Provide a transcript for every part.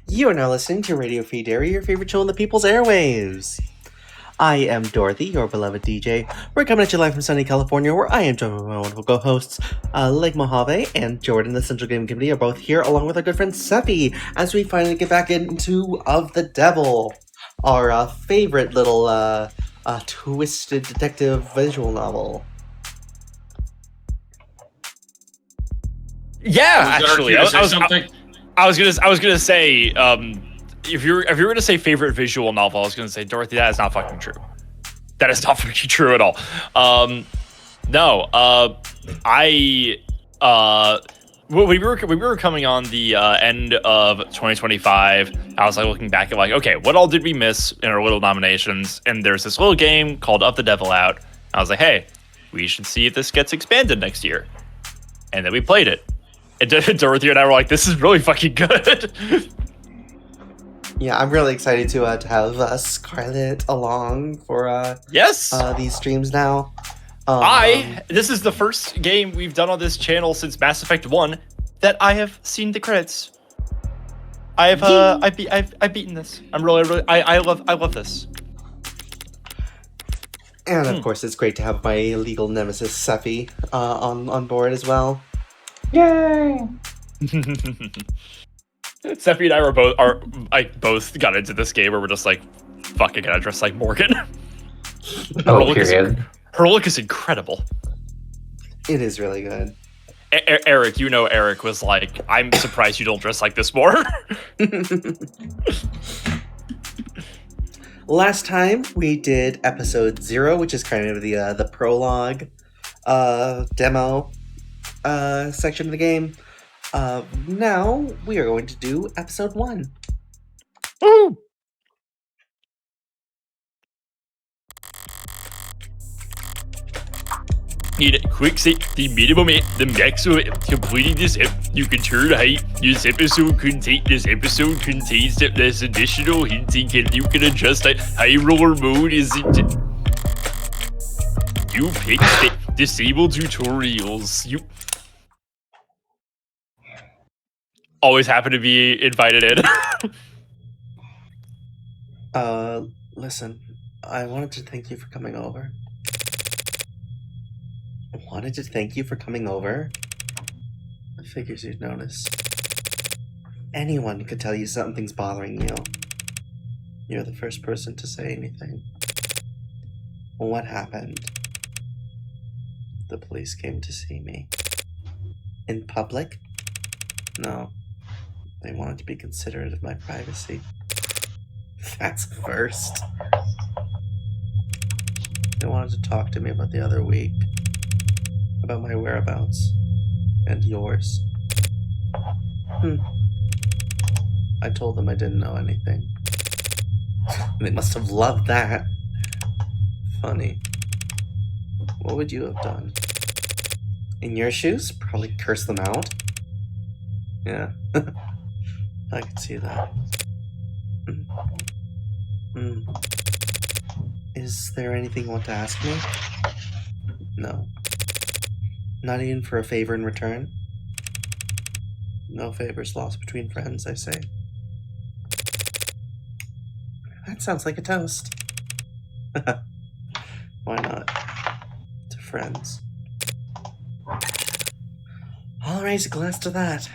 You are now listening to Radio Free Dairy, your favorite show on the people's airwaves. I am Dorothy, your beloved DJ. We're coming at you live from sunny California, where I am joined by my wonderful co-hosts, Lake Mojave and Jordan, the Central Gaming Committee, are both here, along with our good friend Seppi, as we finally get back into Of the Devil, our favorite little twisted detective visual novel. Yeah, actually, I was gonna say, if you're gonna say favorite visual novel, I was gonna say Dorothy. That is not fucking true. That is not fucking true at all. When we were coming on the end of 2025, I was like looking back at like, okay, what all did we miss in our little nominations? And there's this little game called Of the Devil out. I was like, hey, we should see if this gets expanded next year. And then we played it. And Dorothy and I were like, this is really fucking good. Yeah, I'm really excited to have Scarlett along for these streams now. This is the first game we've done on this channel since Mass Effect 1 that I have seen the credits. I've beaten this. I'm really I love this. And of course, it's great to have my legal nemesis Seppi on board as well. Yay! Seppi and I both got into this game where we're just like, fucking gonna dress like Morgan. Her look is incredible. It is really good. Eric, Eric was like, I'm surprised you don't dress like this more. Last time we did episode 0, which is kind of the prologue demo section of the game. Now we are going to do episode 1. Woo! In quick set the minimum the maximum completing this you can turn height. This episode contains this additional hinting and you can adjust that high roller mode is it. You pick disable tutorials. You always happen to be invited in. Listen, I wanted to thank you for coming over. I figures you'd notice. Anyone could tell you something's bothering you. You're the first person to say anything. What happened? The police came to see me. In public? No. They wanted to be considerate of my privacy. That's first. They wanted to talk to me about the other week. About my whereabouts. And yours. I told them I didn't know anything. They must have loved that. Funny. What would you have done? In your shoes? Probably curse them out? Yeah. I could see that. Is there anything you want to ask me? No. Not even for a favor in return? No favors lost between friends, I say. That sounds like a toast. Why not? To friends. I'll raise a glass to that.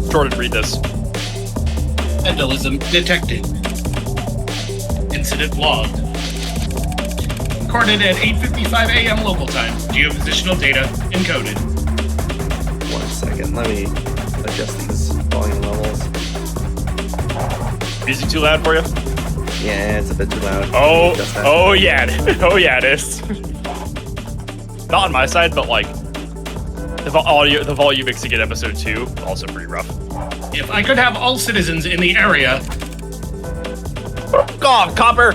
Jordan, read this. Vandalism detected. Incident logged. Recorded at 8:55 a.m. local time. Geopositional data encoded. 1 second, let me adjust these volume levels. Music too loud for you? Yeah, it's a bit too loud. Oh yeah, it is. Not on my side, but like the volume mixing in episode 2 also pretty rough. If I could have all citizens in the area. Go off, copper.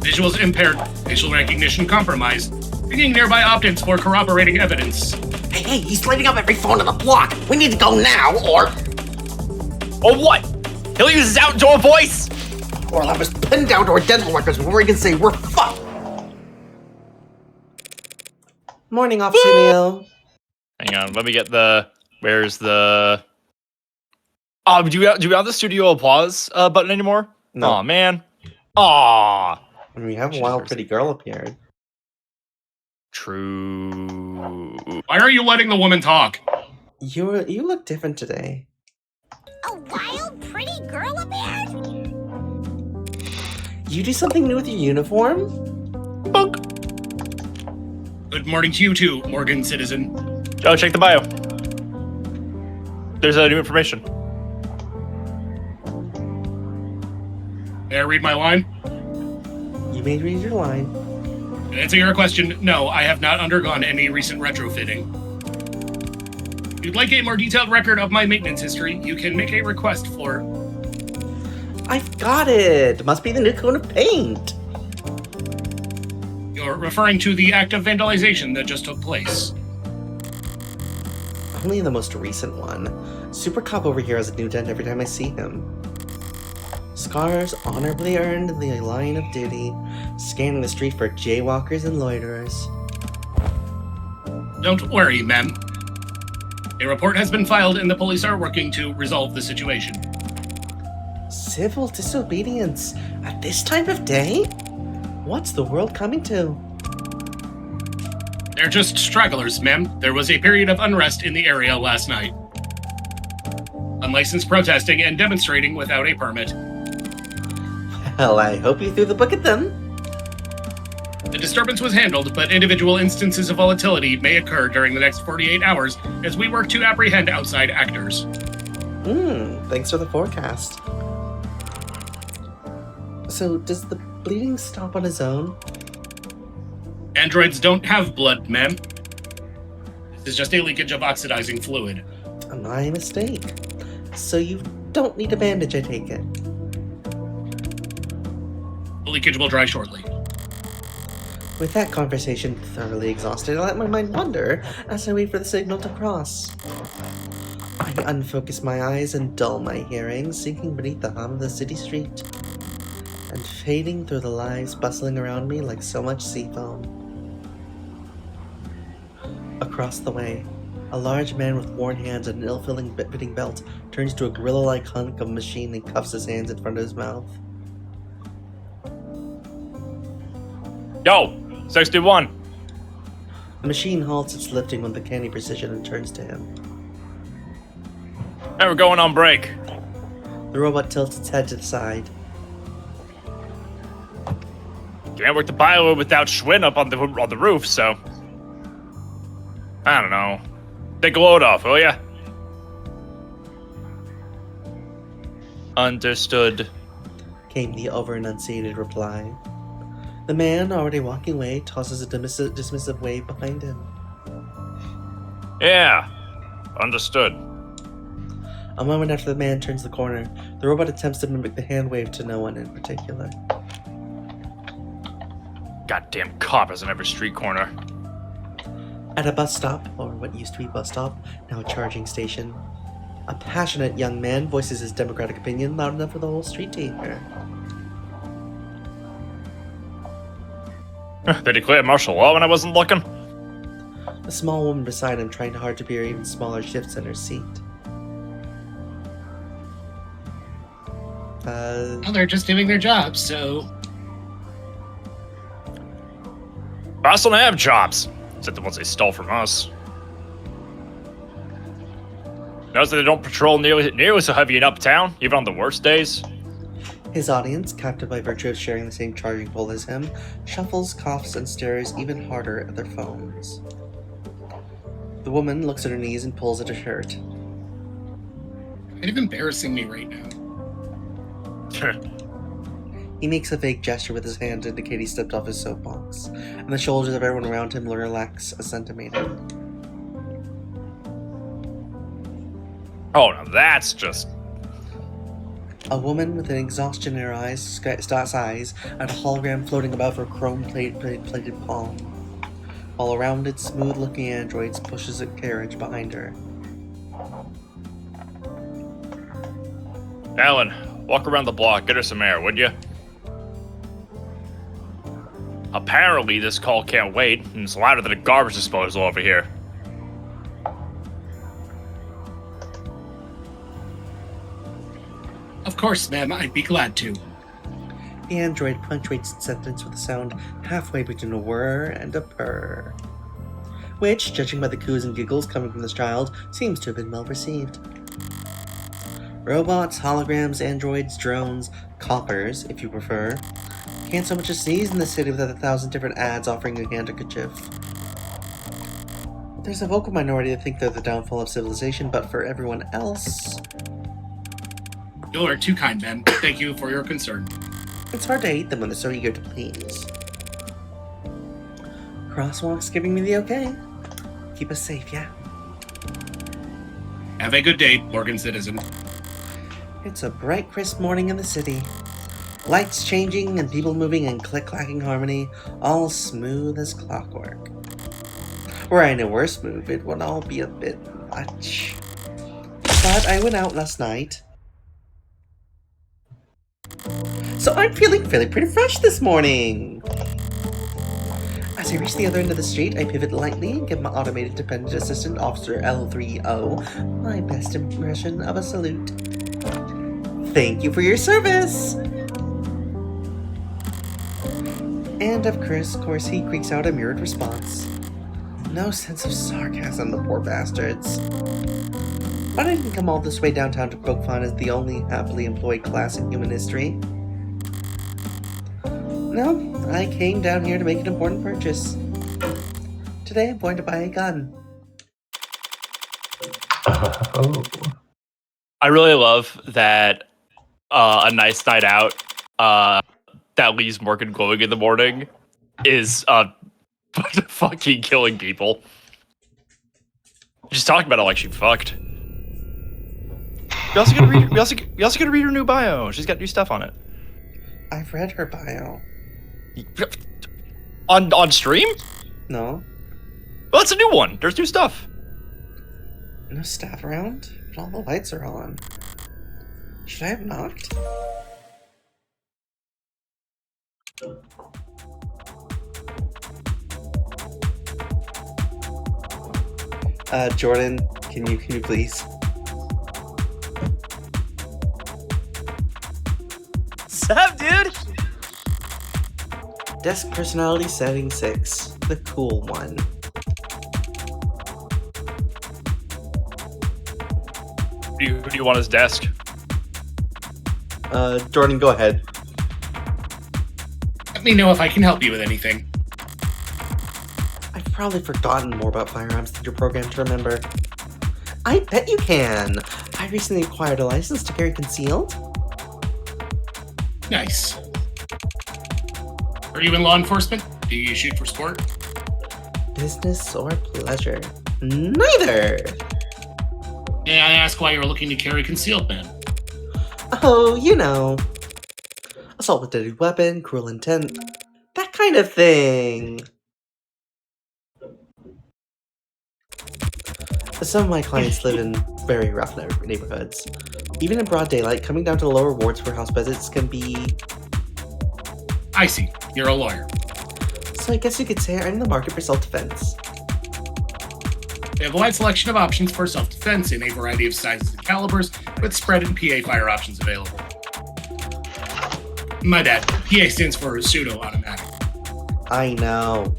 Visuals impaired. Facial recognition compromised. Pinging nearby opt-ins for corroborating evidence. Hey, he's lighting up every phone on the block. We need to go now, or... Or what? He'll use his outdoor voice? Or I'll have us pinned down to our dental records before we can say we're fucked. Morning, Officer Neo. Hang on, let me get the... Where's the... Oh, do we have the studio applause button anymore? No. Aw, man. Aw. And we have a wild, pretty girl appeared. True. Why are you letting the woman talk? You look different today. A wild, pretty girl appeared? You do something new with your uniform? Bunk. Good morning to you too, Morgan citizen. Oh, check the bio. There's new information. May I read my line? You may read your line. To answer your question, no, I have not undergone any recent retrofitting. If you'd like a more detailed record of my maintenance history, you can make a request for... I've got it! Must be the new coat of paint! You're referring to the act of vandalization that just took place. Only the most recent one. Super Cop over here has a new dent every time I see him. Scars honorably earned in the line of duty, scanning the street for jaywalkers and loiterers. Don't worry, ma'am. A report has been filed and the police are working to resolve the situation. Civil disobedience at this time of day? What's the world coming to? They're just stragglers, ma'am. There was a period of unrest in the area last night. Unlicensed protesting and demonstrating without a permit. Well, I hope you threw the book at them. The disturbance was handled, but individual instances of volatility may occur during the next 48 hours as we work to apprehend outside actors. Thanks for the forecast. So, does the bleeding stop on his own? Androids don't have blood, ma'am. This is just a leakage of oxidizing fluid. My mistake. So you don't need a bandage, I take it. The leakage will dry shortly. With that conversation thoroughly exhausted, I let my mind wander as I wait for the signal to cross. I unfocus my eyes and dull my hearing, sinking beneath the hum of the city street, and fading through the lives bustling around me like so much sea foam. Across the way, a large man with worn hands and an ill-fitting belt turns to a gorilla-like hunk of machine and cuffs his hands in front of his mouth. Yo, 61. The machine halts its lifting with uncanny precision and turns to him. Hey, we're going on break. The robot tilts its head to the side. Can't work the bio without Schwinn up on the roof, so... I don't know. Take a load off, will ya? Understood. Came the over-enunciated reply. The man, already walking away, tosses a dismissive wave behind him. Yeah. Understood. A moment after the man turns the corner, the robot attempts to mimic the hand wave to no one in particular. Goddamn coppers on every street corner. At a bus stop, or what used to be bus stop, now a charging station, a passionate young man voices his democratic opinion loud enough for the whole street to hear. They declared martial law when I wasn't looking. The small woman beside him trying hard to bear even smaller shifts in her seat. Well, they're just doing their job, so... Boss don't have jobs, except the ones they stole from us. Notice that they don't patrol nearly so heavy in uptown, even on the worst days. His audience, captive by virtue of sharing the same charging pole as him, shuffles, coughs, and stares even harder at their phones. The woman looks at her knees and pulls at her shirt. Kind of embarrassing me right now. He makes a vague gesture with his hand to indicate he stepped off his soapbox, and the shoulders of everyone around him relax a centimeter. Oh, now that's just... A woman with an exhaustion in her eyes starts eyes at a hologram floating above her chrome-plated palm, while a rounded, smooth-looking android pushes a carriage behind her. Alan, walk around the block, get her some air, would you? Apparently, this call can't wait, and it's louder than a garbage disposal over here. Of course, ma'am, I'd be glad to. The android punctuates its sentence with a sound halfway between a whir and a purr, which, judging by the coos and giggles coming from this child, seems to have been well received. Robots, holograms, androids, drones, coppers, if you prefer, can't so much as sneeze in the city without 1,000 different ads offering you a handkerchief. There's a vocal minority that think they're the downfall of civilization, but for everyone else, You are too kind, ma'am. Thank you for your concern. it's hard to hate them when they're so eager to please. Crosswalk's giving me the okay. Keep us safe, yeah? Have a good day, Morgan citizen. It's a bright, crisp morning in the city. Lights changing and people moving in click-clacking harmony, all smooth as clockwork. Were I in a worse mood, it would all be a bit much. But I went out last night, so I'm feeling pretty fresh this morning. As I reach the other end of the street, I pivot lightly and give my automated dependent assistant, Officer L3O, my best impression of a salute. Thank you for your service! And of course, he creaks out a mirrored response. No sense of sarcasm, the poor bastards. But I didn't come all this way downtown to poke fun as the only happily employed class in human history. No, I came down here to make an important purchase. Today I'm going to buy a gun. Oh. I really love that a nice night out that leaves Morgan glowing in the morning is fucking killing people. She's talking about it like she fucked. We also gotta read her new bio. She's got new stuff on it. I've read her bio. On stream? No? Well, it's a new one. There's new stuff. No staff around? But all the lights are on. Should I have knocked? Jordan, can you please? Sup, dude? Desk personality setting 6. The cool one. Who do you want his desk? Jordan, go ahead. Let me know if I can help you with anything. I've probably forgotten more about firearms than you're programmed to remember. I bet you can! I recently acquired a license to carry concealed. Nice. Are you in law enforcement? Do you shoot for sport? Business or pleasure? Neither! May I ask why you're looking to carry concealed, man? Oh, you know. Assault with deadly weapon, cruel intent, that kind of thing. Some of my clients live in very rough neighborhoods. Even in broad daylight, coming down to the lower wards for house visits can be... I see. You're a lawyer. So I guess you could say I'm in the market for self-defense. They have a wide selection of options for self-defense in a variety of sizes and calibers, with spread and PA fire options available. My bad. PA stands for pseudo-automatic. I know.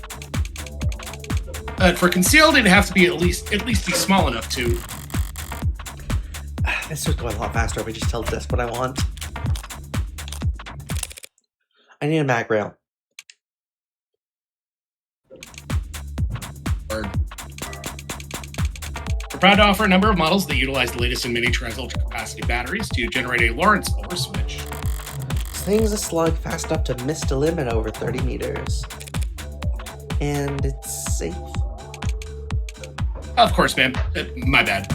For concealed, it'd have to be at least be small enough to... This would go a lot faster if we just tell the desk what I want. I need a mag rail. We're proud to offer a number of models that utilize the latest in miniaturized ultra-capacity batteries to generate a Lorentz force, which... This thing's a slug fast enough to miss a limb at over 30 meters. And it's safe. Of course, ma'am. My bad.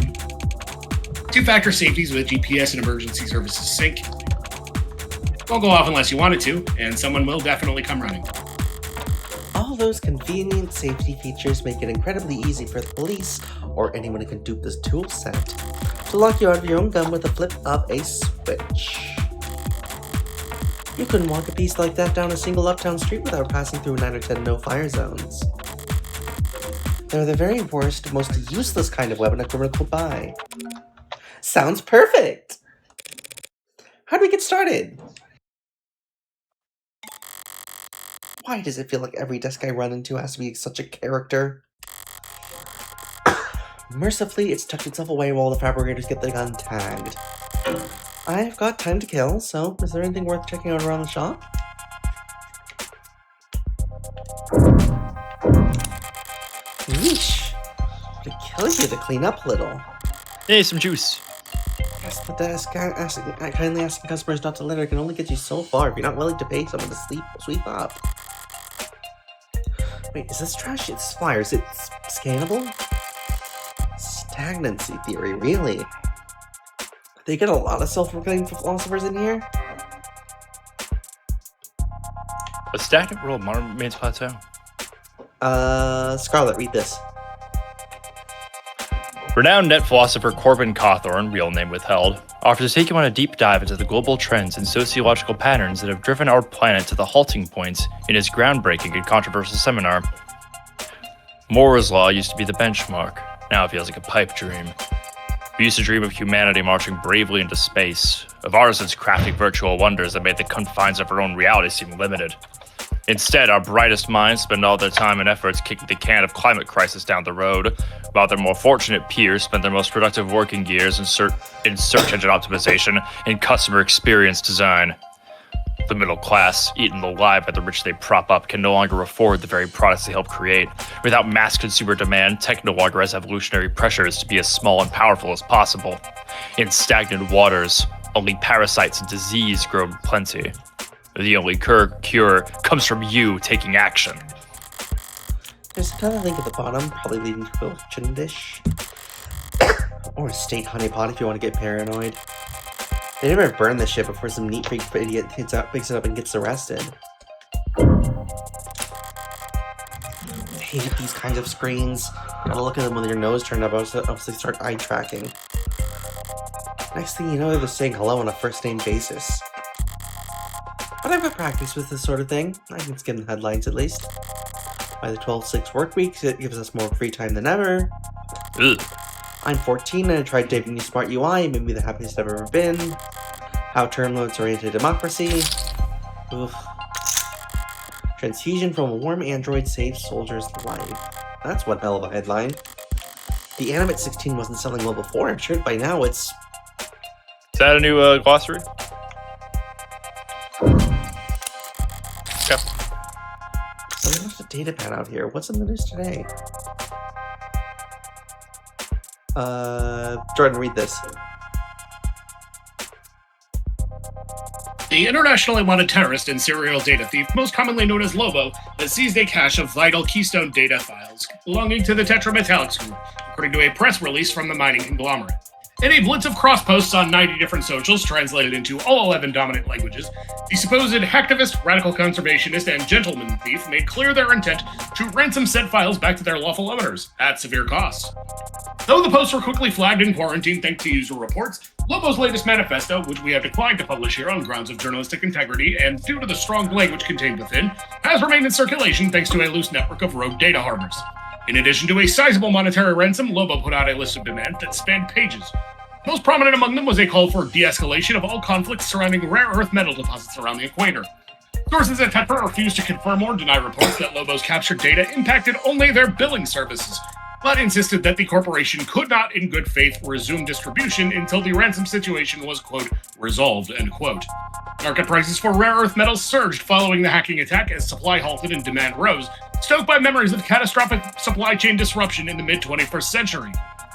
2-factor safeties with GPS and emergency services sync. Won't go off unless you want it to, and someone will definitely come running. Oh, All those convenient safety features make it incredibly easy for the police, or anyone who can dupe this tool set, to lock you out of your own gun with a flip of a switch. You couldn't walk a piece like that down a single uptown street without passing through 9 or 10 no-fire zones. They're the very worst, most useless kind of weapon a criminal could buy. Sounds perfect! How do we get started? Why does it feel like every desk I run into has to be such a character? Mercifully, it's tucked itself away while the fabricators get the gun tagged. I've got time to kill, so is there anything worth checking out around the shop? Yeesh. It'd kill you to clean up a little. Hey, some juice. Yes, the desk kindly asking customers not to litter can only get you so far if you're not willing to pay someone to sweep up. Wait, is this trash? It's flyer. Is it scannable? Stagnancy theory, really? They get a lot of self-proclaimed philosophers in here? A stagnant world remains plateau. Scarlet, read this. Renowned net philosopher Corbin Cawthorne, real name withheld, offers to take you on a deep dive into the global trends and sociological patterns that have driven our planet to the halting point in his groundbreaking and controversial seminar. Moore's Law used to be the benchmark. Now it feels like a pipe dream. We used to dream of humanity marching bravely into space, of artisans crafting virtual wonders that made the confines of our own reality seem limited. Instead, our brightest minds spend all their time and efforts kicking the can of climate crisis down the road, while their more fortunate peers spend their most productive working years in search engine optimization and customer experience design. The middle class, eaten alive by the rich they prop up, can no longer afford the very products they help create. Without mass consumer demand, tech no longer has evolutionary pressures to be as small and powerful as possible. In stagnant waters, only parasites and disease grow in plenty. The only cure comes from you taking action. There's another link at the bottom, probably leading to a chicken dish. Or a state honeypot if you want to get paranoid. They never burn this shit before some neat freak idiot picks it up and gets arrested. I hate these kinds of screens. Gotta look at them with your nose turned up, else they start eye tracking. Next thing you know, they're saying hello on a first name basis. But I've got practice with this sort of thing. I can skim the headlines at least. By the 12-6 work weeks, it gives us more free time than ever. Ugh. I'm 14 and I tried Dating New Smart UI, it made me the happiest I've ever been. How term limits are anti-democracy. Oof. Transfusion from a warm android saves soldier's life. That's one hell of a headline. The Animate 16 wasn't selling well before, I'm sure by now it's... Is that a new glossary? Okay. Someone left a data pad out here. What's in the news today? Jordan, read this. The internationally wanted terrorist and serial data thief, most commonly known as Lobo, has seized a cache of vital Keystone data files belonging to the Tetra Metallics Group, according to a press release from the mining conglomerate. In a blitz of cross-posts on 90 different socials translated into all 11 dominant languages, the supposed hacktivist, radical conservationist, and gentleman thief made clear their intent to ransom said files back to their lawful owners, at severe cost. Though the posts were quickly flagged in quarantine thanks to user reports, Lobo's latest manifesto, which we have declined to publish here on grounds of journalistic integrity and due to the strong language contained within, has remained in circulation thanks to a loose network of rogue data harbors. In addition to a sizable monetary ransom, Lobo put out a list of demands that spanned pages. Most prominent among them was a call for de-escalation of all conflicts surrounding rare earth metal deposits around the equator. Sources at Tetra refused to confirm or deny reports that Lobo's captured data impacted only their billing services, but insisted that the corporation could not, in good faith, resume distribution until the ransom situation was, quote, resolved, end quote. Market prices for rare earth metals surged following the hacking attack as supply halted and demand rose, stoked by memories of catastrophic supply chain disruption in the mid-21st century.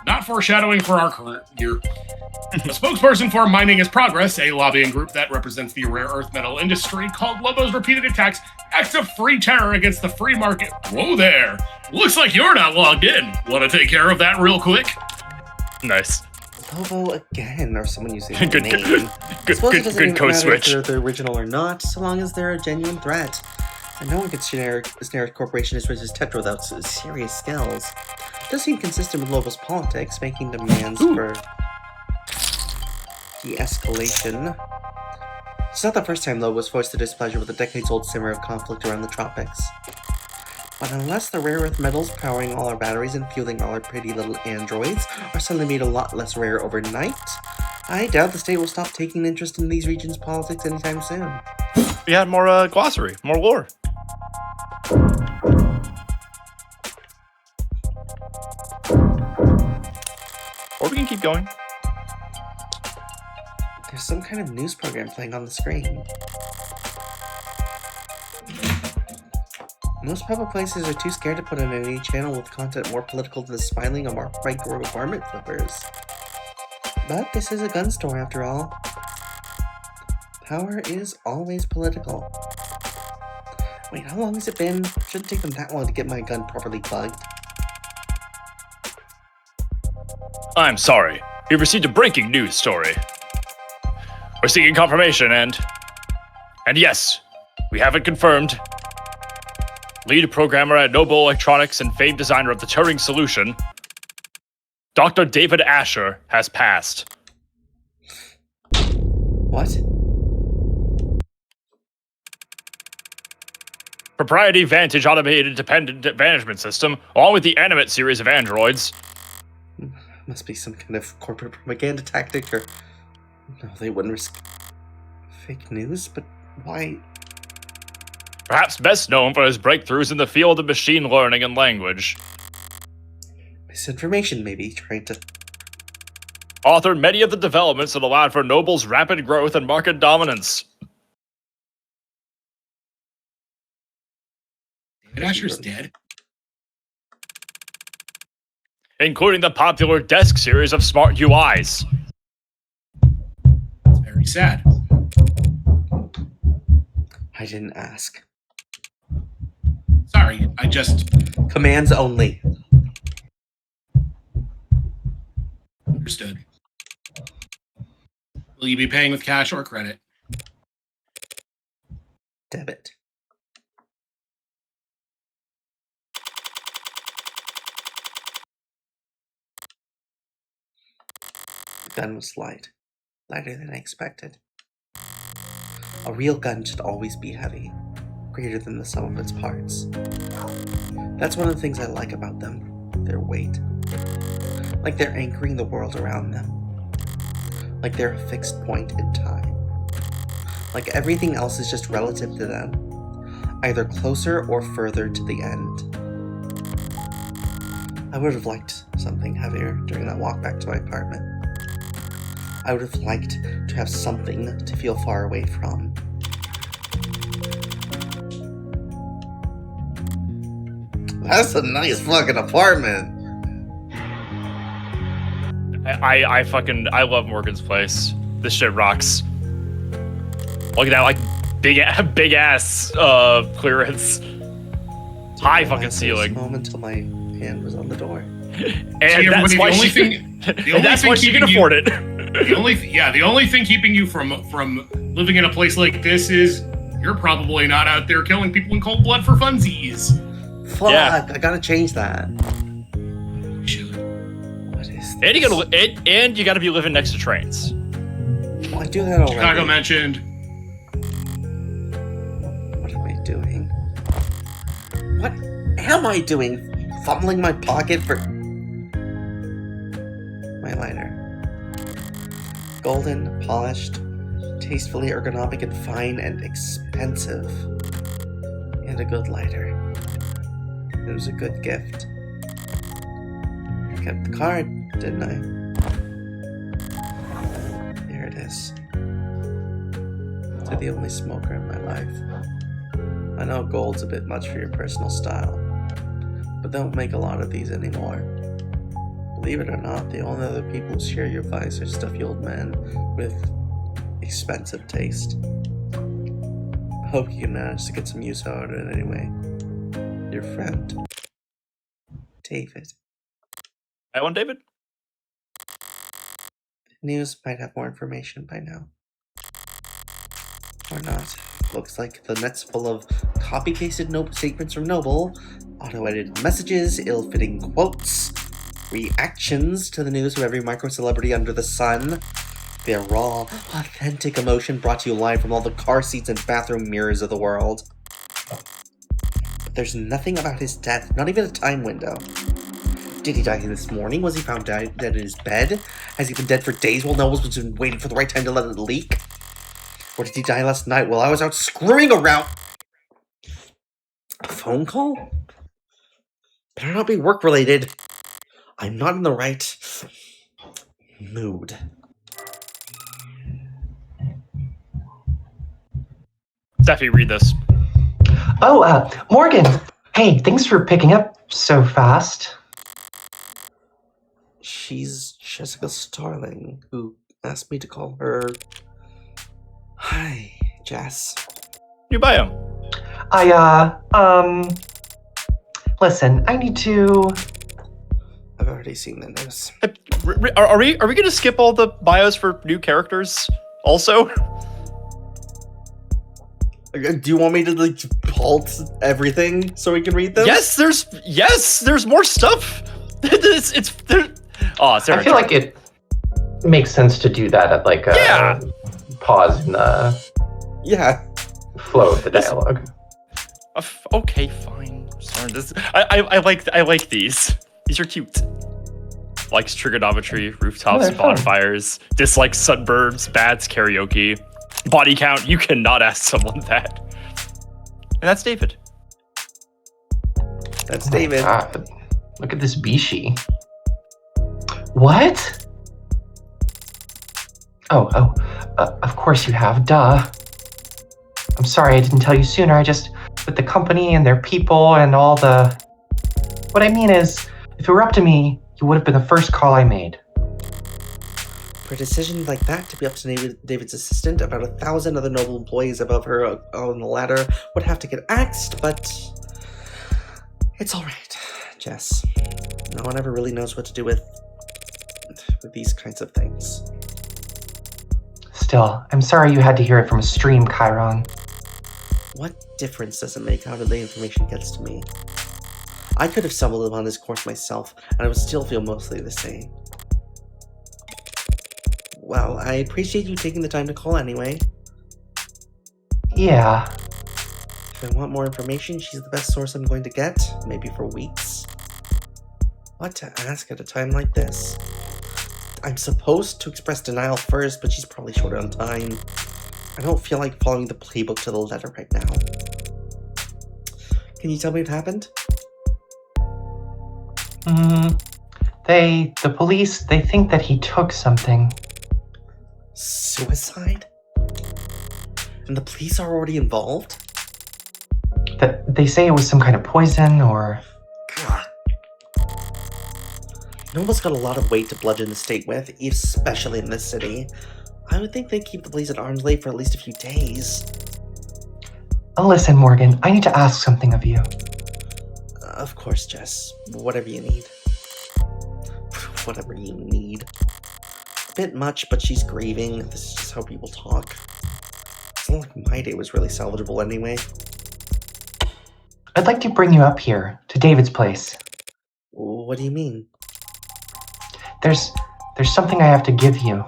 Not foreshadowing for our current year. The spokesperson for Mining is Progress, a lobbying group that represents the rare earth metal industry, called Lobo's repeated attacks acts of free terror against the free market. Whoa there! Looks like you're not logged in. Want to take care of that real quick? Nice. Lobo again, or someone using the Good- name. good- I suppose good- it doesn't good even code matter switch. if they're the original or not, so long as they're a genuine threat. And no one can snare a corporation as rich as Tetra without serious skills. It does seem consistent with Lobo's politics, making demands for de-escalation. It's not the first time Lobo was forced to displeasure with a decades-old simmer of conflict around the tropics. But unless the rare earth metals powering all our batteries and fueling all our pretty little androids are suddenly made a lot less rare overnight, I doubt the state will stop taking interest in these regions' politics anytime soon. We had more glossary, more lore. Or we can keep going. There's some kind of news program playing on the screen. Most public places are too scared to put on any channel with content more political than the smiling of micro apartment flippers. But this is a gun store after all. Power is always political. Wait, how long has it been? Shouldn't take them that long to get my gun properly plugged. I'm sorry. We've received a breaking news story. We're seeking confirmation and yes, we have it confirmed. Lead programmer at Noble Electronics and famed designer of the Turing solution, Dr. David Asher, has passed. What? Propriety Vantage Automated Dependent Management System, along with the Animate series of androids. Must be some kind of corporate propaganda tactic, or... No, they wouldn't risk... fake news? But why... Perhaps best known for his breakthroughs in the field of machine learning and language. Misinformation, maybe, trying to... Authored many of the developments that allowed for Noble's rapid growth and market dominance. David Asher's dead. Including the popular Desk series of smart UIs. It's very sad. I didn't ask. Sorry, I just Commands only. understood. Will you be paying with cash or credit? Debit. The gun was light. Lighter than I expected. A real gun should always be heavy. Greater than the sum of its parts. That's one of the things I like about them. Their weight. Like they're anchoring the world around them. Like they're a fixed point in time. Like everything else is just relative to them. Either closer or further to the end. I would have liked something heavier during that walk back to my apartment. I would have liked to have something to feel far away from. That's a nice fucking apartment. I love Morgan's place. This shit rocks. Look at that, like, big ass clearance. High fucking ceiling. Moment until my hand was on the door. And that's why she can afford it. The only thing keeping you from living in a place like this is you're probably not out there killing people in cold blood for funsies. Fuck, Yeah. I gotta change that. Shoot. What is And this? you gotta be living next to trains. Well, I do that already. Chicago mentioned. What am I doing? What am I doing? Fumbling my pocket for... my lighter. Golden, polished, tastefully ergonomic and fine and expensive. And a good lighter. It was a good gift. I kept the card, didn't I? Here it is. To the only smoker in my life. I know gold's a bit much for your personal style, but don't make a lot of these anymore. Believe it or not, the only other people who share your vice are stuffy old men with expensive taste. I hope you can manage to get some use out of it anyway. Your friend, David. I want David. News might have more information by now. Or not. Looks like the net's full of copy-pasted statements from Noble, auto-edited messages, ill-fitting quotes, reactions to the news of every micro-celebrity under the sun. Their raw, authentic emotion brought to you live from all the car seats and bathroom mirrors of the world. But there's nothing about his death, not even a time window. Did he die this morning? Was he found dead in his bed? Has he been dead for days while Noble's been waiting for the right time to let it leak? Or did he die last night while I was out screwing around? A phone call? Better not be work-related. I'm not in the right mood. Steffi, read this. Oh, Morgan. Hey, thanks for picking up so fast. She's Jessica Starling, who asked me to call her. Hi, Jess. New bio. Listen, I need to... I've already seen the news. Are we going to skip all the bios for new characters also? Do you want me to like halt everything so we can read them? Yes, there's more stuff. Oh, Sarah. I feel like it makes sense to do that at like a pause in the flow of the dialogue. Okay, fine. Sorry, I like these. These are cute. Likes trigonometry, rooftops, they're fun. bonfires. Dislikes sunburns, bats, karaoke. Body count. You cannot ask someone that. And that's David. That's Oh my David. God. Look at this Bishi. What? Of course you have, duh. I'm sorry I didn't tell you sooner, with the company and their people and all the... What I mean is, if it were up to me, you would have been the first call I made. For a decision like that to be up to David's assistant, about 1,000 other Noble employees above her on the ladder would have to get axed, but it's alright, Jess. No one ever really knows what to do with these kinds of things. Still, I'm sorry you had to hear it from a stream, Chiron. What difference does it make how the information gets to me? I could have stumbled upon this course myself, and I would still feel mostly the same. Well, I appreciate you taking the time to call anyway. Yeah. If I want more information, she's the best source I'm going to get, maybe for weeks. What to ask at a time like this? I'm supposed to express denial first, but she's probably short on time. I don't feel like following the playbook to the letter right now. Can you tell me what happened? The police, they think that he took something. Suicide? And the police are already involved? That they say it was some kind of poison or... God. Noble's got a lot of weight to bludgeon the state with, especially in this city. I would think they'd keep the police at arm's length for at least a few days. Listen, Morgan, I need to ask something of you. Of course, Jess. Whatever you need. Whatever you need. A bit much, but she's grieving. This is just how people talk. It's not like my day was really salvageable anyway. I'd like to bring you up here, to David's place. What do you mean? There's something I have to give you.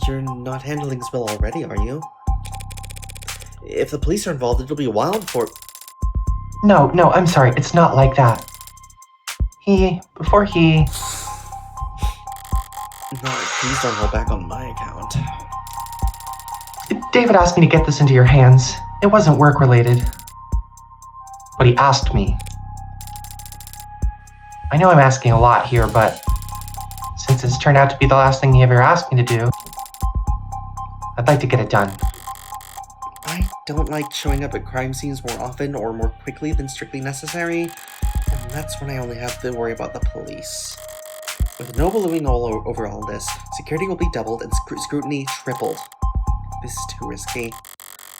You're not handling this well already, are you? If the police are involved, it'll be a while before... No, I'm sorry, it's not like that. Before he... No, please don't hold back on my account. David asked me to get this into your hands. It wasn't work-related. But he asked me. I know I'm asking a lot here, but since it's turned out to be the last thing he ever asked me to do, I'd like to get it done. I don't like showing up at crime scenes more often or more quickly than strictly necessary, and that's when I only have to worry about the police. With Noble looming over all this, security will be doubled and scrutiny tripled. This is too risky.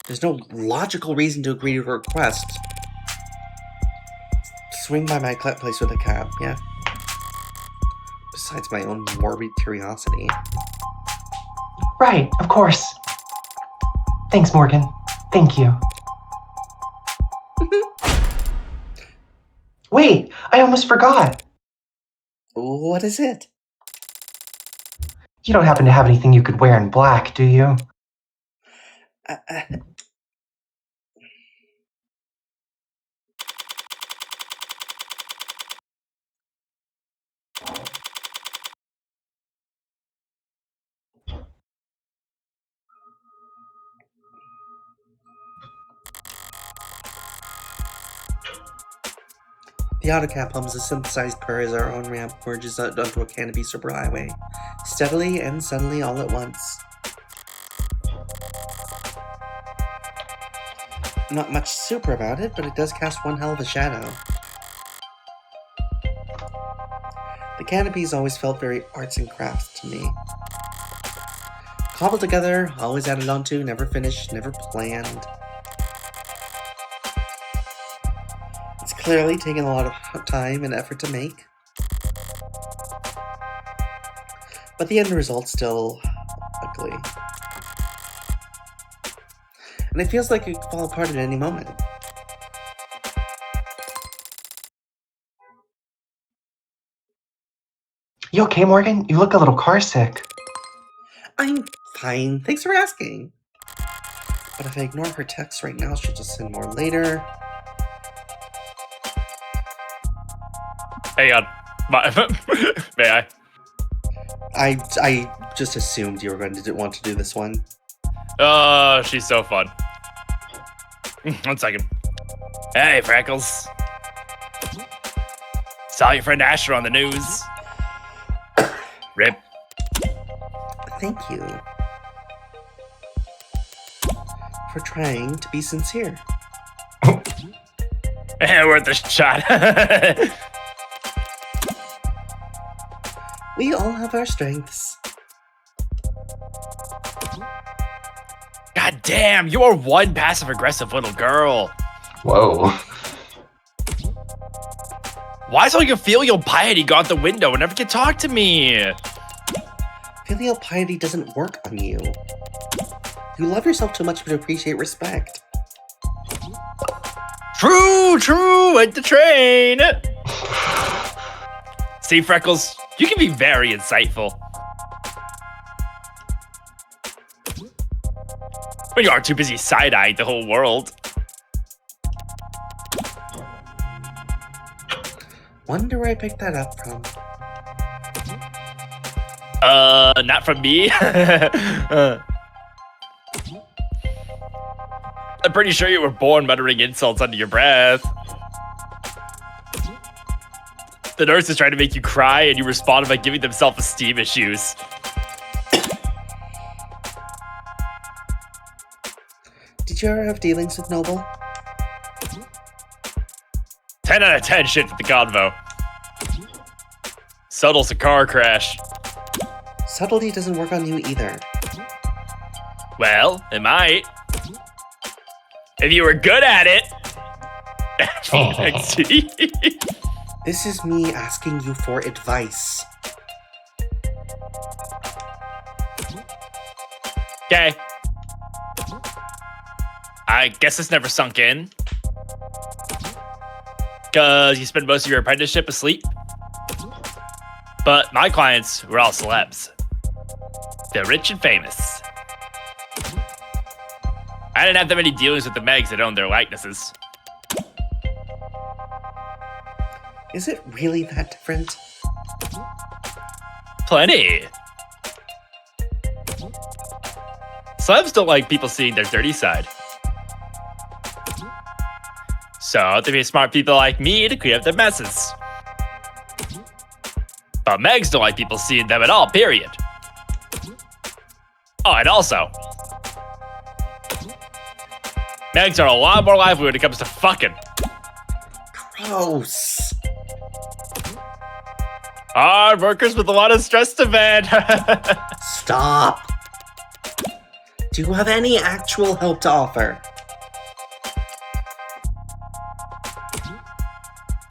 There's no logical reason to agree to her request. Swing by my place with a cab, yeah? Besides my own morbid curiosity. Right, of course. Thanks, Morgan. Thank you. Wait, I almost forgot. What is it? You don't happen to have anything you could wear in black, do you? Uh, uh, The AutoCap hums a synthesized purr as our own ramp merges onto a canopy superhighway, steadily and suddenly all at once. Not much super about it, but it does cast one hell of a shadow. The canopies always felt very arts and crafts to me. Cobbled together, always added onto, never finished, never planned. It's clearly taken a lot of time and effort to make. But the end result's still ugly. And it feels like it could fall apart at any moment. You okay, Morgan? You look a little car sick. I'm fine, thanks for asking. But if I ignore her texts right now, she'll just send more later. Hang on. May I? I just assumed you were going to want to do this one. Oh, she's so fun. 1 second. Hey, Freckles. Saw your friend Asher on the news. Rip. Thank you for trying to be sincere. Worth a shot. We all have our strengths. God damn, you are one passive-aggressive little girl. Whoa. Why is all your filial piety go out the window and never can talk to me? Filial piety doesn't work on you. You love yourself too much to appreciate respect. True, at the train. See, Freckles, you can be very insightful. But you are too busy side-eyeing the whole world. Wonder where I picked that up from. Not from me. I'm pretty sure you were born muttering insults under your breath. The nurse is trying to make you cry, and you responded by giving them self-esteem issues. Did you ever have dealings with Noble? 10 out of 10 shit for the convo. Subtle's a car crash. Subtlety doesn't work on you either. Well, it might. If you were good at it. This is me asking you for advice. Okay. I guess this never sunk in. Because you spend most of your apprenticeship asleep. But my clients were all celebs. They're rich and famous. I didn't have that many dealings with the Megs that owned their likenesses. Is it really that different? Plenty. Celebs don't like people seeing their dirty side. So they pay smart people like me to clean up their messes. But Megs don't like people seeing them at all, period. Oh, and also, Megs are a lot more lively when it comes to fucking. Gross. Hard workers with a lot of stress to vent. Stop. Do you have any actual help to offer?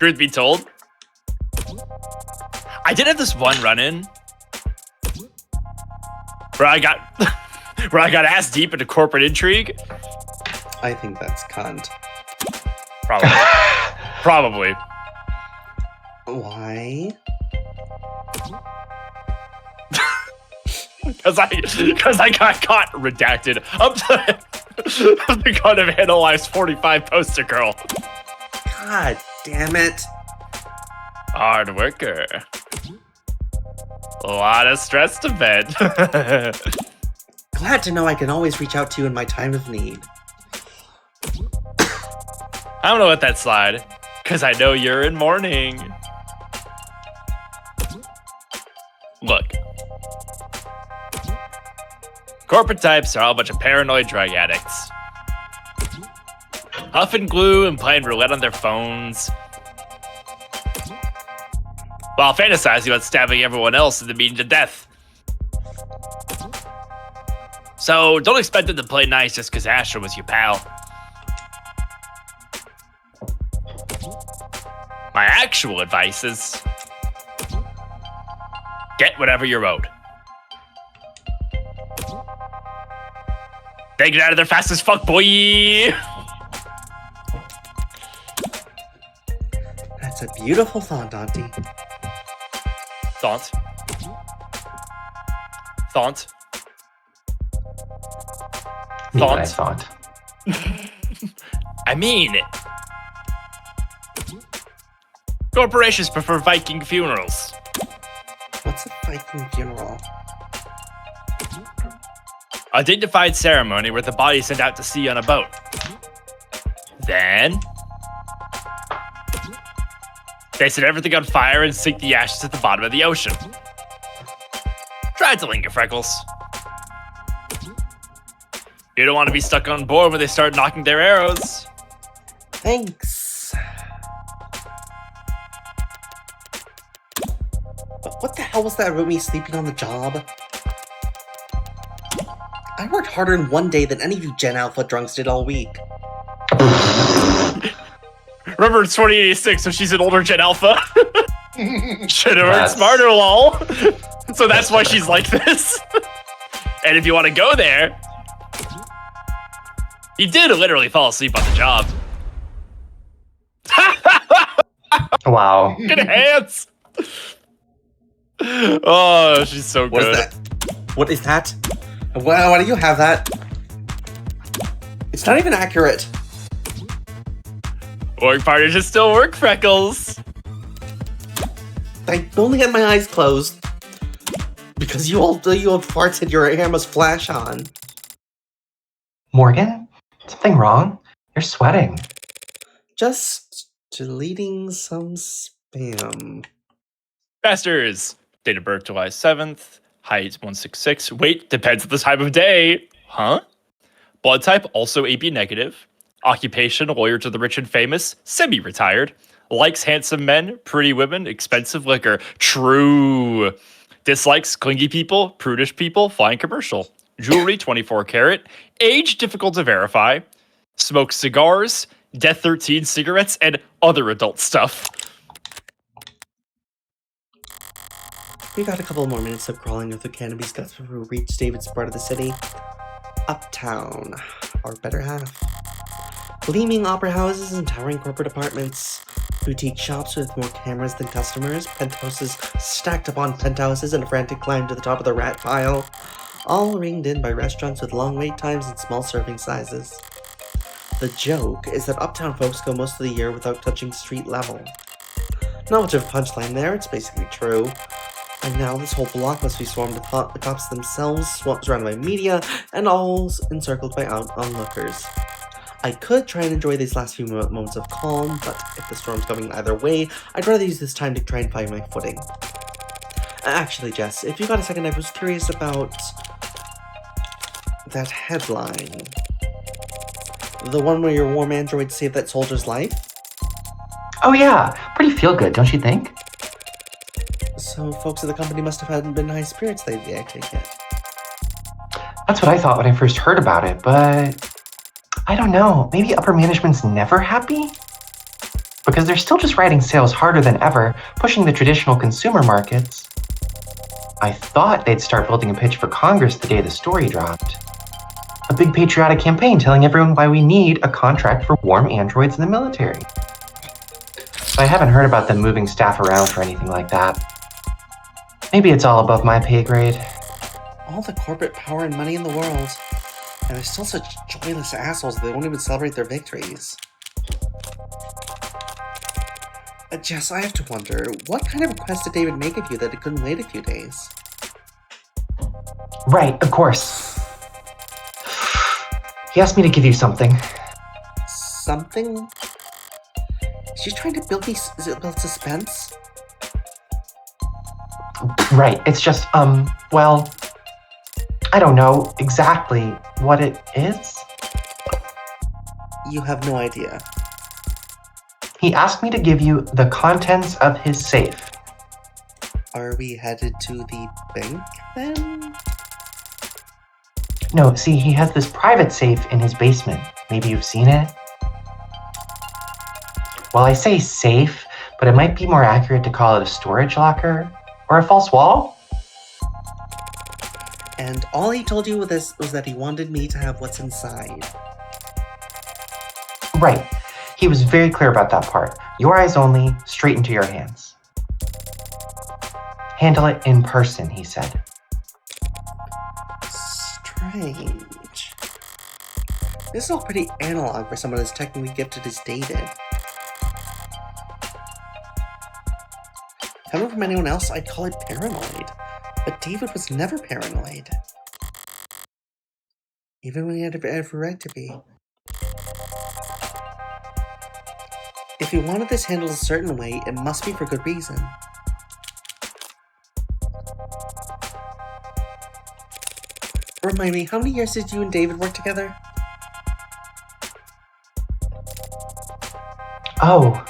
Truth be told, I did have this one run-in where I got Where I got ass deep into corporate intrigue? I think that's cunt. Probably. Probably. Why? Because I got caught redacted up to the kind of analyzed 45 poster girl. God damn it. Hard worker. A lot of stress to bed. Glad to know I can always reach out to you in my time of need. I'm gonna let that slide, because I know you're in mourning. Look. Corporate types are all a bunch of paranoid drug addicts. Huffing glue and playing roulette on their phones, while fantasizing about stabbing everyone else in the meeting to death. So don't expect them to play nice just because Asher was your pal. My actual advice is get whatever you're owed. They get out of there fast as fuck, boy! That's a beautiful thought, Dante. Thought. Thought. Me what I thought. I mean, corporations prefer Viking funerals. What's a Viking funeral? A dignified ceremony where the body is sent out to sea on a boat. Then they set everything on fire and sink the ashes at the bottom of the ocean. Try to linger, Freckles. You don't want to be stuck on board when they start knocking their arrows. Thanks. But what the hell was that about me sleeping on the job? I worked harder in one day than any of you Gen Alpha drunks did all week. Remember, it's 2086, so she's an older Gen Alpha. Should've worked That's- smarter, lol. So that's why she's like this. And if you want to go there, you did literally fall asleep on the job. Wow. Good hands. Oh, she's so What good. is that? What is that? Why do you have that? It's not even accurate. Work parties should still work, Freckles. I only had my eyes closed. Because you old farts said your hair must flash on. Morgan? Something wrong? You're sweating. Just deleting some spam. Masters. Date of birth July 7th. Height 166. Weight depends on the time of day. Huh? Blood type also AB negative. Occupation lawyer to the rich and famous. Semi-retired. Likes handsome men, pretty women, expensive liquor. True. Dislikes clingy people, prudish people, flying commercial. Jewelry 24 karat. Age difficult to verify. Smokes cigars, Death 13 cigarettes, and other adult stuff. We got a couple more minutes of crawling through Canopy's guts before we reach David's part of the city. Uptown, our better half. Gleaming opera houses and towering corporate apartments. Boutique shops with more cameras than customers. Penthouses stacked upon penthouses in a frantic climb to the top of the rat pile. All ringed in by restaurants with long wait times and small serving sizes. The joke is that uptown folks go most of the year without touching street level. Not much of a punchline there, it's basically true. And now this whole block must be swarmed with the cops themselves, surrounded by media, and all encircled by onlookers. I could try and enjoy these last few moments of calm, but if the storm's coming either way, I'd rather use this time to try and find my footing. Actually, Jess, if you got a second, I was curious about that headline. The one where your warm android saved that soldier's life? Oh yeah, pretty feel good, don't you think? So folks at the company must have had been high spirits lately, I take it. That's what I thought when I first heard about it, but I don't know, maybe upper management's never happy? Because they're still just riding sales harder than ever, pushing the traditional consumer markets. I thought they'd start building a pitch for Congress the day the story dropped. a big patriotic campaign telling everyone why we need a contract for warm androids in the military. But I haven't heard about them moving staff around or anything like that. Maybe it's all above my pay grade. All the corporate power and money in the world. And they're still such joyless assholes that they won't even celebrate their victories. Jess, I have to wonder, what kind of request did David make of you that it couldn't wait a few days? Right, of course. He asked me to give you something. Something? She's trying to build suspense? Right, it's just, well, I don't know exactly what it is. You have no idea. He asked me to give you the contents of his safe. Are we headed to the bank, then? No, see, he has this private safe in his basement. Maybe you've seen it? Well, I say safe, but it might be more accurate to call it a storage locker or a false wall. And all he told you was that he wanted me to have what's inside. Right. He was very clear about that part. Your eyes only, straight into your hands. Handle it in person, he said. Strange. This is all pretty analog for someone as technically gifted as David. Coming from anyone else, I'd call it paranoid. But David was never paranoid. Even when he had every right to be. If he wanted this handled a certain way, it must be for good reason. Remind me, how many years did you and David work together? Oh.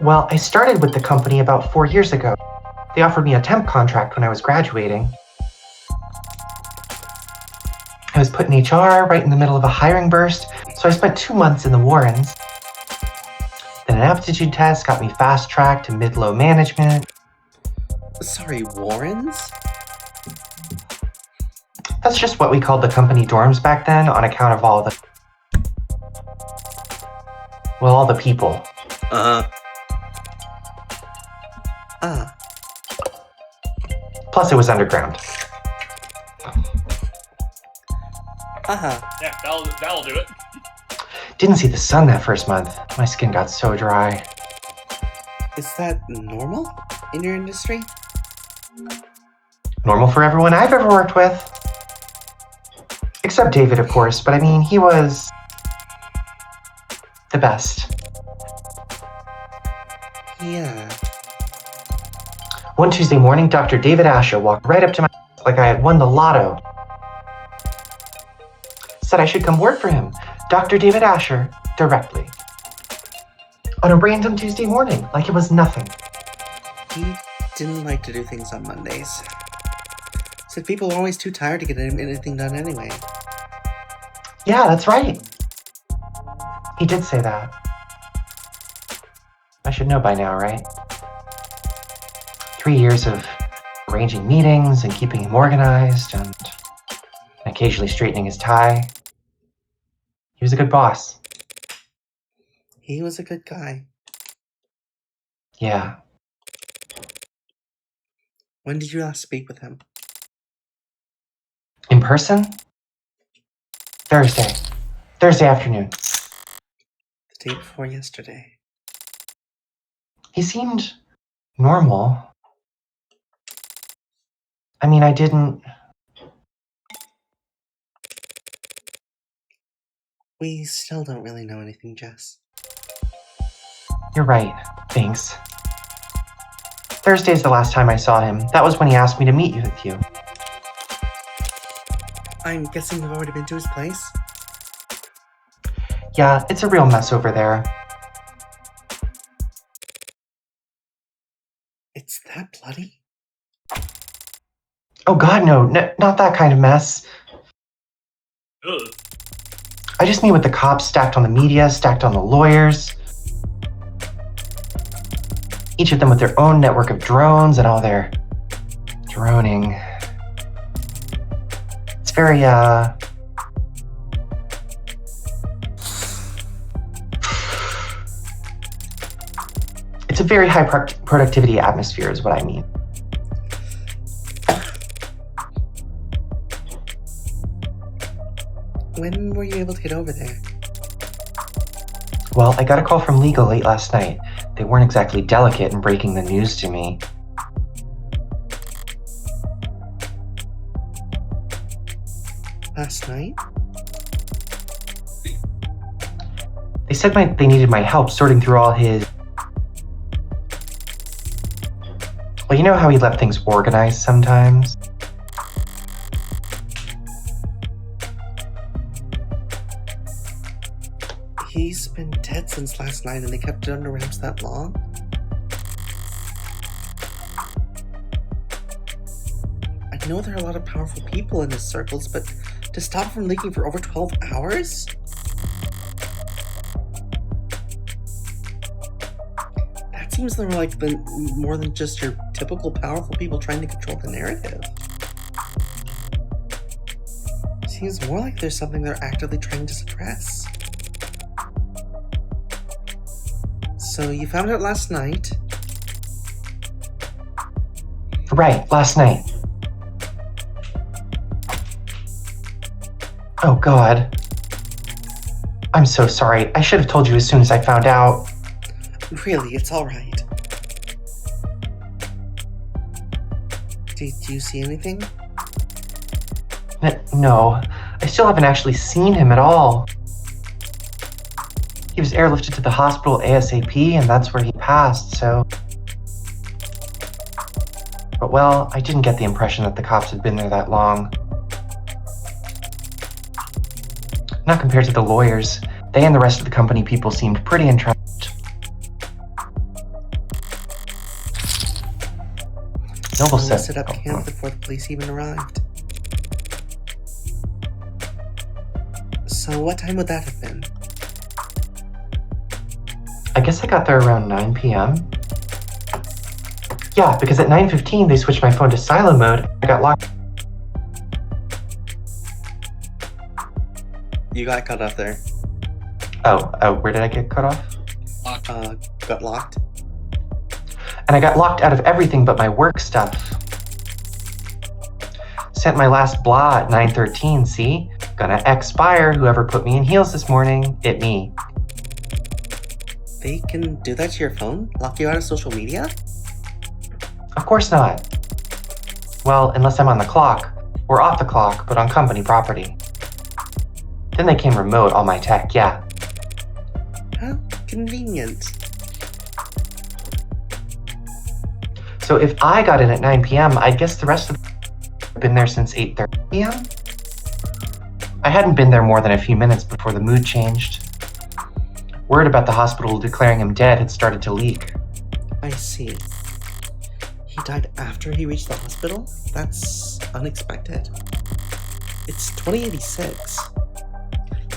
Well, I started with the company about 4 years ago. They offered me a temp contract when I was graduating. I was put in HR right in the middle of a hiring burst, so I spent 2 months in the Warrens. Then an aptitude test got me fast-tracked to mid-low management. Sorry, Warrens? That's just what we called the company dorms back then on account of all the... well, all the people. Plus it was underground. Yeah, that'll do it. Didn't see the sun that first month. My skin got so dry. Is that normal in your industry? Normal for everyone I've ever worked with. Except David, of course, but I mean, he was... the best. Yeah. One Tuesday morning, Dr. David Asher walked right up to my desk like I had won the lotto. Said I should come work for him, Dr. David Asher, directly. On a random Tuesday morning, like it was nothing. He didn't like to do things on Mondays. Said people are always too tired to get anything done anyway. Yeah, that's right. He did say that. I should know by now, right? 3 years of arranging meetings and keeping him organized and occasionally straightening his tie. He was a good boss. He was a good guy. Yeah. When did you last speak with him? In person? Thursday. Thursday afternoon. The day before yesterday. He seemed normal. I mean, I didn't... We still don't really know anything, Jess. You're right. Thanks. Thursday's the last time I saw him. That was when he asked me to meet with you. I'm guessing you've already been to his place? Yeah, it's a real mess over there. It's that bloody? Oh god, no, not that kind of mess. Ugh. I just mean with the cops stacked on the media, stacked on the lawyers. Each of them with their own network of drones and all their droning. very, it's a very high productivity atmosphere is what I mean. When were you able to get over there? Well, I got a call from legal late last night. They weren't exactly delicate in breaking the news to me. Last night? They said they needed my help sorting through all his... Well, you know how he left things organized sometimes? He's been dead since last night and they kept it under wraps that long? I know there are a lot of powerful people in his circles, but to stop from leaking for over 12 hours? That seems more than just your typical powerful people trying to control the narrative. Seems more like there's something they're actively trying to suppress. So you found out last night? Right, last night. Oh God. I'm so sorry. I should have told you as soon as I found out. Really, it's alright. Did you see anything? No, I still haven't actually seen him at all. He was airlifted to the hospital ASAP, and that's where he passed, so... But well, I didn't get the impression that the cops had been there that long. Not compared to the lawyers. They and the rest of the company people seemed pretty entrenched. Noble So said... set up camp before the police even arrived. So what time would that have been? I guess I got there around 9 p.m. Yeah, because at 9:15 they switched my phone to silent mode. I got locked. You got cut off there. Oh, where did I get cut off? Got locked? And I got locked out of everything but my work stuff. Sent my last blah at 9:13, see? Gonna expire. Whoever put me in heels this morning, it me. They can do that to your phone? Lock you out of social media? Of course not. Well, unless I'm on the clock, or off the clock, but on company property. Then they can remote all my tech, yeah. How convenient. So if I got in at 9 p.m., I guess the rest of them have been there since 8:30 p.m.? I hadn't been there more than a few minutes before the mood changed. Word about the hospital declaring him dead had started to leak. I see. He died after he reached the hospital? That's unexpected. It's 2086.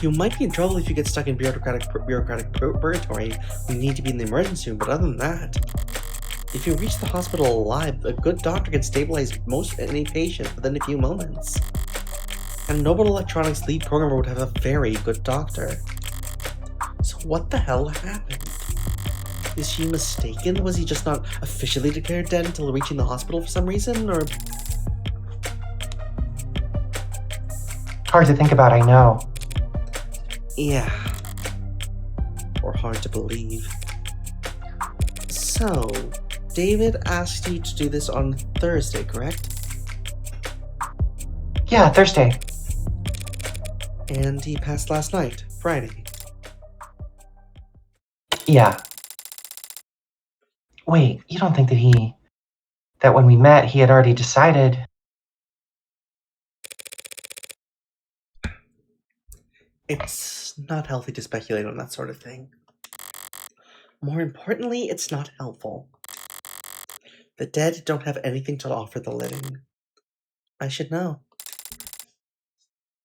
You might be in trouble if you get stuck in bureaucratic purgatory when you need to be in the emergency room, but other than that, if you reach the hospital alive, a good doctor can stabilize most any patient within a few moments. And Noble Electronics' lead programmer would have a very good doctor. So what the hell happened? Is she mistaken? Was he just not officially declared dead until reaching the hospital for some reason, or...? Hard to think about, I know. Yeah. Or hard to believe. So, David asked you to do this on Thursday, correct? Yeah, Thursday. And he passed last night, Friday. Yeah. Wait, you don't think that when we met, he had already decided? It's not healthy to speculate on that sort of thing. More importantly, it's not helpful. The dead don't have anything to offer the living. I should know.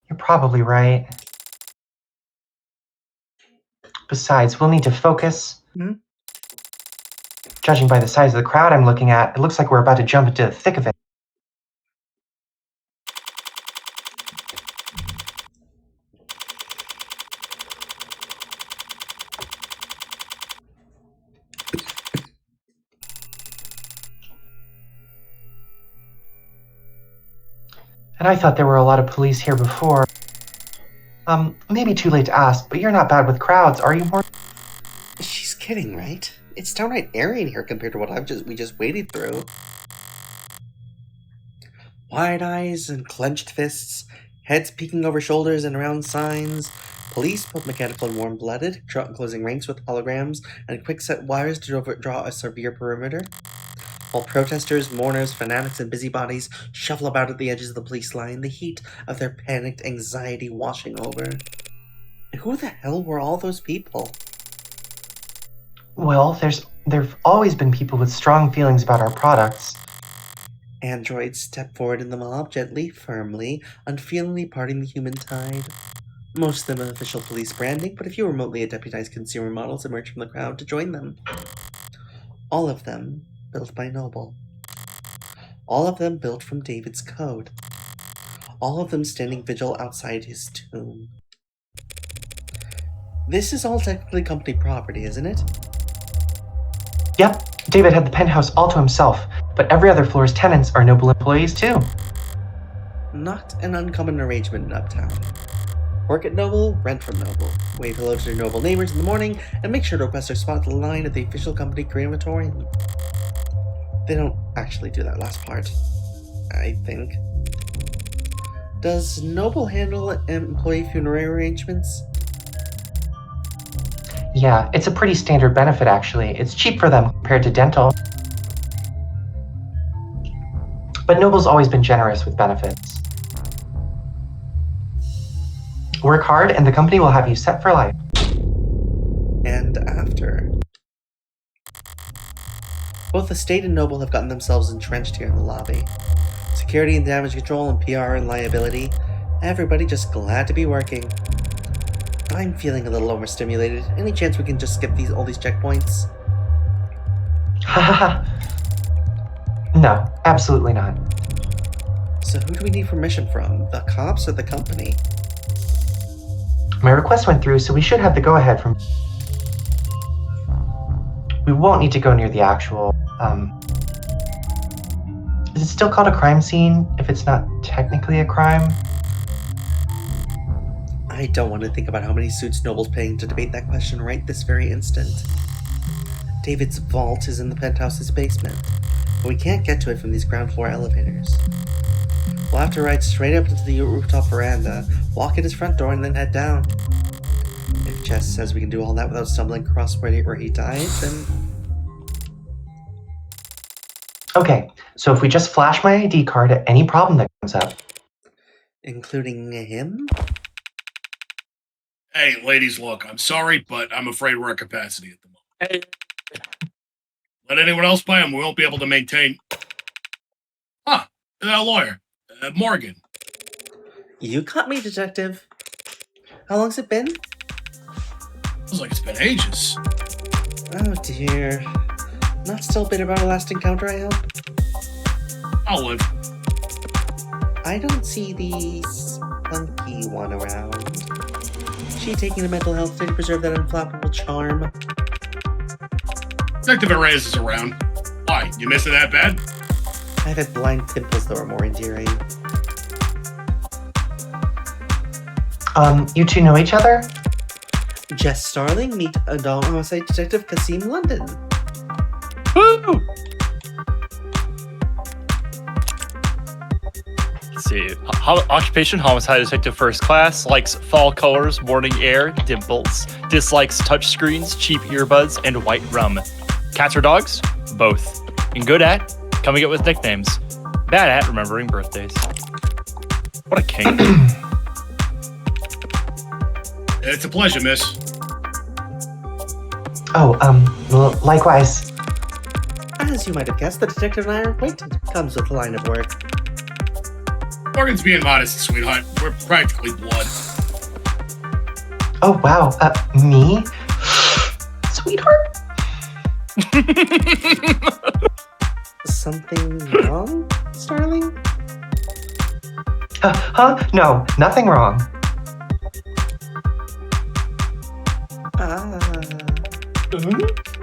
You're probably right. Besides, we'll need to focus. Hmm? Judging by the size of the crowd I'm looking at, it looks like we're about to jump into the thick of it. And I thought there were a lot of police here before. Maybe too late to ask, but you're not bad with crowds, are you, Morgan? She's kidding, right? It's downright airy in here compared to what we just waded through. Wide eyes and clenched fists, heads peeking over shoulders and around signs, police, both mechanical and warm-blooded, closing ranks with holograms and quick-set wires to draw a severe perimeter, while protesters, mourners, fanatics, and busybodies shuffle about at the edges of the police line, the heat of their panicked anxiety washing over. Who the hell were all those people? Well, there've always been people with strong feelings about our products. Androids step forward in the mob, gently, firmly, unfeelingly parting the human tide. Most of them with official police branding, but a few remotely deputized consumer models emerge from the crowd to join them. All of them built by Noble. All of them built from David's code. All of them standing vigil outside his tomb. This is all technically company property, isn't it? Yep, David had the penthouse all to himself, but every other floor's tenants are Noble employees too. Not an uncommon arrangement in Uptown. Work at Noble, rent from Noble. Wave hello to their Noble neighbors in the morning, and make sure to request their spot at the line at the official company crematorium. They don't actually do that last part, I think. Does Noble handle employee funerary arrangements? Yeah, it's a pretty standard benefit actually. It's cheap for them compared to dental. But Noble's always been generous with benefits. Work hard and the company will have you set for life. And after. Both the state and Noble have gotten themselves entrenched here in the lobby. Security and damage control and PR and liability. Everybody just glad to be working. I'm feeling a little overstimulated. Any chance we can just skip all these checkpoints? Hahaha. No, absolutely not. So who do we need permission from? The cops or the company? My request went through, so we should have the go-ahead from... We won't need to go near the actual, Is it still called a crime scene if it's not technically a crime? I don't want to think about how many suits Noble's paying to debate that question right this very instant. David's vault is in the penthouse's basement, but we can't get to it from these ground floor elevators. We'll have to ride straight up to the rooftop veranda, walk at his front door, and then head down. If Jess says we can do all that without stumbling across where he died, then... Okay, so if we just flash my ID card at any problem that comes up... Including him? Hey, ladies, look, I'm sorry, but I'm afraid we're at capacity at the moment. Hey. Let anyone else buy them, we won't be able to maintain... Ah, that lawyer. Morgan. You caught me, detective. How long's it been? Feels like it's been ages. Oh dear. Not still bitter about our last encounter, I hope? I'll live. I don't see the spunky one around. She taking a mental health day to preserve that unflappable charm? Detective Reyes is around. Why, you miss it that bad? I've had blind pimples that were more endearing. You two know each other? Jess Starling, meet adult homicide detective Kasim London. Woo! Let's see. Occupation, homicide detective first class, likes fall colors, morning air, dimples, dislikes touchscreens, cheap earbuds, and white rum. Cats or dogs? Both. And good at coming up with nicknames. Bad at remembering birthdays. What a king. It's a pleasure, miss. Oh, likewise. As you might have guessed, the detective and I are acquainted. Comes with the line of work. Morgan's being modest, sweetheart. We're practically blood. Oh, wow, me? Sweetheart? Something wrong, Starling? No, nothing wrong.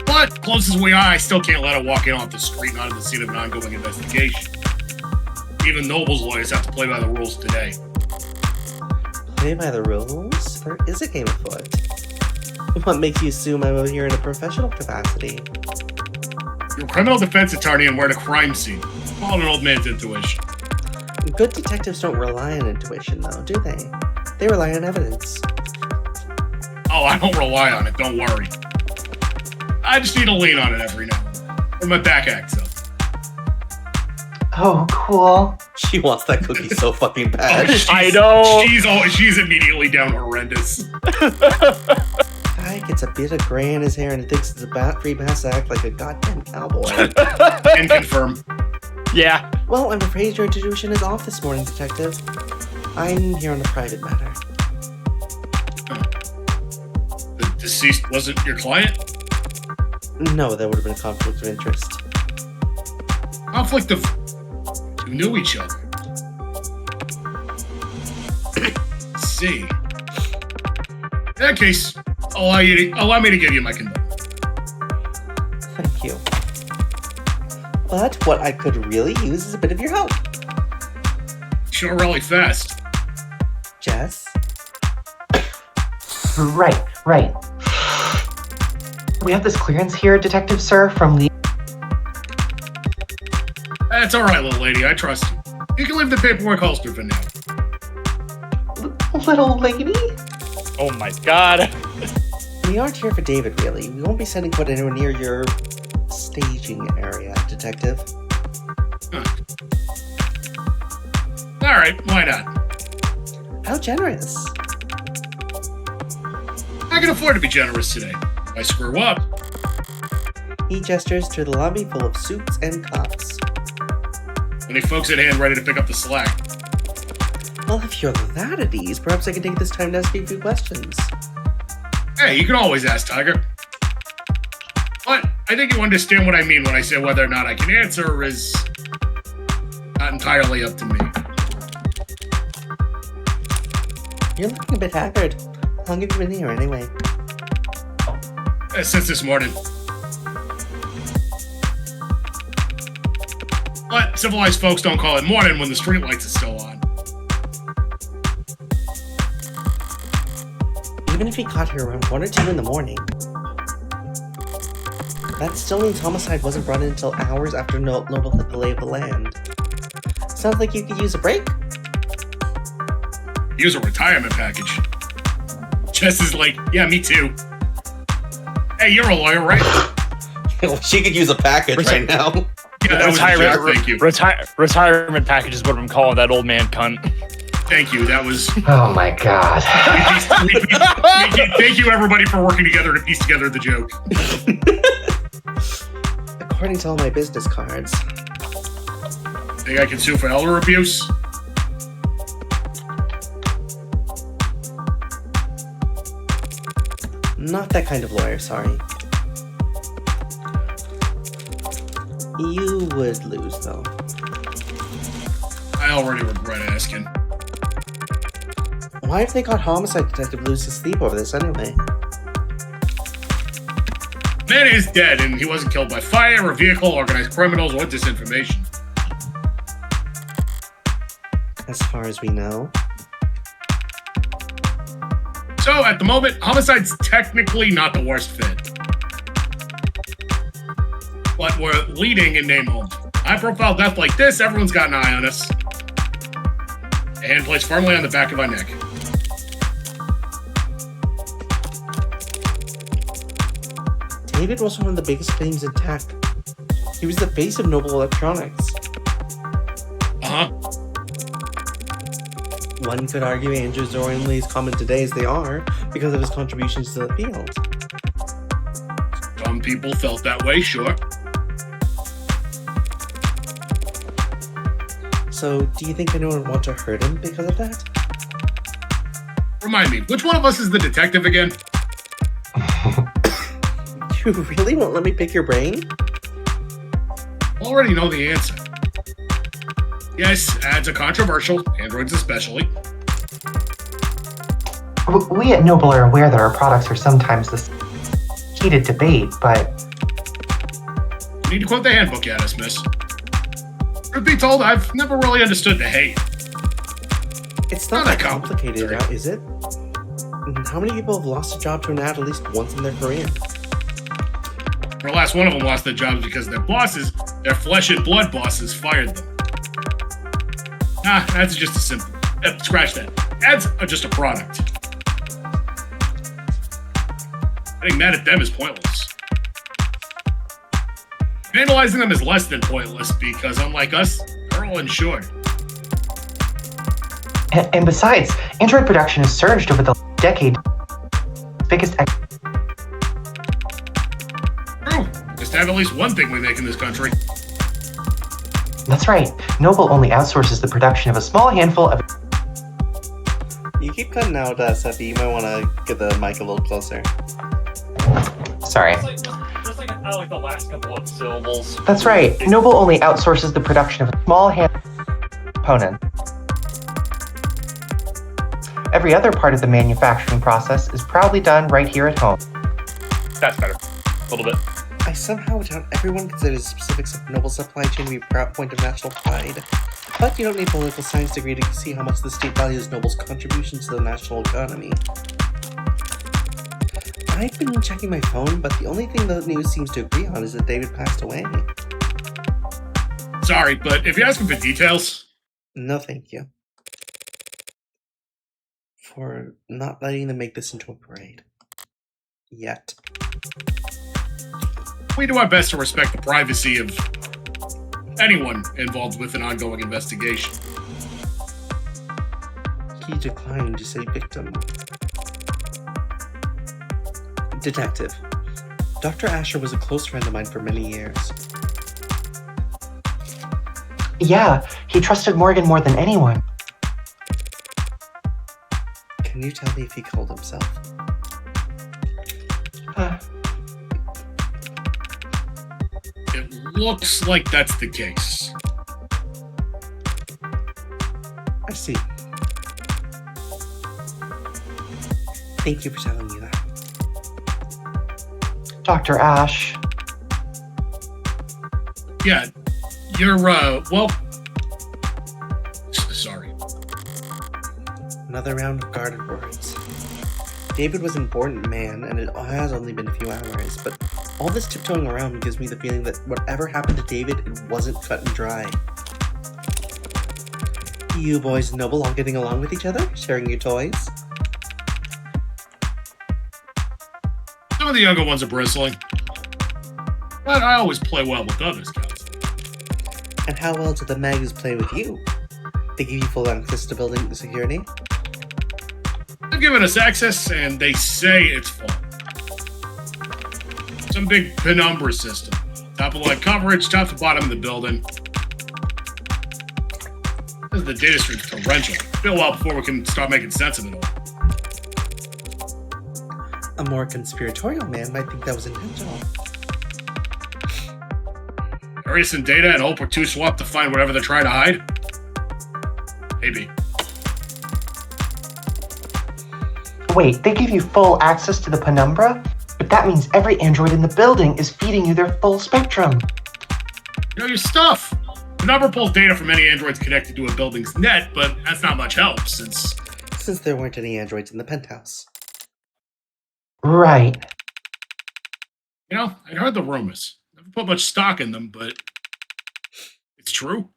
But, close as we are, I still can't let her walk in off the street and onto the scene of an ongoing investigation. Even Noble's lawyers have to play by the rules today. Play by the rules? There is a game afoot. What makes you assume I'm over here in a professional capacity? You're a criminal defense attorney and we're at a crime scene. Call it an old man's intuition. Good detectives don't rely on intuition, though, do they? They rely on evidence. Oh, I don't rely on it, don't worry. I just need to lean on it every now and then. When my back acts up. Oh, cool. She wants that cookie so fucking bad. I know. She's immediately down horrendous. Guy gets a bit of gray in his hair and thinks it's a free pass to act like a goddamn cowboy. And confirm. Yeah. Well, I'm afraid your intuition is off this morning, Detective. I'm here on a private matter. The deceased wasn't your client? No, that would have been a conflict of interest. Conflict of... You knew each other. Let's see. In that case, allow me to give you my condolence. Thank you. But what I could really use is a bit of your help. Sure, really fast. Jess? Right. We have this clearance here, Detective Sir, from the... That's all right, little lady. I trust you. You can leave the paperwork holster for now. Little lady? Oh my god. We aren't here for David, really. We won't be sending foot anywhere near your staging area, Detective. Huh. All right, why not? How generous. I can afford to be generous today. If I screw up, He gestures to the lobby full of suits and cops. any folks at hand ready to pick up the slack. Well, if you're that at ease, perhaps I can take this time to ask you a few questions. Hey, you can always ask, Tiger. But I think you understand what I mean when I say whether or not I can answer is not entirely up to me. You're looking a bit haggard. How long have you been here, anyway? Since this morning. But civilized folks don't call it morning when the streetlights are still on. Even if he got here around 1 or 2 in the morning, that still means homicide wasn't brought in until hours after Noble hit the lay of the land. Sounds like you could use a break. Use a retirement package. Jess is like, yeah, me too. Hey, you're a lawyer, right? She could use a package right now. Yeah, that was a joke, thank you. Retirement package is what I'm calling that old man cunt. Thank you, that was... Oh my god. Thank you, everybody, for working together to piece together the joke. According to all my business cards. Think I can sue for elder abuse? Not that kind of lawyer, sorry. You would lose, though. I already regret asking. Why if they caught homicide detective lose his sleep over this anyway? Man is dead, and he wasn't killed by fire, or vehicle, organized criminals, or disinformation. As far as we know. So, at the moment, homicide's technically not the worst fit. But we're leading in name only. High-profile death like this, everyone's got an eye on us. A hand placed firmly on the back of our neck. David was one of the biggest names in tech. He was the face of Noble Electronics. Uh-huh. One could argue Andrews are only as common today as they are because of his contributions to the field. Some people felt that way, sure. So, do you think anyone would want to hurt him because of that? Remind me, which one of us is the detective again? You really won't let me pick your brain? Already know the answer. Yes, ads are controversial, androids especially. We at Noble are aware that our products are sometimes this heated debate, but... You need to quote the handbook at us, miss. Truth be told, I've never really understood the hate. It's not Not that that complicated, complicated. is it? How many people have lost a job to an ad at least once in their career? The last one of them lost their jobs because their bosses, their flesh and blood bosses, fired them. That's just a simple. Scratch that. Ads are just a product. Getting mad at them is pointless. Vandalizing them is less than pointless because, unlike us, they're all insured. And besides, Android production has surged over the decade. Biggest. True. Just have at least one thing we make in this country. That's right. Noble only outsources the production of a small handful of. You keep cutting out, Seppi. You might want to get the mic a little closer. Sorry. Just like the last couple of syllables. That's right. Noble only outsources the production of a small handful of components. Every other part of the manufacturing process is proudly done right here at home. That's better. A little bit. I somehow doubt everyone considers specifics of Noble's supply chain to be a proud point of national pride. But you don't need a political science degree to see how much the state values Noble's contributions to the national economy. I've been checking my phone, but the only thing the news seems to agree on is that David passed away. Sorry, but if you're asking for details, No thank you. For not letting them make this into a parade. Yet. we do our best to respect the privacy of anyone involved with an ongoing investigation. He declined to say victim. Detective. Dr. Asher was a close friend of mine for many years. Yeah, he trusted Morgan more than anyone. Can you tell me if he killed himself? It looks like that's the case. I see. Thank you for telling me that. Dr. Ash. Yeah, you're, well... Sorry. Another round of guarded words. David was an important man, and it has only been a few hours, but all this tiptoeing around gives me the feeling that whatever happened to David, it wasn't cut and dry. You boys and Noble all getting along with each other? Sharing your toys? Some of the younger ones are bristling. But I always play well with others, Counselor. And how well do the Mags play with you? They give you full access to building security? They've given us access, and they say it's full. Some big penumbra system. Top of line coverage, top to bottom of the building. The data stream's torrential. Feel well before we can start making sense of it all. A more conspiratorial man might think that was intentional. Erasing data and hope we're too swapped to find whatever they're trying to hide? Maybe. Wait, they give you full access to the penumbra? But that means every android in the building is feeding you their full spectrum. You know your stuff. The number pulls data from any androids connected to a building's net, but that's not much help since Since there weren't any androids in the penthouse. Right. you know, I'd heard the rumors. Never put much stock in them, but it's true.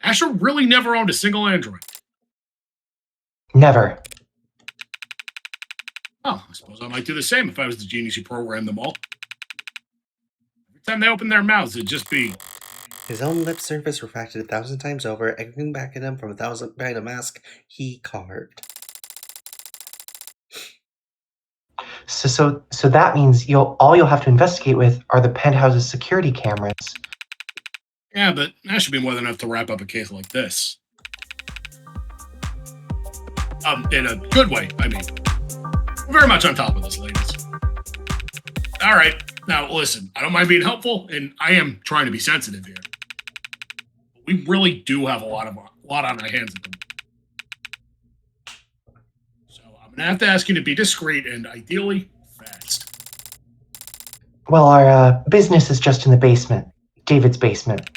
Asher really never owned a single android. Never. Oh, I suppose I might do the same if I was the genius who programmed them all. Every time they opened their mouths, it'd just be, His own lip surface refracted 1,000 times over, echoing back at him from 1,000 behind a mask he carved. So that means all you'll have to investigate with are the penthouse's security cameras. yeah, but that should be more than enough to wrap up a case like this. In a good way, I mean. We're very much on top of this, ladies. All right, now listen, I don't mind being helpful, and I am trying to be sensitive here. But we really do have a lot on our hands at the moment. So I'm gonna have to ask you to be discreet and ideally fast. Well, our business is just in the basement. David's basement.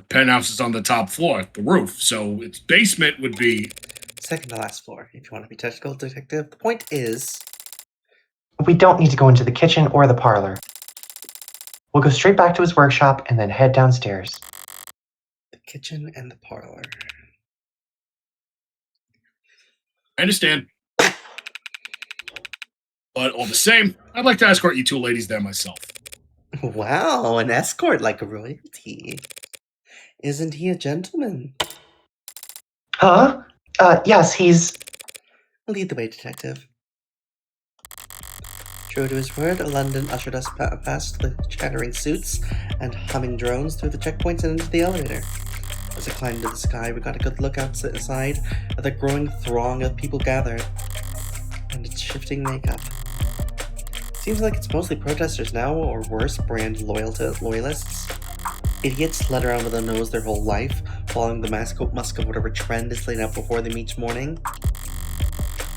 penthouse is on the top floor, the roof, so its basement would be... Second to last floor, if you want to be technical, detective. The point is... We don't need to go into the kitchen or the parlor. We'll go straight back to his workshop and then head downstairs. the kitchen and the parlor. I understand. But all the same, I'd like to escort you two ladies there myself. Wow, an escort like royalty. Isn't he a gentleman? Huh? Yes, he's... Lead the way, detective. True to his word, London ushered us past the chattering suits and humming drones through the checkpoints and into the elevator. As I climbed to the sky, we got a good look outside at the growing throng of people gathered and its shifting makeup. Seems like it's mostly protesters now, or worse, brand loyalists. Idiots led around with a nose their whole life, following the musk of whatever trend is laid out before them each morning.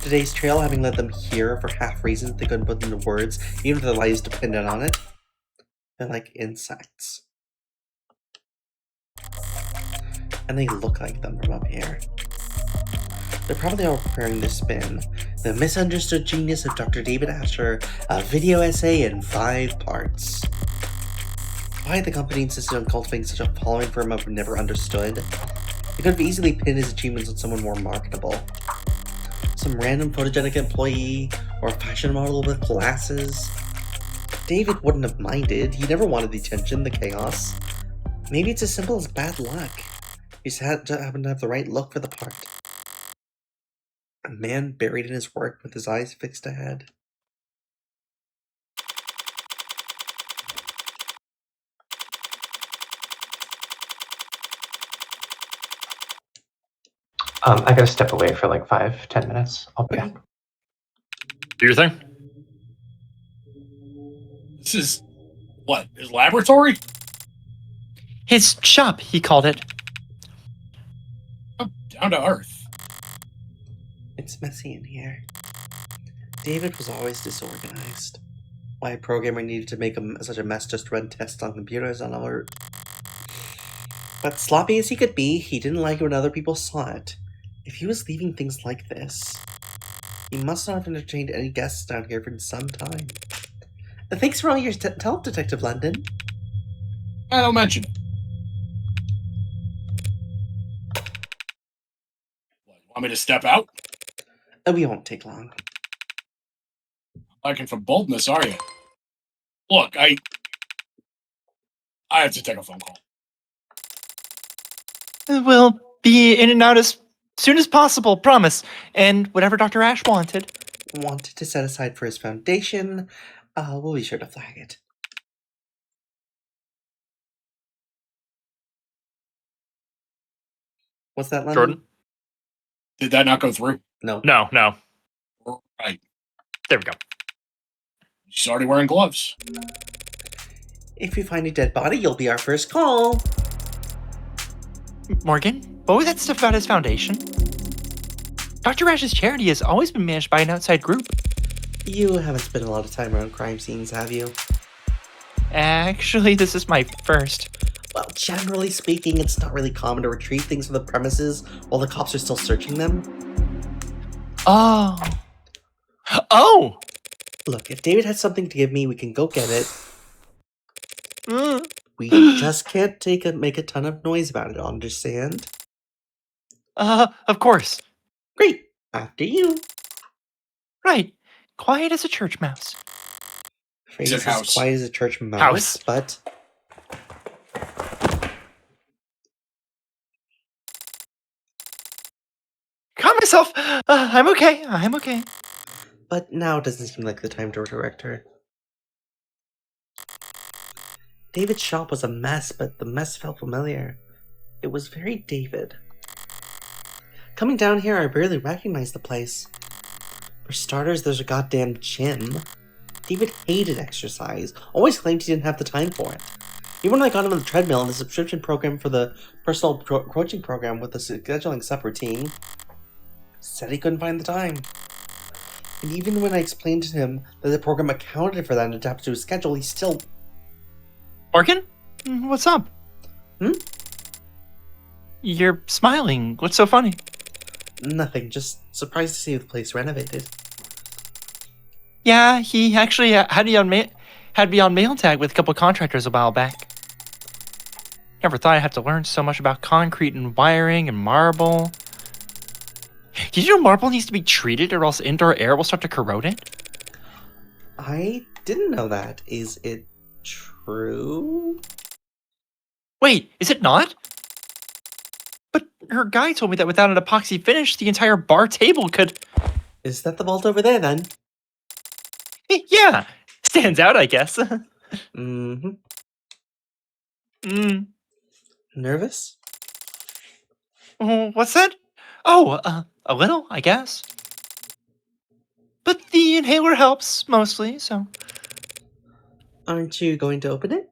Today's trail having led them here for half reasons they couldn't put into words, even if their lives depended on it. They're like insects. And they look like them from up here. They're probably all preparing their spin. The Misunderstood Genius of Dr. David Asher, a video essay in 5 parts. Why the company insisted on cultivating such a following for him I've never understood. They could have easily pinned his achievements on someone more marketable. Some random photogenic employee, or a fashion model with glasses. David wouldn't have minded. He never wanted the attention, the chaos. Maybe it's as simple as bad luck. He just happened to have the right look for the part. A man buried in his work with his eyes fixed ahead. I gotta step away for like 5-10 minutes. I'll be back. Do your thing. This is, what, his laboratory? His shop, he called it. Oh, down to earth. It's messy in here. David was always disorganized. Why a programmer needed to make such a mess just to run tests on computers on alert. But sloppy as he could be, he didn't like it when other people saw it. If he was leaving things like this, he must not have entertained any guests down here for some time. Thanks for all your help, Detective London. I don't mention it. What, want me to step out? We won't take long. Looking for boldness, are you? Look, I have to take a phone call. We'll be in and out as soon as possible, promise. And whatever Dr. Ash wanted. Wanted to set aside for his foundation. We'll be sure to flag it. What's that, London? Jordan? Did that not go through? No. No. Right. There we go. She's already wearing gloves. If you find a dead body, you'll be our first call. Morgan, what was that stuff about his foundation? Dr. Ash's charity has always been managed by an outside group. You haven't spent a lot of time around crime scenes, have you? Actually, this is my first. Well, generally speaking, it's not really common to retrieve things from the premises while the cops are still searching them. Oh. Oh! Look, if David has something to give me, we can go get it. Mm. We just can't make a ton of noise about it, understand? Of course. Great. After you. Right. Quiet as a church mouse. Phrase It's as a house. quiet as a church mouse, House. but... Calm myself. I'm okay. I'm okay. But now doesn't seem like the time to correct her. David's shop was a mess, but the mess felt familiar. It was very David. Coming down here, I barely recognized the place. For starters, there's a goddamn gym. David hated exercise, always claimed he didn't have the time for it. Even when I got him on the treadmill and the subscription program for the personal coaching program with the scheduling sub-routine, said he couldn't find the time. And even when I explained to him that the program accounted for that and adapted to his schedule, he still... Morgan? What's up? You're smiling. What's so funny? Nothing, just surprised to see the place renovated. Yeah, he actually had me on mail tag with a couple contractors a while back. Never thought I'd have to learn so much about concrete and wiring and marble. Did you know marble needs to be treated or else indoor air will start to corrode it? I didn't know that. Is it true? Wait, is it not? But her guy told me that without an epoxy finish, the entire bar table could... Is that the vault over there, then? Yeah, stands out, I guess. Mm-hmm. Nervous? What's that? Oh, a little, I guess. But the inhaler helps, mostly, so... Aren't you going to open it?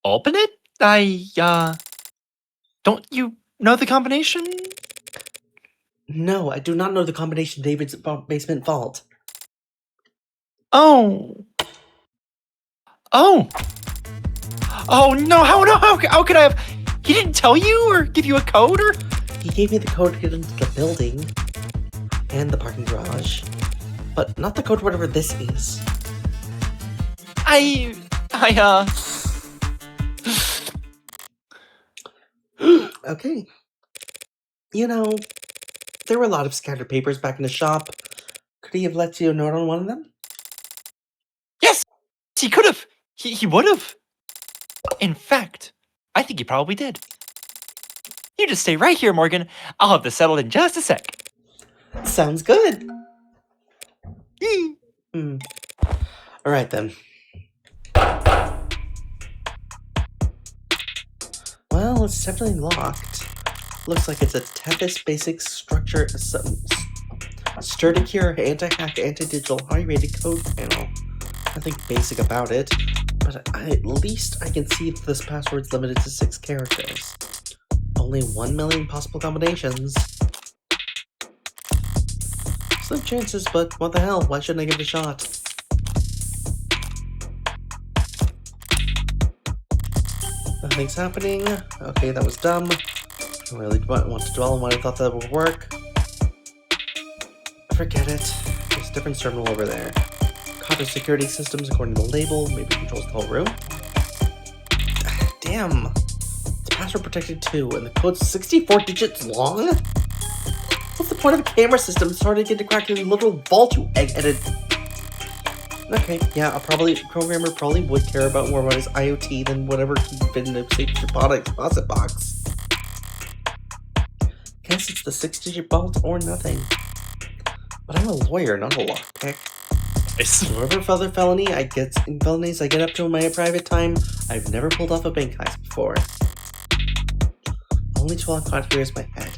Open it? Don't you know the combination? No, I do not know the combination to David's basement vault. Oh. No, how could I have... He didn't tell you or give you a code or... He gave me the code to get into the building and the parking garage, but not the code whatever this is. Okay. You know, there were a lot of scattered papers back in the shop. Could he have left you a note on one of them? Yes, he could have. He would have. In fact, I think he probably did. You just stay right here, Morgan. I'll have this settled in just a sec. Sounds good. Alright then. Well, it's definitely locked. Looks like it's a Tethys basic structure, Sturdicure, anti-hack, anti-digital, high-rated code panel. Nothing basic about it, but at least I can see that this password's limited to 6 characters. Only 1 million possible combinations. Slim chances, but what the hell? Why shouldn't I give it a shot? Nothing's happening. Okay, that was dumb. I don't really want to dwell on what I thought that would work. Forget it. There's a different terminal over there. Copper security systems according to the label. Maybe it controls the whole room. Damn. It's password protected too, and the code's 64 digits long? What's the point of a camera system starting to get to crack in a little vault, you egg-headed... Okay, yeah, programmer probably would care about more about his IoT than whatever he fit in a safe deposit box. Guess it's the 6-digit vault or nothing. But I'm a lawyer, not a lockpick. Whatever other felonies I get up to in my private time, I've never pulled off a bank heist before. Only tool I've got here is my head.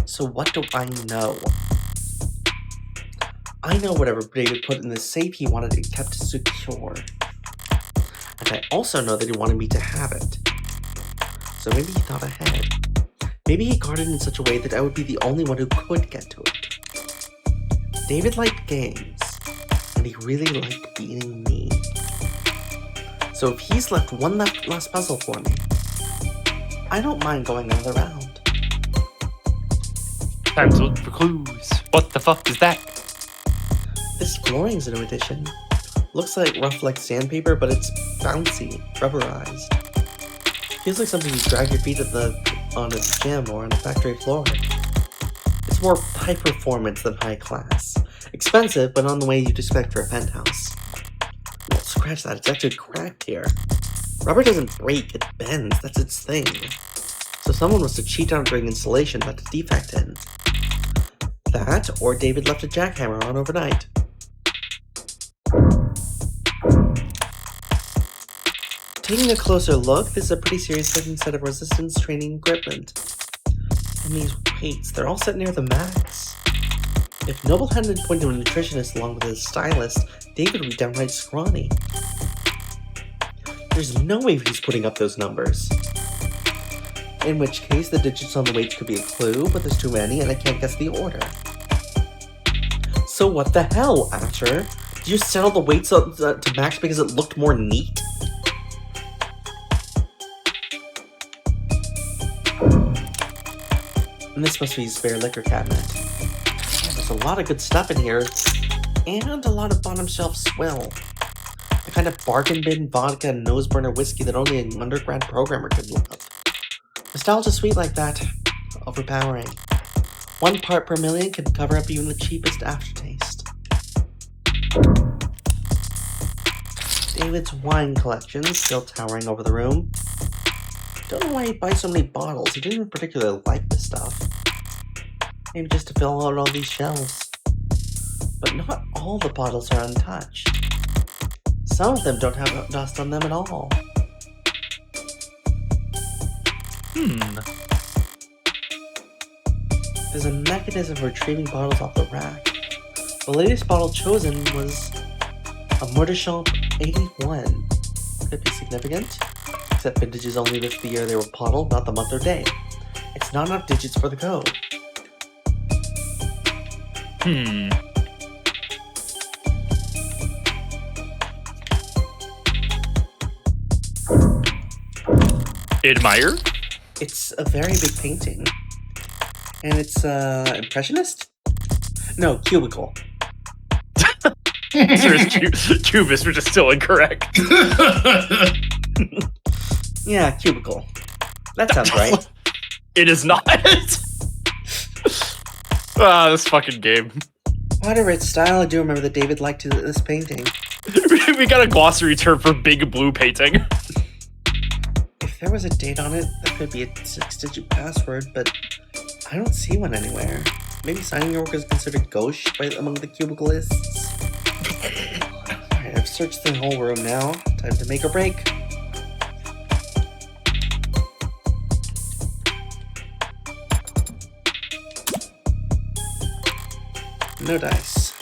So what do I know? I know whatever David put in the safe, he wanted it kept secure. And I also know that he wanted me to have it. So maybe he thought ahead. Maybe he guarded it in such a way that I would be the only one who could get to it. David liked games, and he really liked beating me. So if he's left one last puzzle for me, I don't mind going another round. Time to look for clues. What the fuck is that? This flooring's a new addition. Looks like rough like sandpaper, but it's bouncy, rubberized. Feels like something you drag your feet on a gym or on a factory floor. It's more high performance than high class. Expensive, but on the way you'd expect for a penthouse. No, scratch that, it's actually cracked here. Rubber doesn't break, it bends, that's its thing. So someone must have cheated on during installation, left a defect in. That, or David left a jackhammer on overnight. Taking a closer look, this is a pretty serious looking set of resistance training equipment. And these weights, they're all set near the max. If Noble hadn't appointed a nutritionist along with his stylist, David would be downright scrawny. There's no way he's putting up those numbers. In which case, the digits on the weights could be a clue, but there's too many and I can't guess the order. So what the hell, Asher? Did you set all the weights up to max because it looked more neat? And this must be his spare liquor cabinet. Man, there's a lot of good stuff in here. And a lot of bottom shelf swill. The kind of bargain bin vodka and nose burner whiskey that only an undergrad programmer could love. Nostalgia sweet like that. Overpowering. 1 part per million can cover up even the cheapest aftertaste. David's wine collection still towering over the room. Don't know why he buys so many bottles. He didn't even particularly like this stuff. Maybe just to fill out all these shelves. But not all the bottles are untouched. Some of them don't have dust on them at all. There's a mechanism for retrieving bottles off the rack. The latest bottle chosen was a Mordechal 81. Could be significant, except vintages only list the year they were bottled, not the month or day. It's not enough digits for the code. Admire? It's a very big painting. And it's, impressionist? No, cubicle. Sir's cubist, which is still incorrect. Yeah, cubicle. That sounds right. It is not. This fucking game. Whatever its style, I do remember that David liked this painting. We got a glossary term for big blue painting. If there was a date on it, that could be a 6-digit password, but I don't see one anywhere. Maybe signing your work is considered gauche among the cubicle lists. Alright, I've searched the whole room now. Time to make or break. No dice.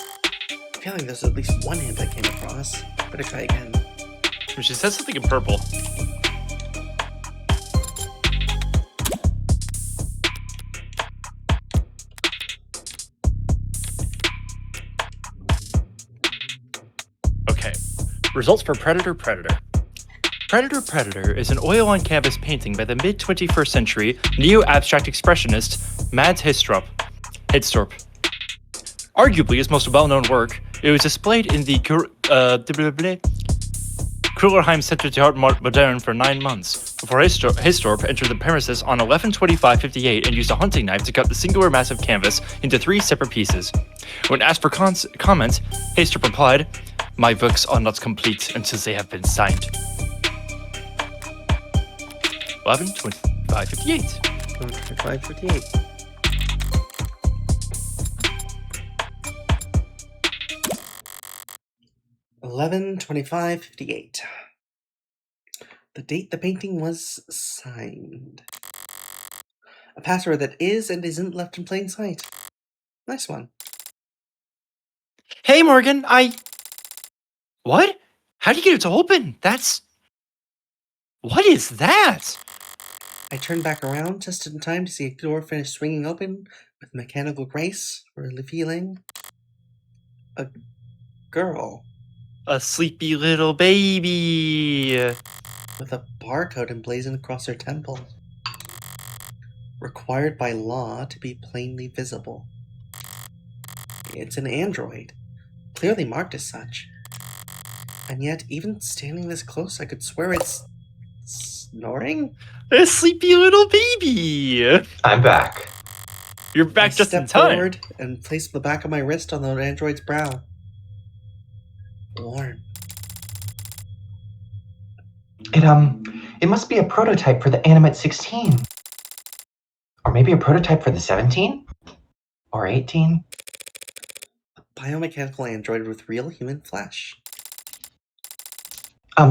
I feel like there's at least one hint I came across. Better try again. She said something in purple. Okay. Results for Predator Predator. Predator Predator is an oil-on-canvas painting by the mid-21st century neo-abstract expressionist Mads Histrup. Arguably his most well-known work, it was displayed in the Kullerheim Centre d'Art Moderne for 9 months, before Histrup entered the premises on 11/25/58 and used a hunting knife to cut the singular massive canvas into 3 separate pieces. When asked for comments, Histrup replied, "My works are not complete until they have been signed." 11/25/58. 558. $11/25/58. The date the painting was signed. A password that is and isn't left in plain sight. Nice one. Hey, Morgan, What? How do you get it to open? What is that? I turned back around just in time to see a door finish swinging open with mechanical grace, revealing a girl A sleepy little baby. with a barcode emblazoned across her temple. Required by law to be plainly visible. It's an android, clearly marked as such. And yet, even standing this close, I could swear it's snoring? A sleepy little baby. I'm back. You're back I just in stepped time. forward and placed the back of my wrist on the android's brow. Warm. It must be a prototype for the Animate 16. Or maybe a prototype for the 17? Or 18? A biomechanical android with real human flesh.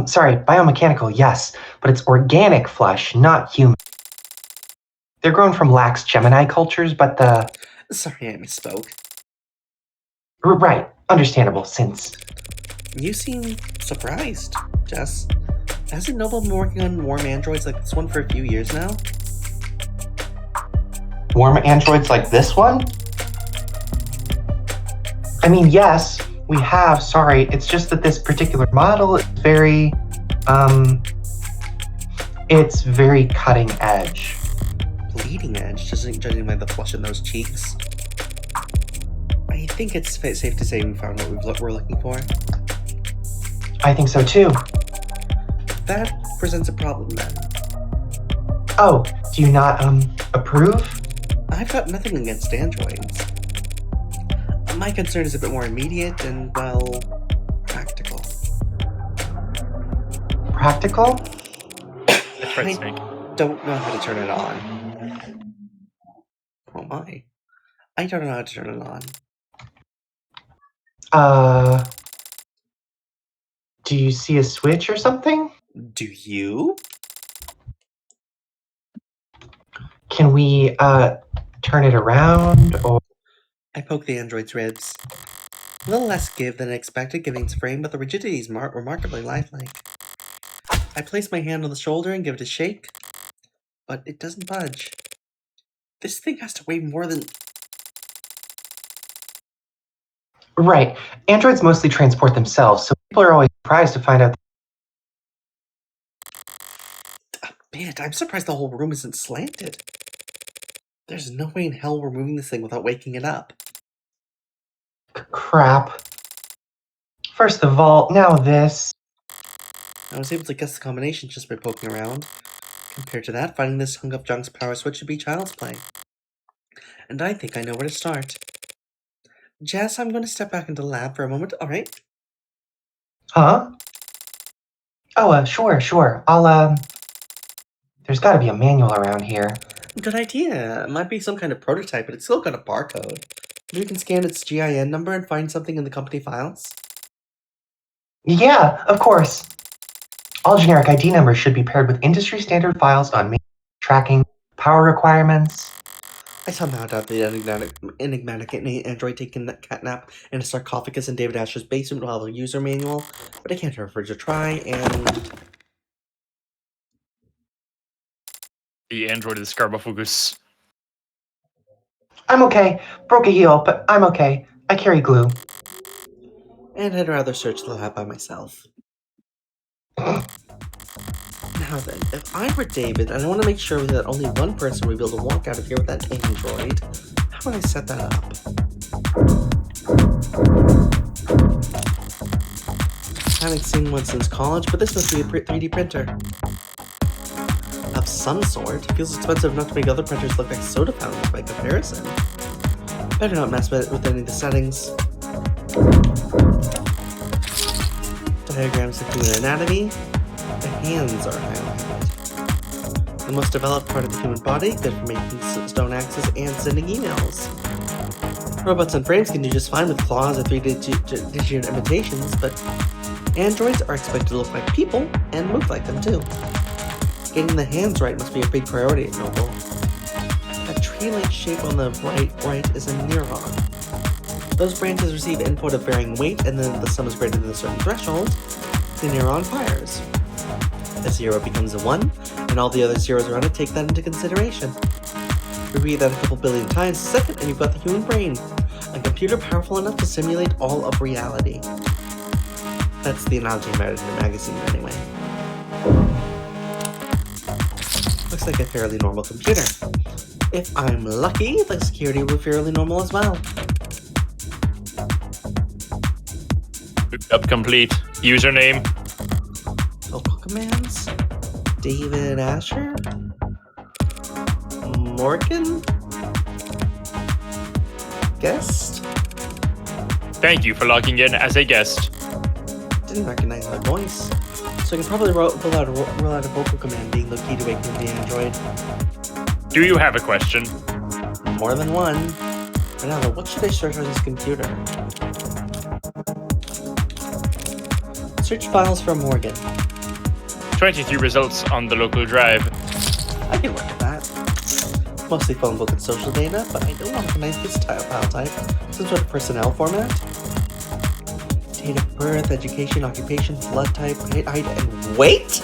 Sorry, biomechanical, yes, but it's organic flesh, not human. They're grown from lax Gemini cultures, but the... Sorry, I misspoke. Right, understandable, since... You seem surprised, Jess. Hasn't Noble been working on warm androids like this one for a few years now? Warm androids like this one? I mean, yes, we have, sorry, it's just that this particular model is very, it's very cutting edge. dating edge, judging by the flush in those cheeks. I think it's safe to say we found what we're looking for. I think so too. That presents a problem then. Oh, do you not, approve? I've got nothing against androids. My concern is a bit more immediate and, well, practical. Practical? That's right, I Snake. don't know how to turn it on. Oh my. I don't know how to turn it on. Do you see a switch or something? Do you? Can we, turn it around, or... I poke the android's ribs. A little less give than expected given its frame, but the rigidity is remarkably lifelike. I place my hand on the shoulder and give it a shake, but it doesn't budge. This thing has to weigh more than... Right. Androids mostly transport themselves, so people are always surprised to find out. A bit. I'm surprised the whole room isn't slanted. There's no way in hell we're moving this thing without waking it up. Crap. First the vault, now this. I was able to guess the combination just by poking around. Compared to that, finding this hung up junk's power switch should be child's play. And I think I know where to start. Jess, I'm going to step back into the lab for a moment, alright? Huh? Oh, sure. I'll, there's gotta be a manual around here. Good idea. It might be some kind of prototype, but it's still got a barcode. Maybe we can scan its GIN number and find something in the company files? Yeah, of course. All generic ID numbers should be paired with industry standard files on tracking, power requirements. I somehow doubt the enigmatic android taking that catnap in a sarcophagus in David Asher's basement will have a user manual, but I can't hurt to try, and... The android is Scarbofugus. I'm okay. Broke a heel, but I'm okay. I carry glue. And I'd rather search the lab by myself. Now then, if I were David, and I want to make sure that only one person will be able to walk out of here with that android, how would I set that up? Haven't seen one since college, but this must be a 3D printer. Of some sort. Feels expensive enough to make other printers look like soda fountains by comparison. Better not mess with any of the settings. Diagrams of human anatomy. The hands are highlighted. The most developed part of the human body, good for making stone axes and sending emails. Robots and frames can do just fine with claws or 3D imitations, but androids are expected to look like people and move like them too. Getting the hands right must be a big priority at Noble. That tree-like shape on the right is a neuron. Those branches receive input of varying weight, and then if the sum is greater than a certain threshold, the neuron fires. A 0 becomes a 1, and all the other zeros around it take that into consideration. Repeat that a couple billion times a second, and you've got the human brain, a computer powerful enough to simulate all of reality. That's the analogy I read in a magazine anyway. Looks like a fairly normal computer. If I'm lucky, the security will be fairly normal as well. Up complete. Username. Vocal commands? David Asher? Morgan? Guest? Thank you for logging in as a guest. Didn't recognize my voice. So I can probably roll out a vocal command being the key to waking the android. Do you have a question? More than one. But now, what should I search on this computer? Search files for Morgan. 23 results on the local drive. I can work with that. Mostly phone book and social data, but I don't recognize this file type. Some sort of personnel format. Date of birth, education, occupation, blood type, height, and weight?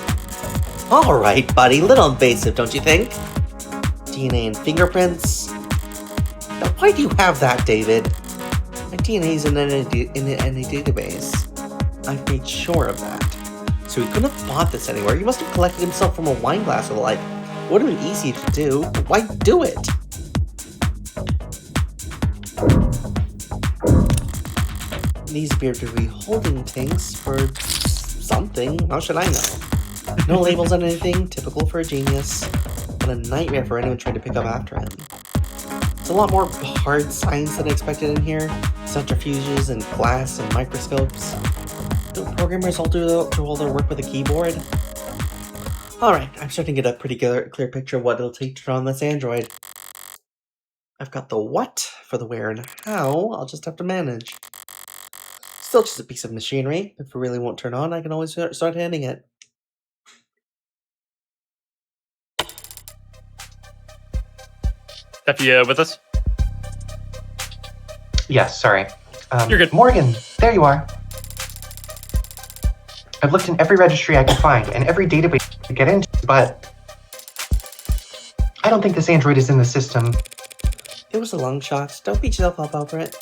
Alright, buddy, little invasive, don't you think? DNA and fingerprints. Now, why do you have that, David? My DNA is in any database. I've made sure of that. So he couldn't have bought this anywhere. He must have collected himself from a wine glass or the like. Would have been easy to do. Why do it? These appear to be holding tanks for something. How should I know? No labels on anything, typical for a genius, but a nightmare for anyone trying to pick up after him. It's a lot more hard science than I expected in here. Centrifuges and glass and microscopes. Do programmers all do all their work with a keyboard? Alright, I'm starting to get a pretty clear picture of what it'll take to turn on this android. I've got the what for the where and how, I'll just have to manage. Still just a piece of machinery. If it really won't turn on, I can always start handing it. Steph, you with us? Yes, sorry. You're good. Morgan, there you are. I've looked in every registry I could find and every database to get into, but I don't think this android is in the system. It was a long shot. Don't beat yourself up over it.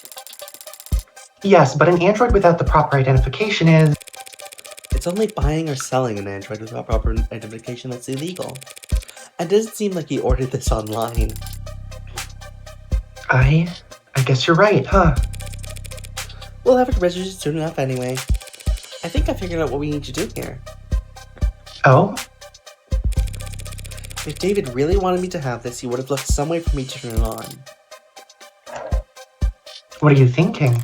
Yes, but an android without the proper identification is... It's only buying or selling an android without proper identification that's illegal. And it doesn't seem like he ordered this online. I guess you're right, huh? We'll have it registered soon enough anyway. I think I figured out what we need to do here. Oh? If David really wanted me to have this, he would have left some way for me to turn it on. What are you thinking?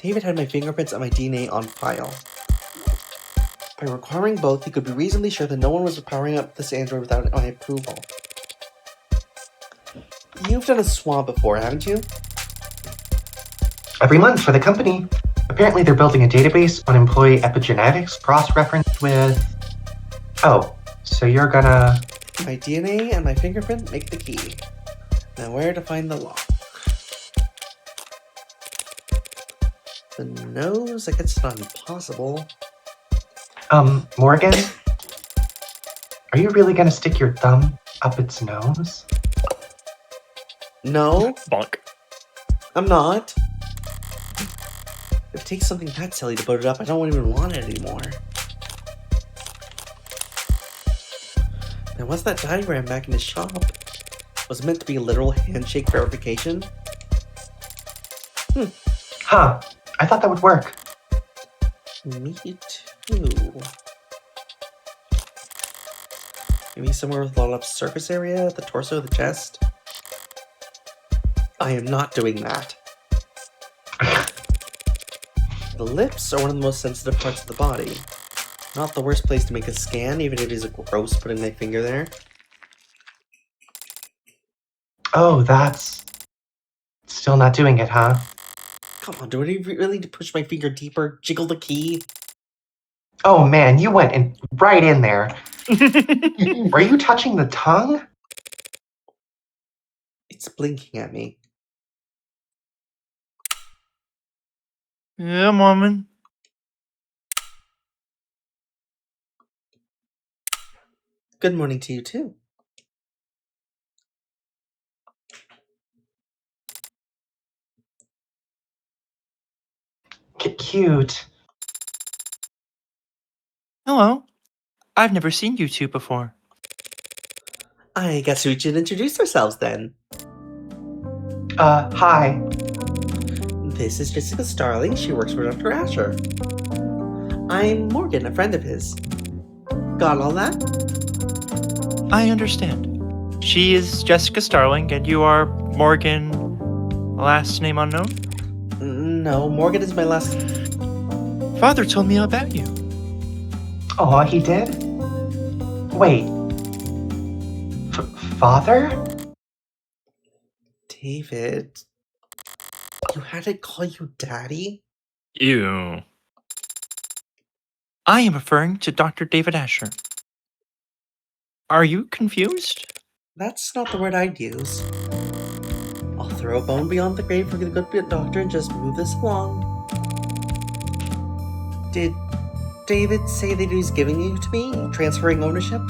David had my fingerprints and my DNA on file. By requiring both, he could be reasonably sure that no one was powering up this android without my approval. You've done a swab before, haven't you? Every month for the company. Apparently they're building a database on employee epigenetics cross-referenced with... Oh, so you're gonna... My DNA and my fingerprint make the key. Now where to find the lock? The nose? I guess it's not impossible. Morgan? Are you really gonna stick your thumb up its nose? No, Bonk. I'm not. If it takes something that silly to boot it up, I don't even want it anymore. Now, what's that diagram back in his shop? Was it meant to be a literal handshake verification? Huh. I thought that would work. Me too. Maybe somewhere with a lot of surface area, the torso, the chest? I am not doing that. The lips are one of the most sensitive parts of the body. Not the worst place to make a scan, even if it is gross putting my finger there. Oh, that's... Still not doing it, huh? Come on, do I really need to push my finger deeper? Jiggle the key? Oh man, you went right in there. Are you touching the tongue? It's blinking at me. Yeah, Mormon. Good morning to you too. Cute. Hello. I've never seen you two before. I guess we should introduce ourselves then. Hi. This is Jessica Starling. She works for Dr. Asher. I'm Morgan, a friend of his. Got all that? I understand. She is Jessica Starling, and you are Morgan, last name unknown? No, Morgan is my last... Father told me about you. Oh, he did? Wait. Father? David... You had to call you Daddy? Ew. I am referring to Dr. David Asher. Are you confused? That's not the word I'd use. I'll throw a bone beyond the grave for the good doctor and just move this along. Did David say that he was giving you to me? Transferring ownership?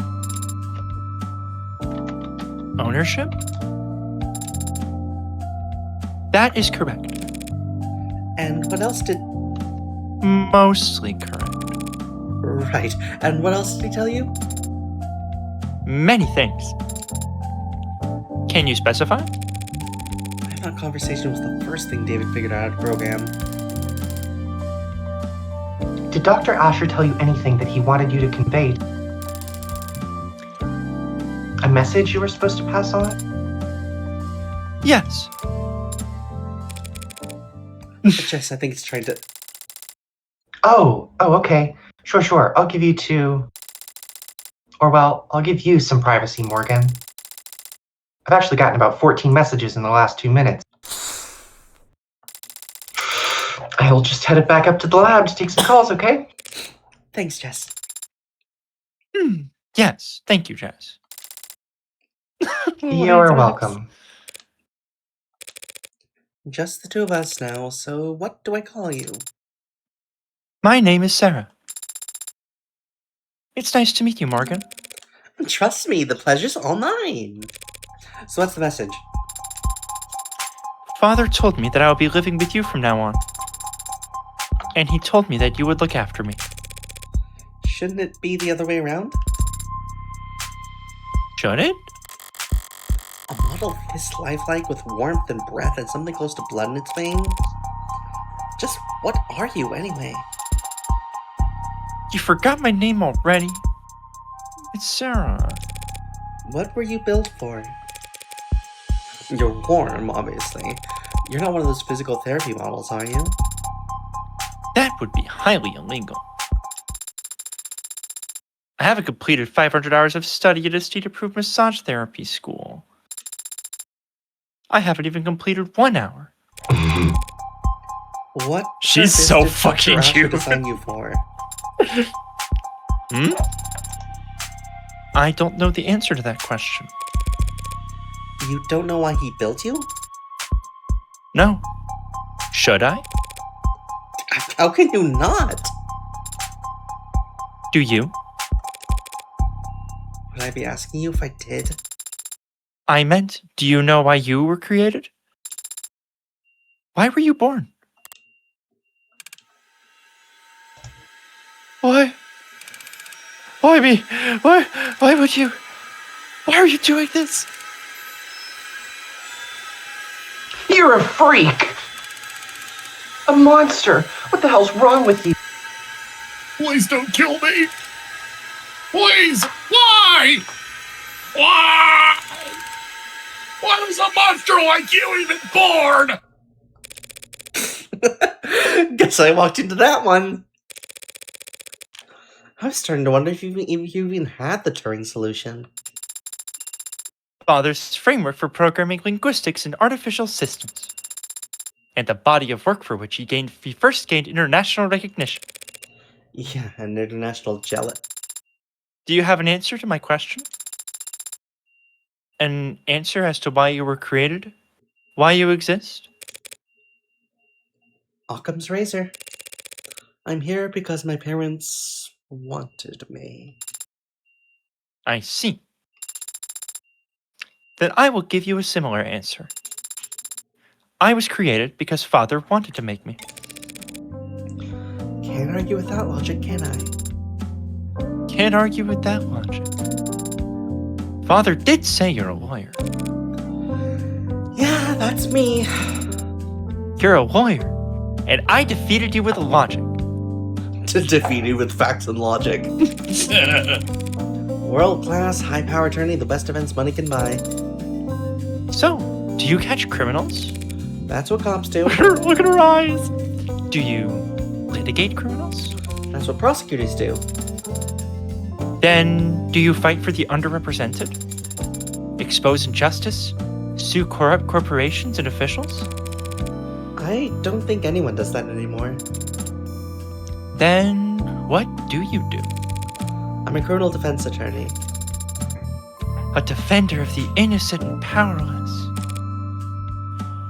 Ownership? That is correct. And what else did... Mostly correct. Right. And what else did he tell you? Many things. Can you specify? I thought conversation was the first thing David figured out how to program. Did Dr. Asher tell you anything that he wanted you to convey? A message you were supposed to pass on? Yes. But Jess, I think it's trying to. Oh, okay. Sure. I'll give you two. Or, well, I'll give you some privacy, Morgan. I've actually gotten about 14 messages in the last 2 minutes. I'll just head it back up to the lab to take some calls, okay? Thanks, Jess. Yes, thank you, Jess. You're welcome. Just the two of us now, so what do I call you? My name is Sarah. It's nice to meet you, Morgan. Trust me, the pleasure's all mine. So what's the message? Father told me that I will be living with you from now on. And he told me that you would look after me. Shouldn't it be the other way around? Should it? A model this lifelike with warmth and breath and something close to blood in its veins? Just what are you, anyway? You forgot my name already? It's Sarah. What were you built for? You're warm, obviously. You're not one of those physical therapy models, are you? That would be highly illegal. I haven't completed 500 hours of study at a state-approved massage therapy school. I haven't even completed 1 hour. What? She's purpose so did Dr. fucking Asher cute. design you for? Hmm? I don't know the answer to that question. You don't know why he built you? No. Should I? How can you not? Do you? Would I be asking you if I did? I meant, do you know why you were created? Why were you born? Why? Why me? Why would you? Why are you doing this? You're a freak! A monster! What the hell's wrong with you? Please don't kill me! Please! Why? Why? Why was a monster like you even born? Guess I walked into that one. I was starting to wonder if you even had the Turing solution. Father's framework for programming linguistics and artificial systems, and the body of work for which he first gained international recognition. Yeah, an international jelly. Do you have an answer to my question? An answer as to why you were created? Why you exist? Occam's razor. I'm here because my parents wanted me. I see. Then I will give you a similar answer. I was created because Father wanted to make me. Can't argue with that logic, can I? Can't argue with that logic. Father did say you're a lawyer. Yeah, that's me. You're a lawyer, and I defeated you with logic. To defeat you with facts and logic. World-class, high-power attorney, the best defense money can buy. So, do you catch criminals? That's what cops do. Look at her eyes. Do you litigate criminals? That's what prosecutors do. Then, do you fight for the underrepresented? Expose injustice? Sue corrupt corporations and officials? I don't think anyone does that anymore. Then, what do you do? I'm a criminal defense attorney. A defender of the innocent and powerless.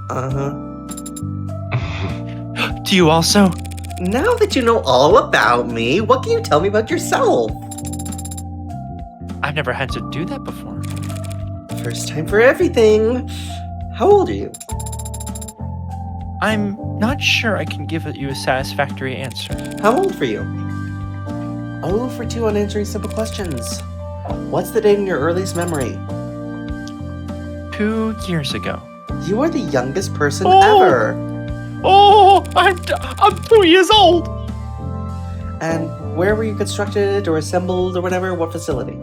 Uh-huh. Do you also? Now that you know all about me, what can you tell me about yourself? I've never had to do that before. First time for everything. How old are you? I'm not sure I can give you a satisfactory answer. How old for you? 0 for 2 on answering simple questions. What's the date in your earliest memory? 2 years ago. You are the youngest person Oh! ever. Oh, I'm 2 years old. And where were you constructed or assembled or whatever? What facility?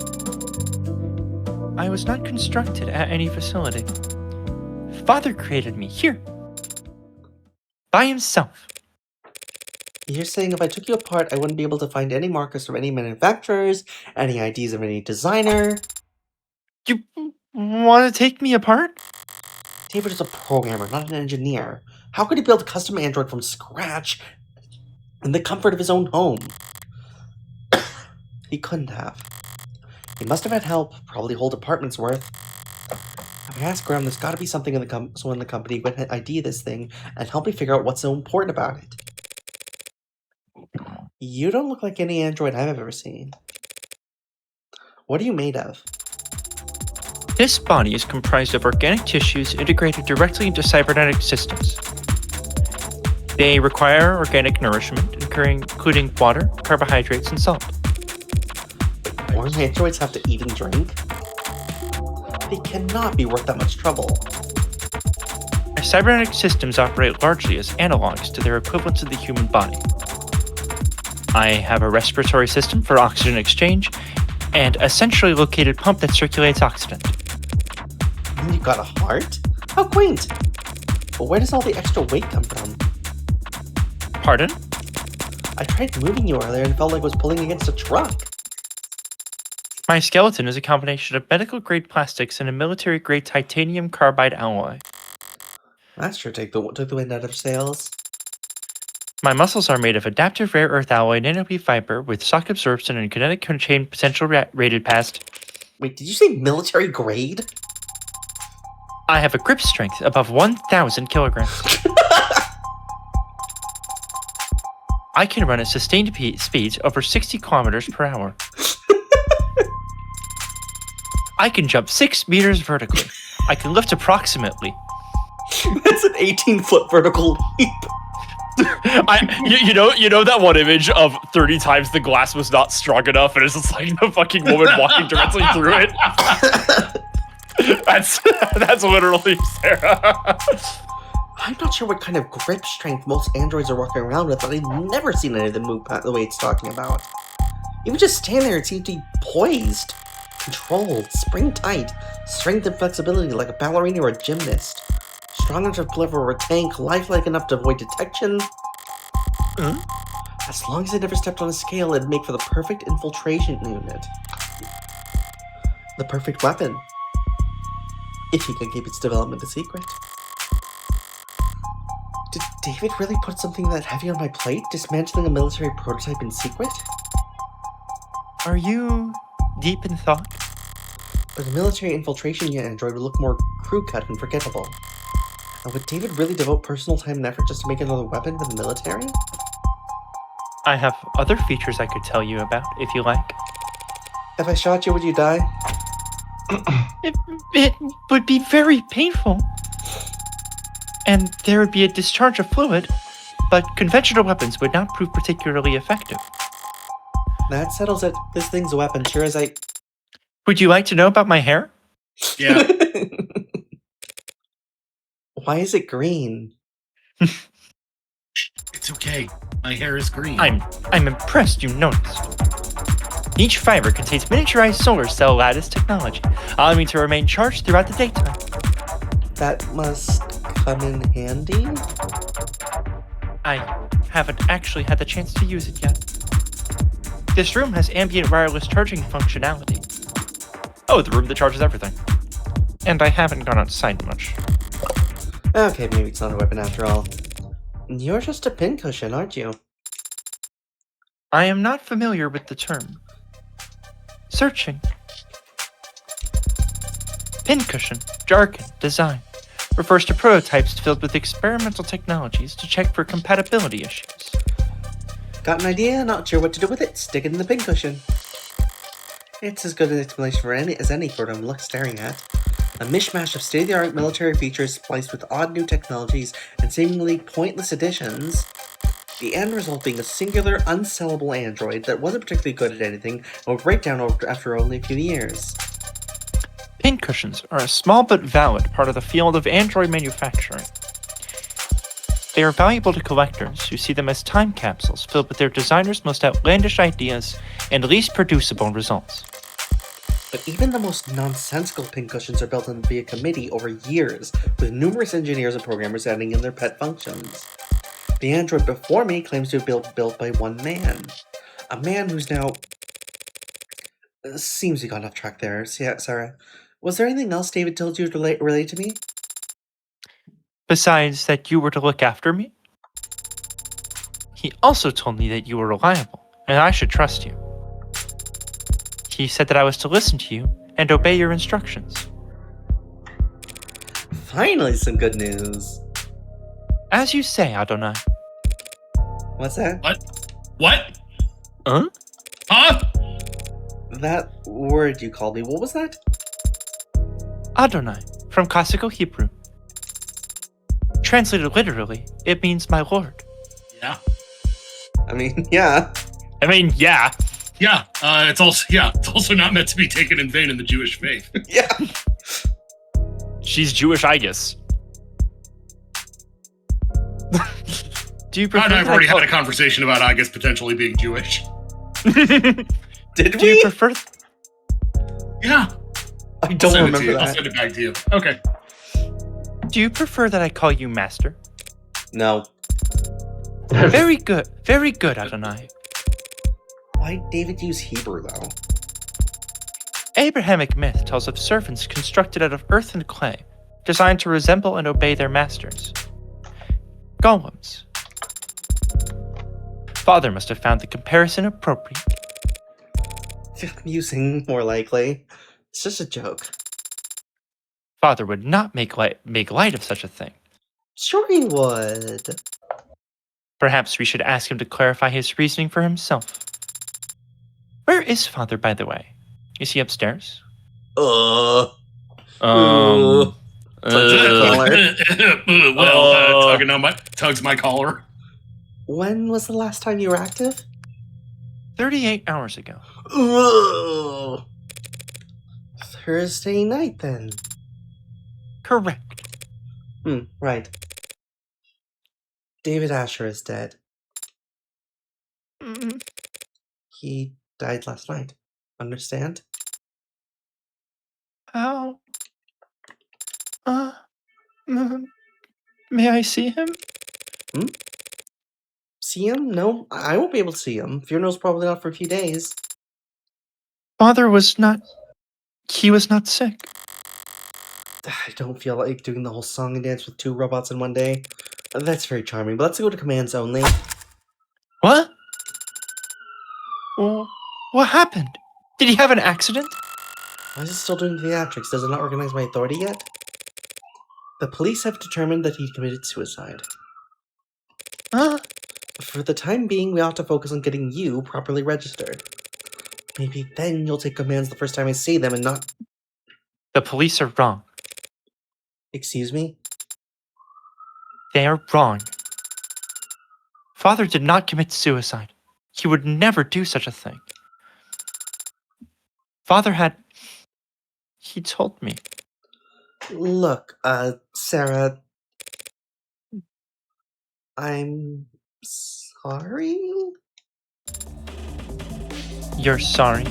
I was not constructed at any facility. Father created me here. By himself. You're saying if I took you apart, I wouldn't be able to find any markers from any manufacturers, any IDs of any designer? You want to take me apart? David is a programmer, not an engineer. How could he build a custom android from scratch in the comfort of his own home? He couldn't have. He must have had help, probably whole department's worth. If I ask around, there's got to be something in someone in the company who would ID this thing and help me figure out what's so important about it. You don't look like any android I've ever seen. What are you made of? This body is comprised of organic tissues integrated directly into cybernetic systems. They require organic nourishment, including water, carbohydrates, and salt. Born androids have to eat and drink? They cannot be worth that much trouble. Our cybernetic systems operate largely as analogs to their equivalents in the human body. I have a respiratory system for oxygen exchange and a centrally located pump that circulates oxygen. And you got a heart? How quaint! But where does all the extra weight come from? Pardon? I tried moving you earlier and felt like I was pulling against a truck. My skeleton is a combination of medical-grade plastics and a military-grade titanium carbide alloy. That sure took the wind out of sails. My muscles are made of adaptive rare earth alloy nanowave fiber with shock absorption and kinetic chain potential rated past. Wait, did you say military grade? I have a grip strength above 1,000 kilograms. I can run at sustained speeds over 60 kilometers per hour. I can jump 6 meters vertically. I can lift approximately. That's an 18-foot vertical leap. You know that one image of 30 times the glass was not strong enough, and it's just like the fucking woman walking directly through it. That's literally Sarah. I'm not sure what kind of grip strength most androids are walking around with, but I've never seen any of them move the way it's talking about. Even just stand there, it seems to be poised, controlled, spring-tight, strength and flexibility like a ballerina or a gymnast. Strong enough to deliver a tank, lifelike enough to avoid detection. As long as it never stepped on a scale, it'd make for the perfect infiltration unit. The perfect weapon. If he can keep its development a secret. Did David really put something that heavy on my plate, dismantling a military prototype in secret? Are you deep in thought? But a military infiltration android would look more crew-cut and forgettable. And would David really devote personal time and effort just to make another weapon for the military? I have other features I could tell you about, if you like. If I shot you, would you die? It would be very painful. And there would be a discharge of fluid, but conventional weapons would not prove particularly effective. That settles it. This thing's a weapon, sure as I... Would you like to know about my hair? Yeah. Why is it green? It's okay. My hair is green. I'm impressed you noticed. Each fiber contains miniaturized solar cell lattice technology, allowing me to remain charged throughout the daytime. That must come in handy? I haven't actually had the chance to use it yet. This room has ambient wireless charging functionality. Oh, the room that charges everything. And I haven't gone outside much. Okay, maybe it's not a weapon after all. You're just a pincushion, aren't you? I am not familiar with the term. Searching. Pincushion, jargon, design, refers to prototypes filled with experimental technologies to check for compatibility issues. Got an idea? Not sure what to do with it? Stick it in the pincushion. It's as good an explanation as any for what I'm staring at. A mishmash of state-of-the-art military features spliced with odd new technologies and seemingly pointless additions. The end result being a singular, unsellable android that wasn't particularly good at anything and would break down after only a few years. Pincushions are a small but valid part of the field of android manufacturing. They are valuable to collectors who see them as time capsules filled with their designers' most outlandish ideas and least producible results. But even the most nonsensical pincushions are built via committee over years, with numerous engineers and programmers adding in their pet functions. The android before me claims to have been built by one man. A man who's now... Seems we got off track there, Sarah. Was there anything else David told you to relate to me? Besides that you were to look after me? He also told me that you were reliable, and I should trust you. He said that I was to listen to you and obey your instructions. Finally, some good news. As you say, Adonai. What's that? What? Huh? Huh? That word you called me, what was that? Adonai, from classical Hebrew. Translated literally, it means my lord. Yeah. I mean, yeah. Yeah. Yeah. It's also not meant to be taken in vain in the Jewish faith. Yeah. She's Jewish, I guess. Do you prefer God and I have that already call- had a conversation about Agus potentially being Jewish. Did Do you we? prefer Yeah. I I'll don't send it to remember you. I'll that. send it back to you. Okay. that I call you master? No. Very good, Adonai. Why David use Hebrew, though? Abrahamic myth tells of servants constructed out of earth and clay, designed to resemble and obey their masters. Golems. Father must have found the comparison appropriate. Amusing, more likely. It's just a joke. Father would not make light of such a thing. Sure he would. Perhaps we should ask him to clarify his reasoning for himself. Where is Father, by the way? Is he upstairs? Ugh. Um, Tugs my collar. When was the last time you were active? 38 hours ago. Ugh. Thursday night, then. Correct. Right. David Asher is dead. He died last night. Understand? How? May I see him? See him? No, I won't be able to see him. Funeral's probably not for a few days. Father was not. He was not sick. I don't feel like doing the whole song and dance with two robots in one day. That's very charming, but let's go to commands only. What? What happened? Did he have an accident? Why is it still doing theatrics? Does it not recognize my authority yet? The police have determined that he committed suicide. For the time being, we ought to focus on getting you properly registered. Maybe then you'll take commands the first time I see them and not... The police are wrong. Excuse me? They are wrong. Father did not commit suicide. He would never do such a thing. Father had... He told me. Look, Sarah... I'm... sorry? You're sorry?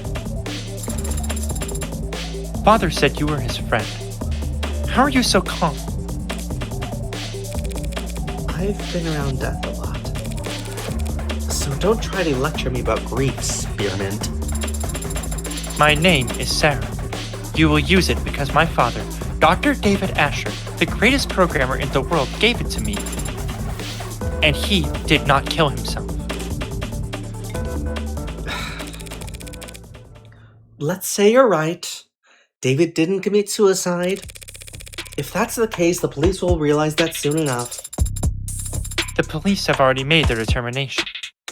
Father said you were his friend. How are you so calm? I've been around death a lot. So don't try to lecture me about grief, Spearmint. My name is Sarah. You will use it because my father, Dr. David Asher, the greatest programmer in the world, gave it to me. And he did not kill himself. Let's say you're right. David didn't commit suicide. If that's the case, the police will realize that soon enough. The police have already made their determination.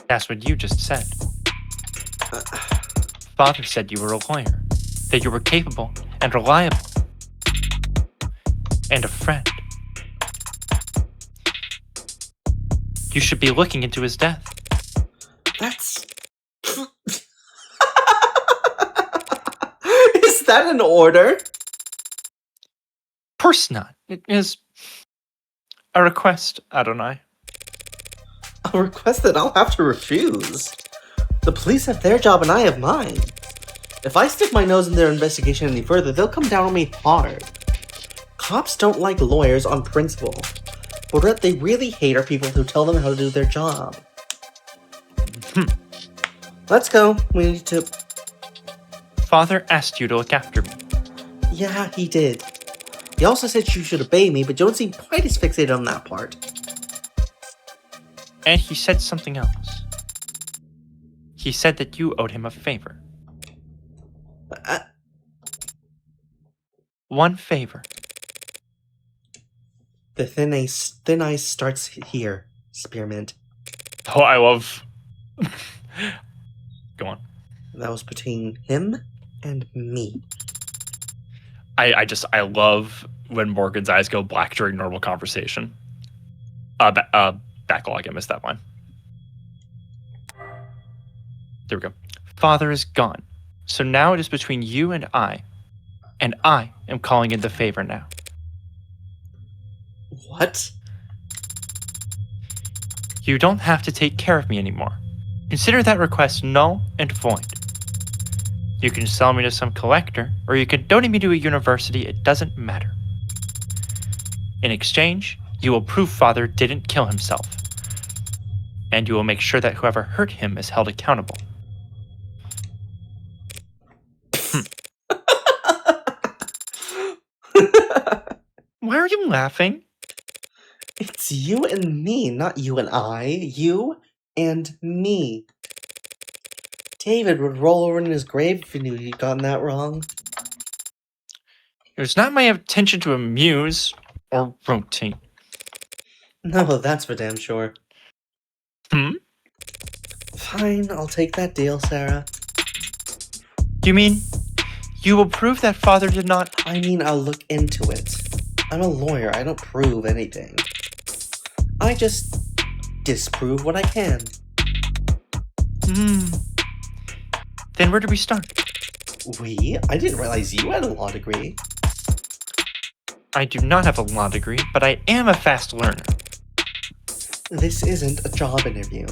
That's what you just said. Father said you were a lawyer, that you were capable and reliable, and a friend. You should be looking into his death. That's. Is that an order? Of course not. It is a request, Adonai. A request that I'll have to refuse. The police have their job and I have mine. If I stick my nose in their investigation any further, they'll come down on me hard. Cops don't like lawyers on principle, but what they really hate are people who tell them how to do their job. Let's go. We need to... Father asked you to look after me. Yeah, he did. He also said you should obey me, but don't seem quite as fixated on that part. And he said something else. He said that you owed him a favor. One favor. The thin ice starts here, Spearmint. Oh, I love. Go on. That was between him and me. I love when Morgan's eyes go black during normal conversation. Backlog. I missed that one. There we go. Father is gone. So now it is between you and I. And I am calling in the favor now. What? You don't have to take care of me anymore. Consider that request null and void. You can sell me to some collector, or you can donate me to a university, it doesn't matter. In exchange, you will prove Father didn't kill himself. And you will make sure that whoever hurt him is held accountable. Why are you laughing? It's you and me, not you and I. You and me. David would roll over in his grave if he knew he'd gotten that wrong. It was not my intention to amuse or rotate. No, that's for damn sure. Fine, I'll take that deal, Sarah. You mean you will prove that Father did not... I mean, I'll look into it. I'm a lawyer, I don't prove anything. I just disprove what I can. Then where do we start? We? I didn't realize you had a law degree. I do not have a law degree, but I am a fast learner. This isn't a job interview.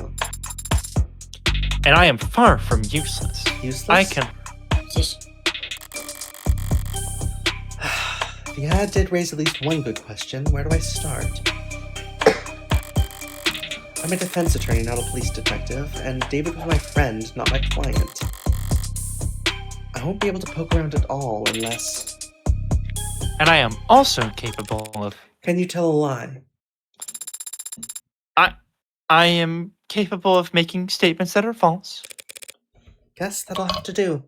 And I am far from useless. Useless? I can... The ad did raise at least one good question. Where do I start? I'm a defense attorney, not a police detective, and David was my friend, not my client. I won't be able to poke around at all unless... And I am also capable of... Can you tell a lie? I am capable of making statements that are false. Guess that'll have to do.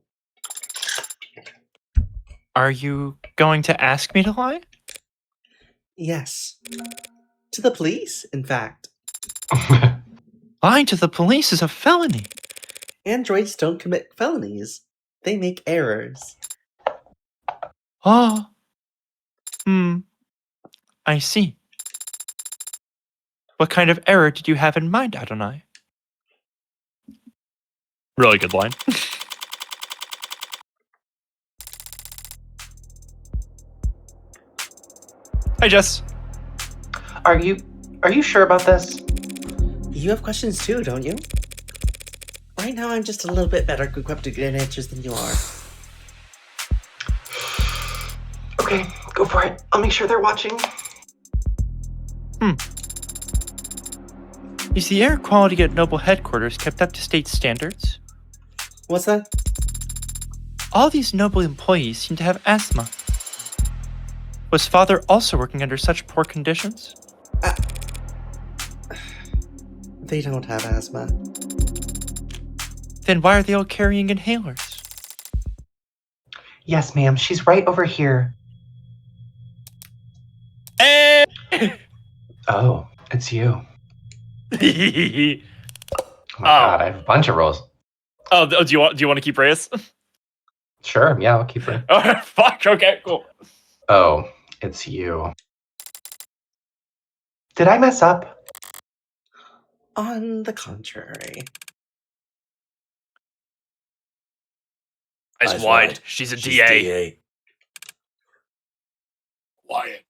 Are you going to ask me to lie? Yes. To the police, in fact. Lying to the police is a felony. Androids don't commit felonies. They make errors. Oh. I see. What kind of error did you have in mind, Adonai? Really good line. Hi, Jess. Are you sure about this? You have questions too, don't you? Right now, I'm just a little bit better equipped to get answers than you are. Okay, go for it. I'll make sure they're watching. Is the air quality at Noble headquarters kept up to state standards? What's that? All these Noble employees seem to have asthma. Was Father also working under such poor conditions? They don't have asthma. Then why are they all carrying inhalers? Yes, ma'am. She's right over here. Oh, it's you. Oh my god, I have a bunch of roles. Oh, do you want to keep Reyes? Sure, yeah, I'll keep her. Oh, fuck. Okay, cool. Oh, it's you. Did I mess up? On the contrary. Eyes wide. She's a DA. Wyatt.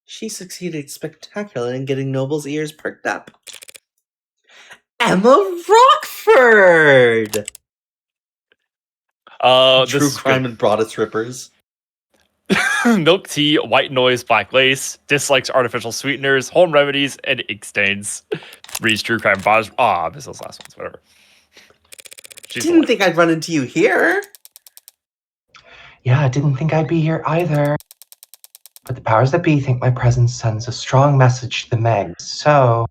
She succeeded spectacularly in getting Noble's ears perked up. Emma Rockford! This True is crime and broadest rippers. good. Milk tea, white noise, black lace, dislikes artificial sweeteners, home remedies, and ink stains. Reads true crime bodies. I missed those last ones. Whatever. She's Didn't think I'd run into you here. Yeah, I didn't think I'd be here either. But the powers that be think my presence sends a strong message to the Megs, so...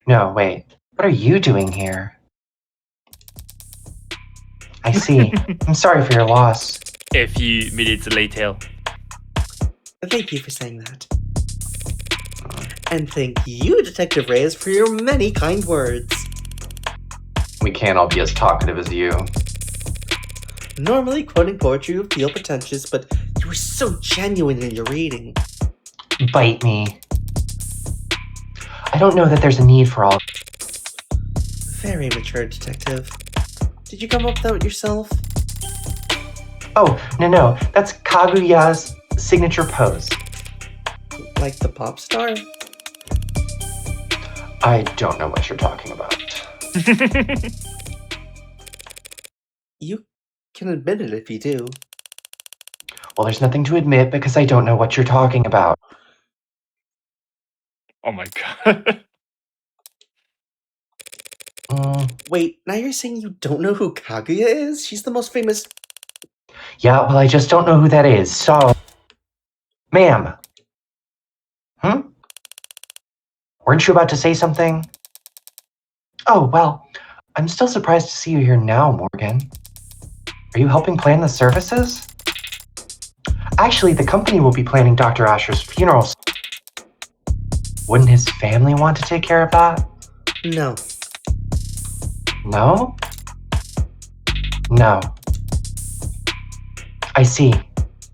No, wait. What are you doing here? I see. I'm sorry for your loss. a few minutes later. Thank you for saying that. And thank you, Detective Reyes, for your many kind words. We can't all be as talkative as you. Normally, quoting poetry would feel pretentious, but you were so genuine in your reading. Bite me. I don't know that there's a need for all. Very mature, Detective. Did you come up with that yourself? Oh, no. That's Kaguya's signature pose. Like the pop star? I don't know what you're talking about. You can admit it if you do. Well, there's nothing to admit because I don't know what you're talking about. Oh my god. Wait, now you're saying you don't know who Kaguya is? She's the most famous... Yeah, well, I just don't know who that is, so... Ma'am. Weren't you about to say something? Oh, well, I'm still surprised to see you here now, Morgan. Are you helping plan the services? Actually, the company will be planning Dr. Asher's funeral. Wouldn't his family want to take care of that? No. No? No. I see.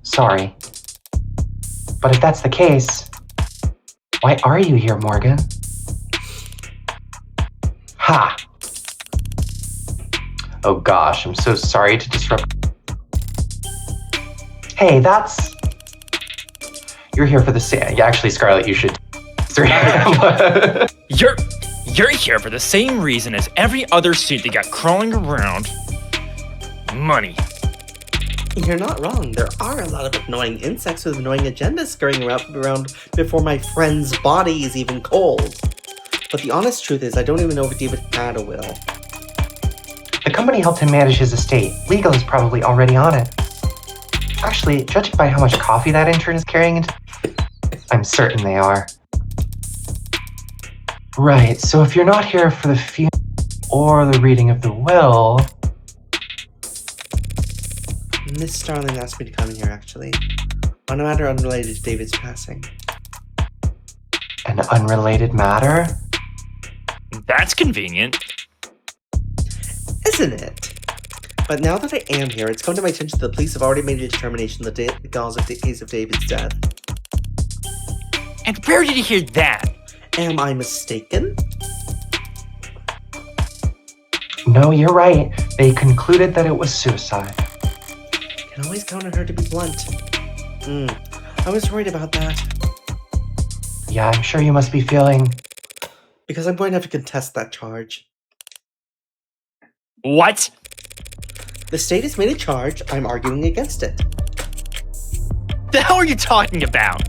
Sorry. But if that's the case, why are you here, Morgan? Ha! Oh gosh, I'm so sorry to disrupt. Hey, that's... You're here for the same... Actually, Scarlett, you should... You're here for the same reason as every other suit that got crawling around. Money. You're not wrong. There are a lot of annoying insects with annoying agendas scurrying around before my friend's body is even cold. But the honest truth is, I don't even know if David had a will. The company helped him manage his estate. Legal is probably already on it. Actually, judging by how much coffee that intern is carrying into... I'm certain they are. Right, so if you're not here for the funeral or the reading of the will... Miss Starling asked me to come here, actually. On a matter unrelated to David's passing. An unrelated matter? That's convenient. Isn't it? But now that I am here, it's come to my attention that the police have already made a determination that the cause of David's death. And where did you hear that? Am I mistaken? No, you're right. They concluded that it was suicide. Can always count on her to be blunt. I was worried about that. Yeah, I'm sure you must be feeling... Because I'm going to have to contest that charge. What? The state has made a charge, I'm arguing against it. The hell are you talking about?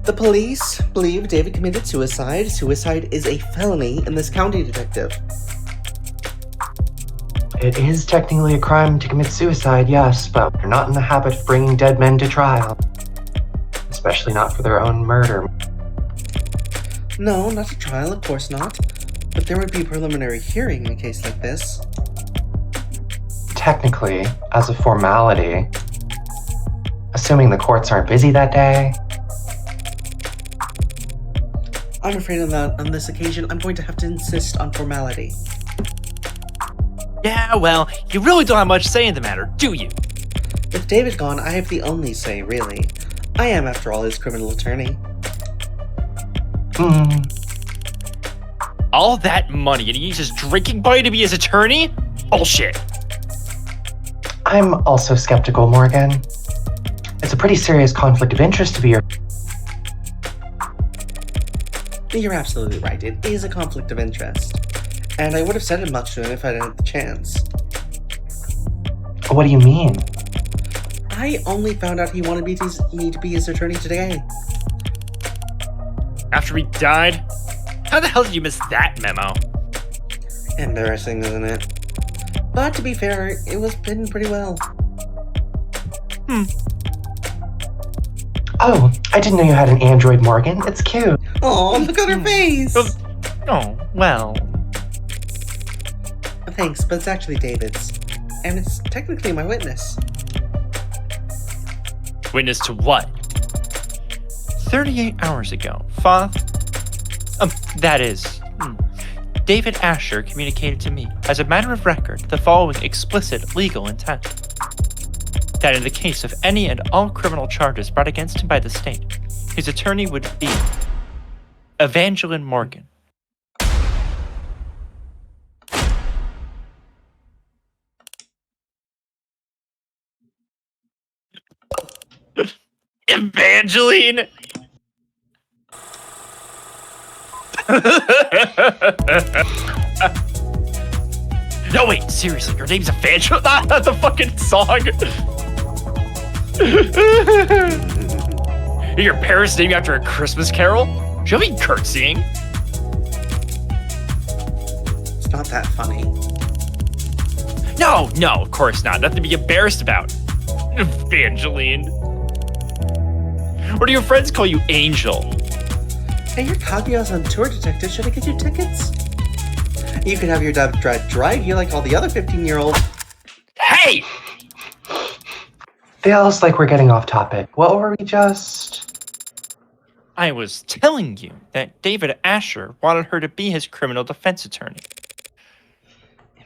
The police believe David committed suicide. Suicide is a felony in this county, Detective. It is technically a crime to commit suicide, yes, but we're not in the habit of bringing dead men to trial. Especially not for their own murder. No, not a trial, of course not. But there would be a preliminary hearing in a case like this. Technically, as a formality. Assuming the courts aren't busy that day. I'm afraid on this occasion, I'm going to have to insist on formality. Yeah, well, you really don't have much say in the matter, do you? With David gone, I have the only say, really. I am, after all, his criminal attorney. Hmm. All that money and he uses drinking money to be his attorney? Bullshit. I'm also skeptical, Morgan. It's a pretty serious conflict of interest to be your. You're absolutely right. It is a conflict of interest. And I would have said as much to him if I didn't have the chance. What do you mean? I only found out he wanted me to be his attorney today. After he died? How the hell did you miss that memo? Embarrassing, isn't it? But to be fair, it was hidden pretty well. Oh, I didn't know you had an android, Morgan. It's cute. Oh, look at her face! Oh, well. Thanks, but it's actually David's. And it's technically my witness. Witness to what? 38 hours ago, David Asher communicated to me, as a matter of record, the following explicit legal intent. That in the case of any and all criminal charges brought against him by the state, his attorney would be Evangeline Morgan. Evangeline? No, wait, seriously, your name's Evangeline? Not the fucking song. Your parents named you after a Christmas carol? Should be curtsying. It's not that funny. No, of course not. Nothing to be embarrassed about. Evangeline. Or do your friends call you Angel? Hey, you're Kaguya's on tour, detective. Should I get you tickets? You could have your dad drive you like all the other 15-year-olds. Hey! Feels like we're getting off topic. What were we just? I was telling you that David Asher wanted her to be his criminal defense attorney.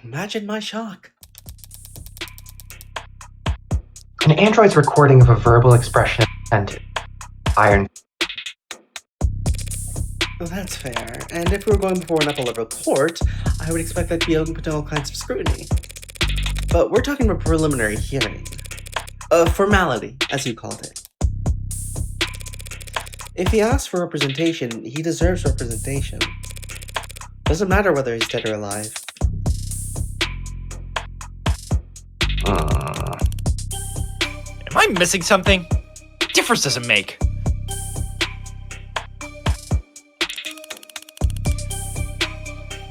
Imagine my shock. An android's recording of a verbal expression of intent. Iron. Well, that's fair. And if we were going before an upper-level court, I would expect that to be open to all kinds of scrutiny. But we're talking about preliminary hearing. A formality, as you called it. If he asks for representation, he deserves representation. Doesn't matter whether he's dead or alive. Am I missing something? Difference doesn't make.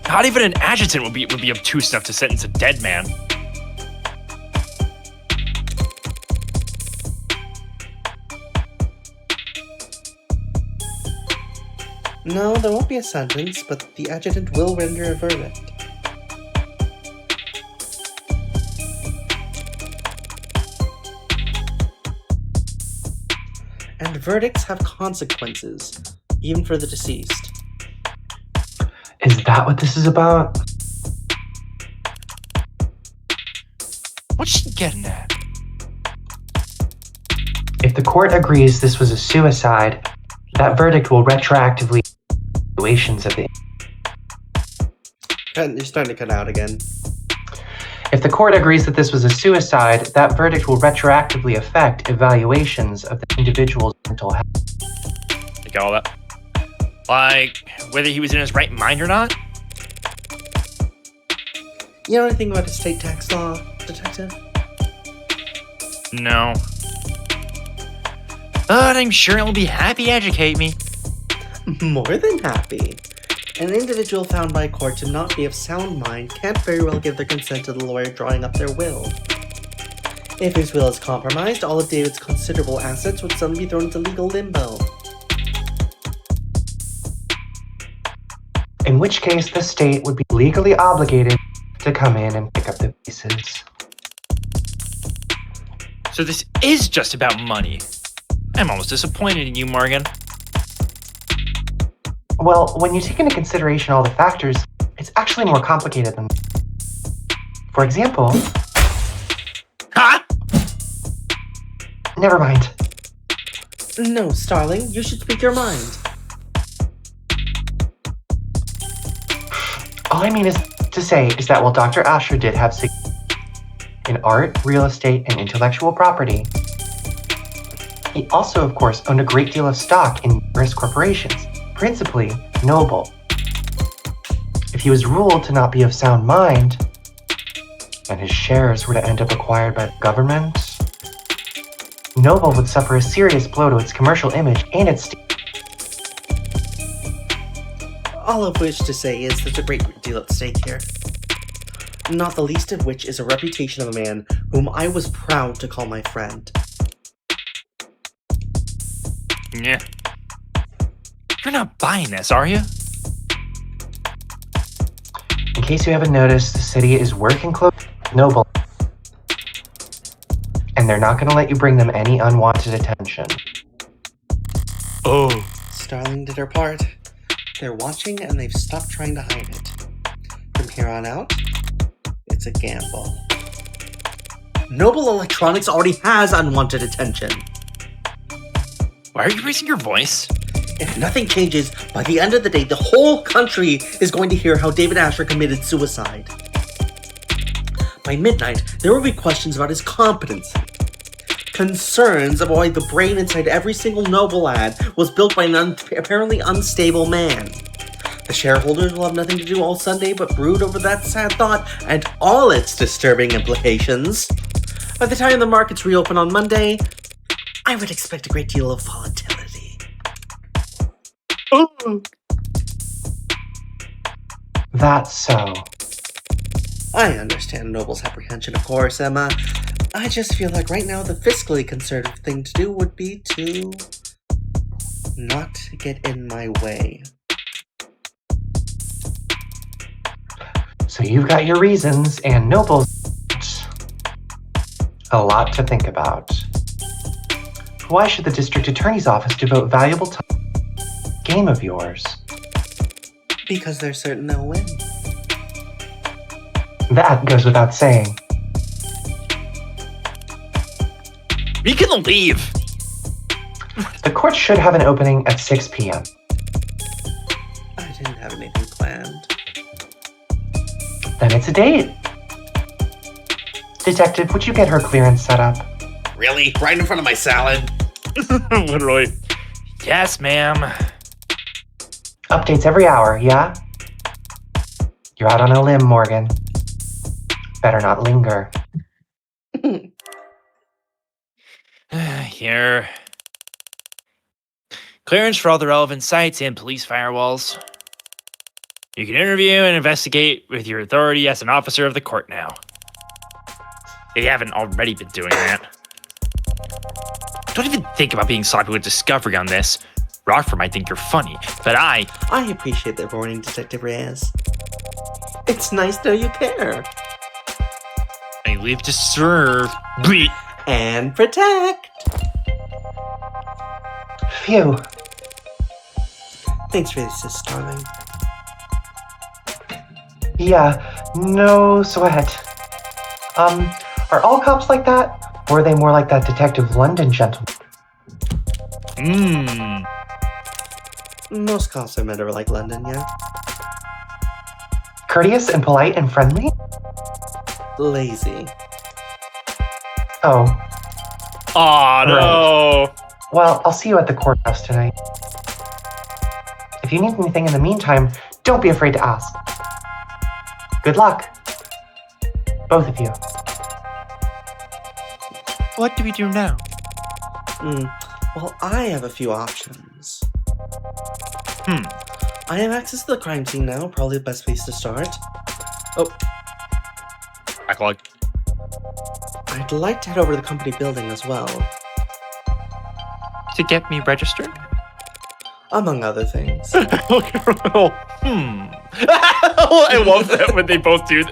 Not even an adjutant would be obtuse enough to sentence a dead man. No, there won't be a sentence, but the adjutant will render a verdict. And verdicts have consequences, even for the deceased. Is that what this is about? What's she getting at? If the court agrees this was a suicide, that verdict will retroactively evaluations of the. You're starting to cut out again. If the court agrees that this was a suicide, that verdict will retroactively affect evaluations of the individual's mental health. You got all that? Like, whether he was in his right mind or not? You know anything about estate tax law, detective? No. But I'm sure he'll be happy to educate me. More than happy. An individual found by a court to not be of sound mind can't very well give their consent to the lawyer drawing up their will. If his will is compromised, all of David's considerable assets would suddenly be thrown into legal limbo. In which case, the state would be legally obligated to come in and pick up the pieces. So this is just about money. I'm almost disappointed in you, Morgan. Well, when you take into consideration all the factors, it's actually more complicated than. For example. Huh? Never mind. No, Starling, you should speak your mind. I mean is to say is that while Dr. Asher did have in art, real estate, and intellectual property, he also, of course, owned a great deal of stock in numerous corporations, principally Noble. If he was ruled to not be of sound mind, and his shares were to end up acquired by the government, Noble would suffer a serious blow to its commercial image and its All of which to say is there's a great deal at stake here. Not the least of which is a reputation of a man whom I was proud to call my friend. Yeah. You're not buying this, are you? In case you haven't noticed, the city is working close with Noble, and they're not going to let you bring them any unwanted attention. Oh. Starling did her part. They're watching and they've stopped trying to hide it. From here on out, it's a gamble. Noble Electronics already has unwanted attention. Why are you raising your voice? If nothing changes, by the end of the day, the whole country is going to hear how David Asher committed suicide. By midnight, there will be questions about his competency. Concerns about why the brain inside every single Noble ad was built by an apparently unstable man. The shareholders will have nothing to do all Sunday but brood over that sad thought and all its disturbing implications. By the time the markets reopen on Monday, I would expect a great deal of volatility. That's so. I understand Noble's apprehension, of course, Emma. I just feel like right now the fiscally conservative thing to do would be to not get in my way. So you've got your reasons, and Noble's a lot to think about. Why should the district attorney's office devote valuable time to a game of yours? Because they're certain they'll win. That goes without saying. We can leave. The court should have an opening at 6 p.m. I didn't have anything planned. Then it's a date. Detective, would you get her clearance set up? Really? Right in front of my salad? Literally. Yes, ma'am. Updates every hour, yeah? You're out on a limb, Morgan. Better not linger. Here. Clearance for all the relevant sites and police firewalls. You can interview and investigate with your authority as an officer of the court now. If you haven't already been doing that. Don't even think about being sloppy with discovery on this. Rockford might think you're funny, but I appreciate the warning, Detective Reyes. It's nice to know you care. live to serve. Bleep. And protect. Phew. Thanks for the assist, darling. Yeah, no sweat. Are all cops like that? Or are they more like that Detective London gentleman? Most cops I've met are like London, yeah? Courteous and polite and friendly? Lazy. Oh, Aw, no. well, I'll see you at the courthouse tonight. If you need anything in the meantime, don't be afraid to ask. Good luck. Both of you. What do we do now? Well, I have a few options. I have access to the crime scene now, probably the best place to start. Oh, Backlog. I'd like to head over to the company building as well, To get me registered? among other things. I love that when they both hit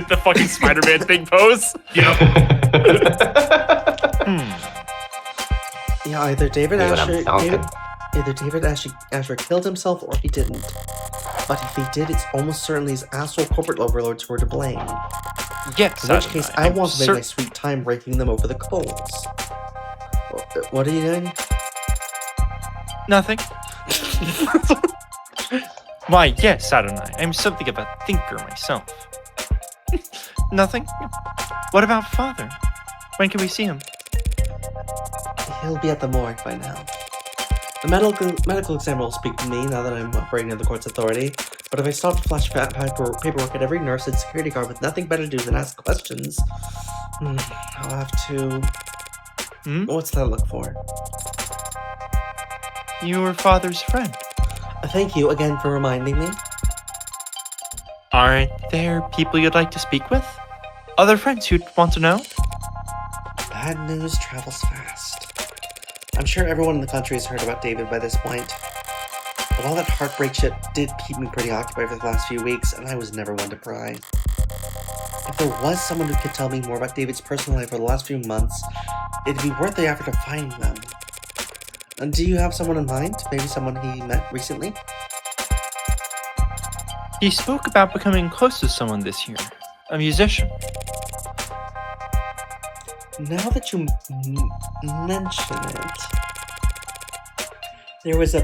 the fucking Spider-Man thing pose. Yep. Yeah, either David You know what I'm Asher, thinking? either David Asher killed himself or he didn't. But if he did, it's almost certainly his asshole corporate overlords who are to blame. Yes. In which case, I want to make my sweet time raking them over the coals. What are you doing? Nothing. Why, yes, Adonai. I'm something of a thinker myself. Nothing? What about father? When can we see him? He'll be at the morgue by now. The medical examiner will speak to me now that I'm operating under the court's authority, but if I stop to flash paperwork at every nurse and security guard with nothing better to do than ask questions, I'll have to... What's that look for? Your father's friend. Thank you again for reminding me. Aren't there people you'd like to speak with? Other friends who'd want to know? Bad news travels fast. I'm sure everyone in the country has heard about David by this point. But all that heartbreak shit did keep me pretty occupied for the last few weeks, and I was never one to pry. If there was someone who could tell me more about David's personal life over the last few months, it'd be worth the effort of finding them. And do you have someone in mind? Maybe someone he met recently? He spoke about becoming close to someone this year. A musician. Now that you mention it, there was a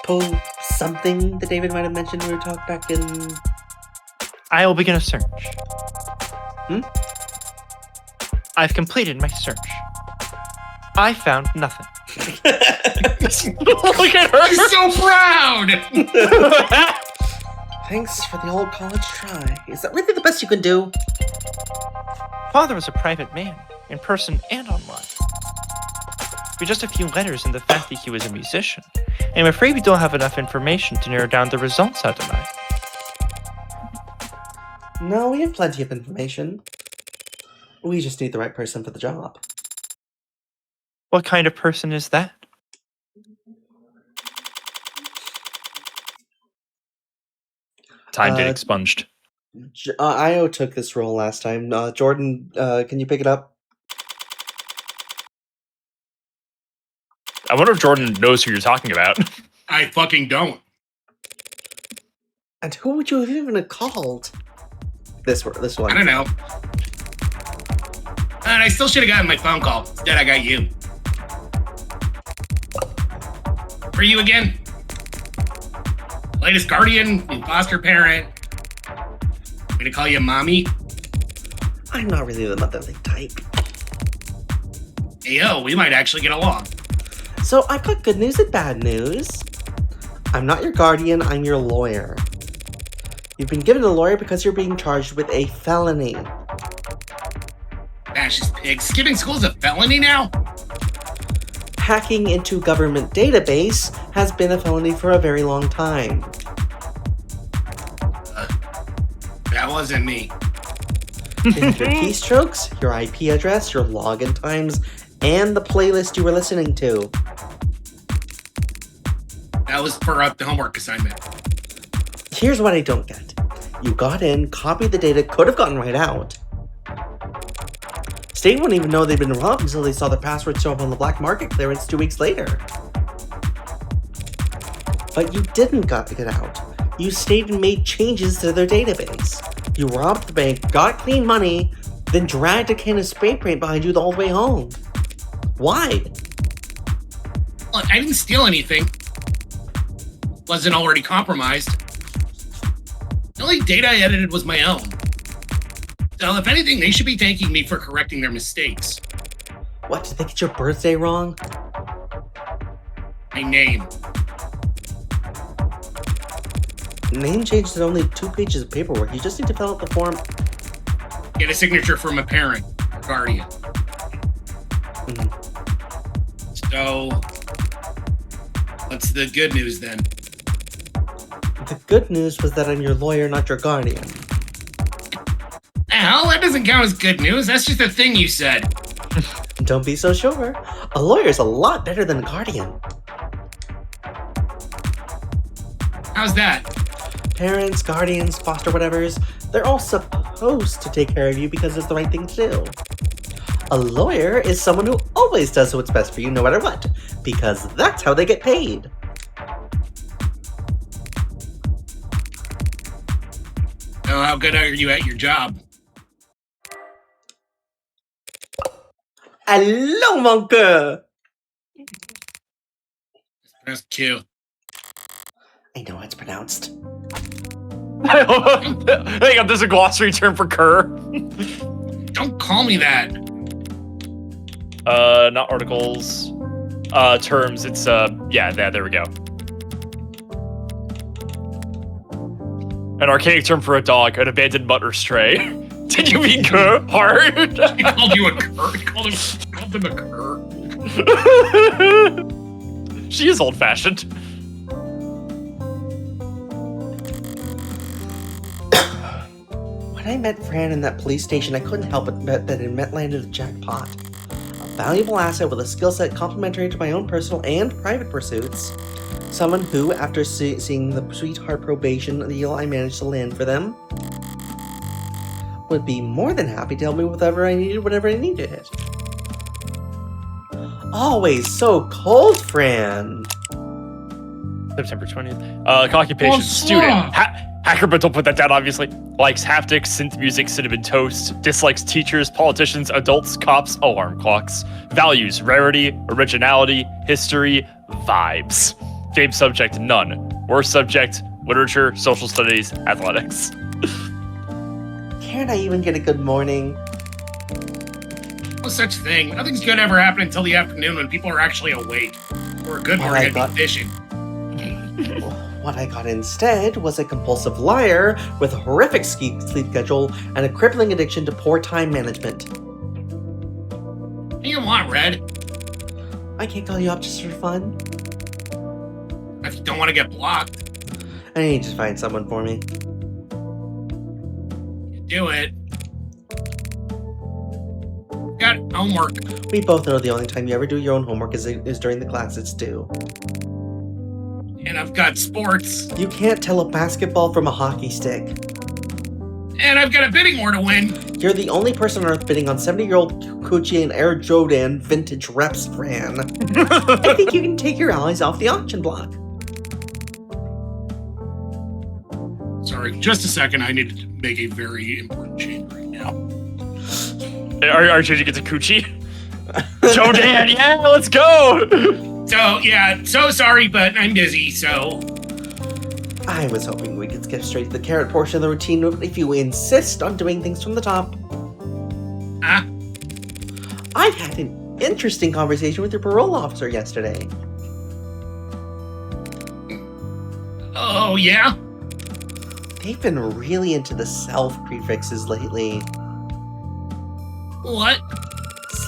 po something that David might have mentioned when we talked back in... I will begin a search. Hmm? I've completed my search. I found nothing. Look at her. He's so proud! Thanks for the old college try. Is that really the best you can do? Father was a private man, in person and online. With just a few letters and the fact that he was a musician, I'm afraid we don't have enough information to narrow down the results, Adonai. No, we have plenty of information. We just need the right person for the job. What kind of person is that? Time did expunged. Io took this role last time. Jordan, can you pick it up? I wonder if Jordan knows who you're talking about. I fucking don't. And who would you have even called? This one. I don't know. And I still should have gotten my phone call. Instead, I got you. For you again? Latest guardian, new foster parent. I'm gonna call you mommy. I'm not really the motherly type. Hey, yo, we might actually get along. So I've got good news and bad news. I'm not your guardian, I'm your lawyer. You've been given a lawyer because you're being charged with a felony. Fascist pig. Skipping school's a felony now? Hacking into government database has been a felony for a very long time. That wasn't me. You have your keystrokes, your IP address, your login times, and the playlist you were listening to. That was for the homework assignment. Here's what I don't get. You got in, copied the data, could have gotten right out. State wouldn't even know they'd been robbed until they saw the password show up on the black market clearance 2 weeks later. But you didn't get out. You stayed and made changes to their database. You robbed the bank, got clean money, then dragged a can of spray paint behind you the whole way home. Why? Look, I didn't steal anything. Wasn't already compromised. The only data I edited was my own. So if anything, they should be thanking me for correcting their mistakes. What, did they get your birthday wrong? My name. Name change is only 2 pages of paperwork. You just need to fill out the form. Get a signature from a parent or guardian. So, what's the good news then? The good news was that I'm your lawyer, not your guardian. The hell? That doesn't count as good news. That's just a thing you said. Don't be so sure. A lawyer's a lot better than a guardian. How's that? Parents, guardians, foster whatevers, they're all supposed to take care of you because it's the right thing to do. A lawyer is someone who always does what's best for you no matter what, because that's how they get paid. So how good are you at your job? Hello, mon cœur! Press Q. I know how it's pronounced. Hang on, there's a glossary term for cur. Don't call me that. Not articles. Terms. It's yeah, there we go. An archaic term for a dog, an abandoned mutt or stray. Did you mean cur? Hard? He called you a cur. He called him a cur. She is old-fashioned. When I met Fran in that police station, I couldn't help but bet that it landed a jackpot. A valuable asset with a skill set complementary to my own personal and private pursuits. Someone who, after seeing the sweetheart probation deal I managed to land for them, would be more than happy to help me with whatever I needed it. Always so cold, Fran. September 20th. Occupation, Oh, student. stop. Hacker, but don't put that down, obviously. Likes haptics, synth music, cinnamon toast. Dislikes teachers, politicians, adults, cops, alarm clocks. Values, rarity, originality, history, vibes. Game subject, none. Worst subject, literature, social studies, athletics. Can't I even get a good morning? No such thing. Nothing's good ever happen until the afternoon when people are actually awake. Or a good Well, morning I and got- be fishing. What I got instead was a compulsive liar with a horrific sleep schedule and a crippling addiction to poor time management. What do you want, Red? I can't call you up just for fun. If you don't want to get blocked, I need to find someone for me. you do it. Got homework. We both know the only time you ever do your own homework is during the class it's due. And I've got sports. You can't tell a basketball from a hockey stick. And I've got a bidding war to win. You're the only person on Earth bidding on 70-year-old Gucci and Air Jordan vintage reps, Fran. I think you can take your allies off the auction block. Sorry, just a second. I need to make a very important change right now. Are you changing it to Coochie? Joe Dan, yeah, let's go! So, yeah, so sorry, but I'm busy, so. I was hoping we could skip straight to the carrot portion of the routine if you insist on doing things from the top. Ah, I had an interesting conversation with your parole officer yesterday. oh, yeah? They've been really into the self prefixes lately. What?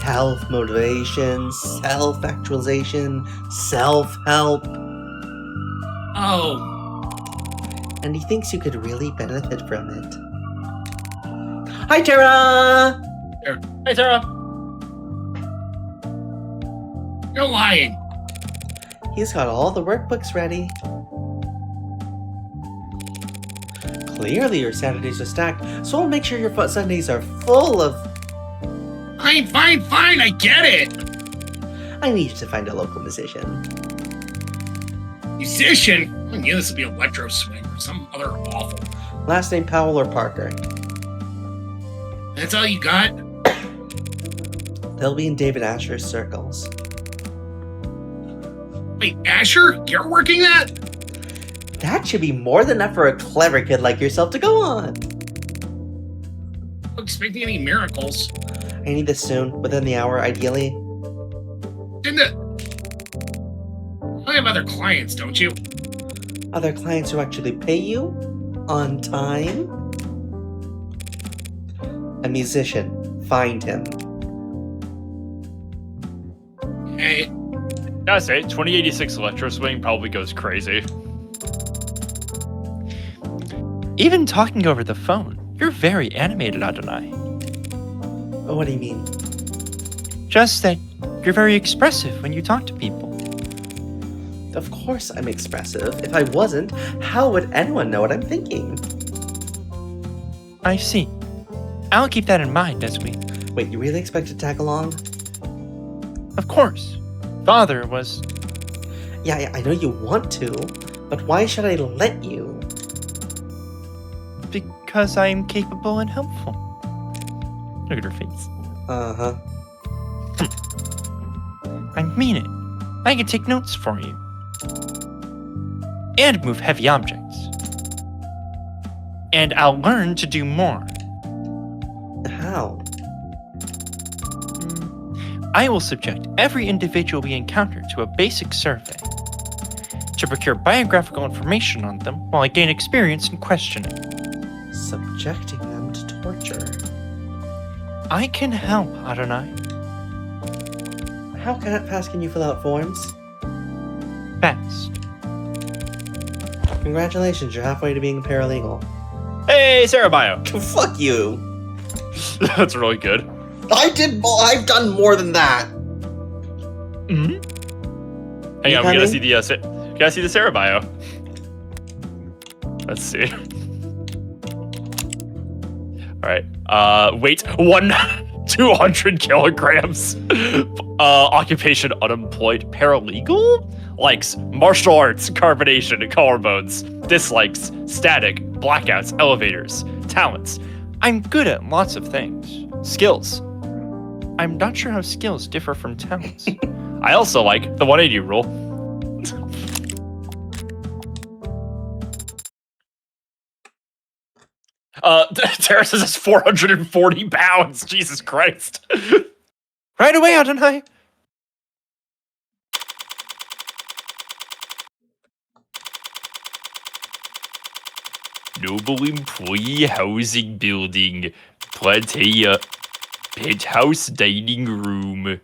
Self-motivation, self-actualization, self-help. Oh, And he thinks you could really benefit from it. Hi, Tara! Hey, Tara. you're lying. He's got all the workbooks ready. Clearly your Saturdays are stacked, so I'll make sure your Sundays are full of... Fine, I get it. I need you to find a local musician. Musician? I knew this would be electro swing or some other awful. Last name Powell or Parker. That's all you got? They'll be in David Asher's circles. Wait, Asher? You're working that? That should be more than enough for a clever kid like yourself to go on. Not expecting any miracles. I need this soon, within the hour, ideally. Didn't it? I have other clients, don't you? Other clients who actually pay you on time. A musician. Find him. Hey, Gotta say, 2086 Electro Swing probably goes crazy. Even talking over the phone, you're very animated, Adonai. What do you mean? Just that you're very expressive when you talk to people. Of course I'm expressive. If I wasn't, how would anyone know what I'm thinking? I see. I'll keep that in mind as we... Wait, you really expect to tag along? Of course. Father was... Yeah, I know you want to, but why should I let you? Because I'm capable and helpful. Look at her face. Uh-huh. I mean it. I can take notes for you. and move heavy objects. And I'll learn to do more. How? I will subject every individual we encounter to a basic survey to procure biographical information on them while I gain experience in questioning. Subjecting them to torture. I can help, Adonai. How fast can you fill out forms? Fast. Congratulations, you're halfway to being a paralegal. Hey, Cerebio. Fuck you! That's really good. I've done more than that! Hmm? Hang You on, we gotta coming? see the Cerebio. Let's see. Alright. Weight 200 kilograms. Occupation unemployed. Paralegal? Likes martial arts, carbonation, collarbones. Dislikes static, blackouts, elevators. Talents. I'm good at lots of things. Skills. I'm not sure how skills differ from talents. I also like the 180 rule. Tara says it's 440 pounds. Jesus Christ. Right away, Adonai. Noble Employee Housing Building. Platea. Penthouse dining room.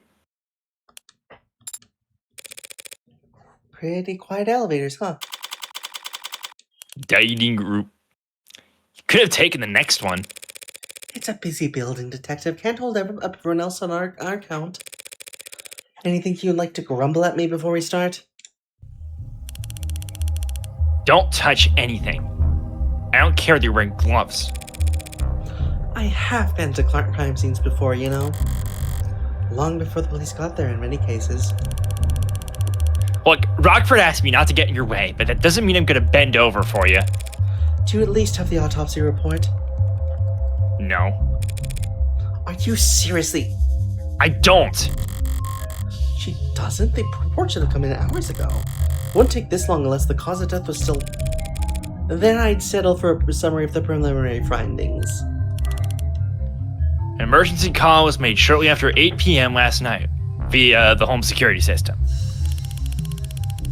Pretty quiet elevators, huh? Dining room. You could have taken the next one. It's a busy building, Detective. Can't hold everyone else on our count. Anything you'd like to grumble at me before we start? Don't touch anything. I don't care that you're wearing gloves. I have been to crime scenes before, you know. Long before the police got there in many cases. Look, Rockford asked me not to get in your way, but that doesn't mean I'm gonna bend over for you. Do you at least have the autopsy report? No. Are you seriously? I don't. She doesn't? The report should have come in hours ago. Wouldn't take this long unless the cause of death was still... Then I'd settle for a summary of the preliminary findings. An emergency call was made shortly after 8 p.m. last night via the home security system.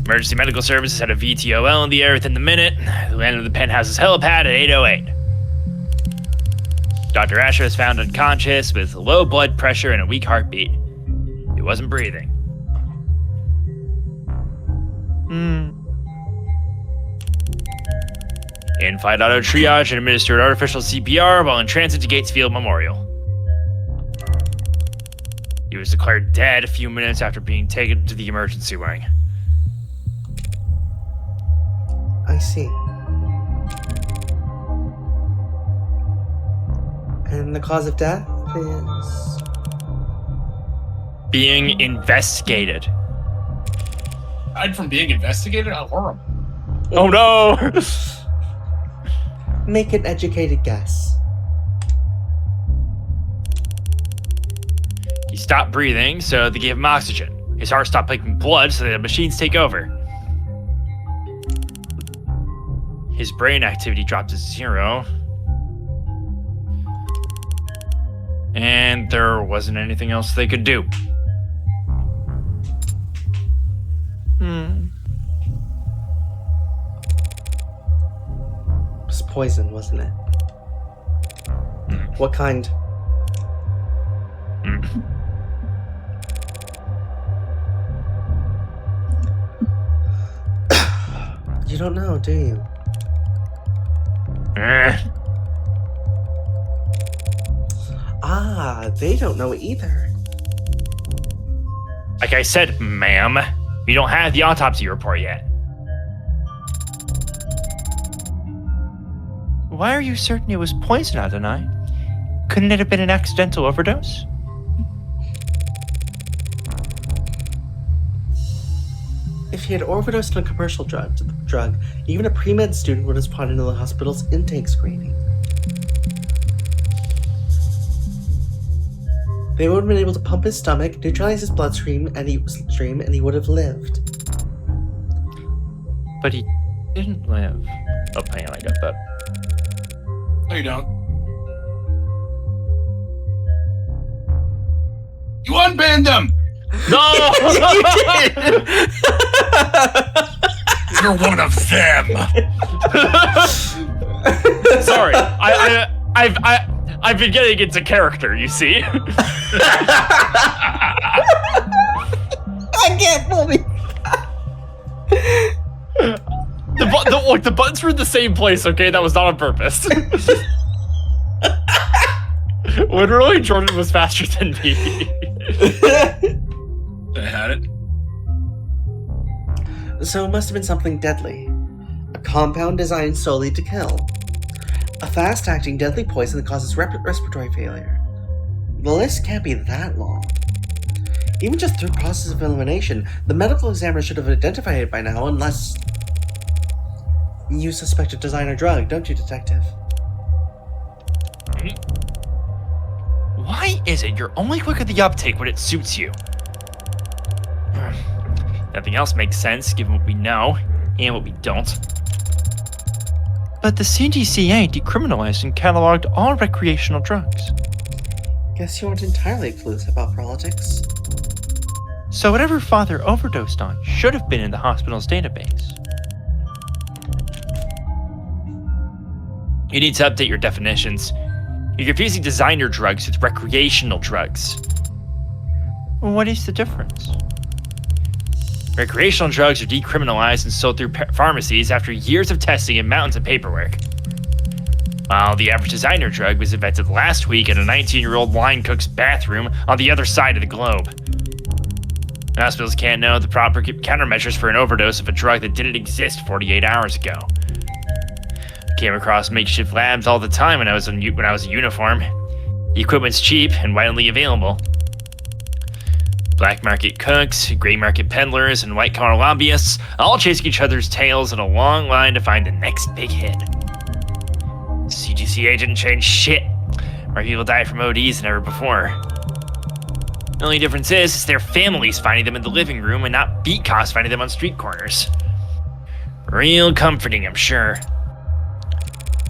Emergency medical services had a VTOL in the air within the minute. They landed the penthouse's helipad at 8:08. Dr. Asher was found unconscious with low blood pressure and a weak heartbeat. He wasn't breathing. In-flight auto triage and administered artificial CPR while in transit to Gatesfield Memorial. He was declared dead a few minutes after being taken to the emergency wing. I see. And the cause of death is... Being investigated. Aside from being investigated, how horrible. Oh no! Make an educated guess. He stopped breathing, so they gave him oxygen. His heart stopped pumping blood, so the machines take over. His brain activity dropped to 0. And there wasn't anything else they could do. It was poison, wasn't it? What kind? You don't know, do you? Ah, they don't know either. Like I said, ma'am, we don't have the autopsy report yet. Why are you certain it was poison, Adonai? Couldn't it have been an accidental overdose? If he had overdosed on a commercial drug, even a pre-med student would have brought into the hospital's intake screening. They would have been able to pump his stomach, neutralize his bloodstream, and he would have lived. But he Didn't live. Oh, hang on, I got that. No, you don't. You unbanned them! No! You're one of them! Sorry, I've been getting into character, you see? I can't believe. The buttons were in the same place, okay? That was not on purpose. Literally, Jordan was faster than me. I had it. So it must have been something deadly. A compound designed solely to kill. A fast-acting deadly poison that causes respiratory failure. The list can't be that long. Even just through process of elimination, the medical examiner should have identified it by now, unless... You suspect a designer drug, don't you, Detective? Why is it you're only quick at the uptake when it suits you? Nothing else makes sense, given what we know, and what we don't. But the CDCA decriminalized and cataloged all recreational drugs. Guess you aren't entirely clueless about politics. So whatever Father overdosed on should have been in the hospital's database. You need to update your definitions. You're confusing designer drugs with recreational drugs. What is the difference? Recreational drugs are decriminalized and sold through pharmacies after years of testing and mountains of paperwork. While the average designer drug was invented last week in a 19-year-old line cook's bathroom on the other side of the globe. Hospitals can't know the proper countermeasures for an overdose of a drug that didn't exist 48 hours ago. Came across makeshift labs all the time when I was in uniform. The equipment's cheap and widely available. Black market cooks, gray market peddlers, and white collar lobbyists all chasing each other's tails in a long line to find the next big hit. CGCA didn't change shit. More people die from ODs than ever before. The only difference is their families finding them in the living room and not beat cops finding them on street corners. Real comforting, I'm sure.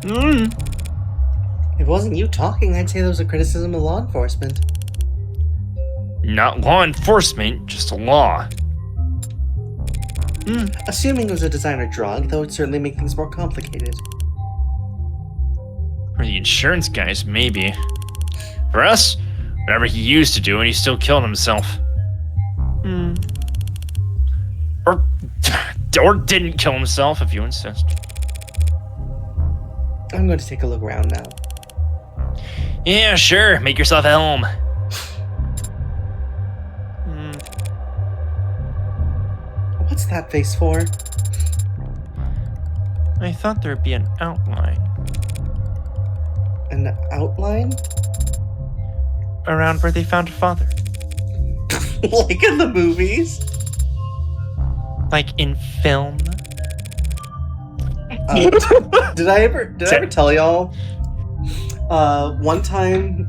If it wasn't you talking, I'd say that was a criticism of law enforcement. Not law enforcement, just a law. Assuming it was a designer drug, that would certainly make things more complicated. For the insurance guys, maybe. For us, whatever he used to do and he still killed himself. Or didn't kill himself, if you insist. I'm going to take a look around now. Yeah, sure. Make yourself at home. What's that face for? I thought there'd be an outline An outline? around where they found Father. Like in the movies? Like in film. Did I ever tell y'all? One time,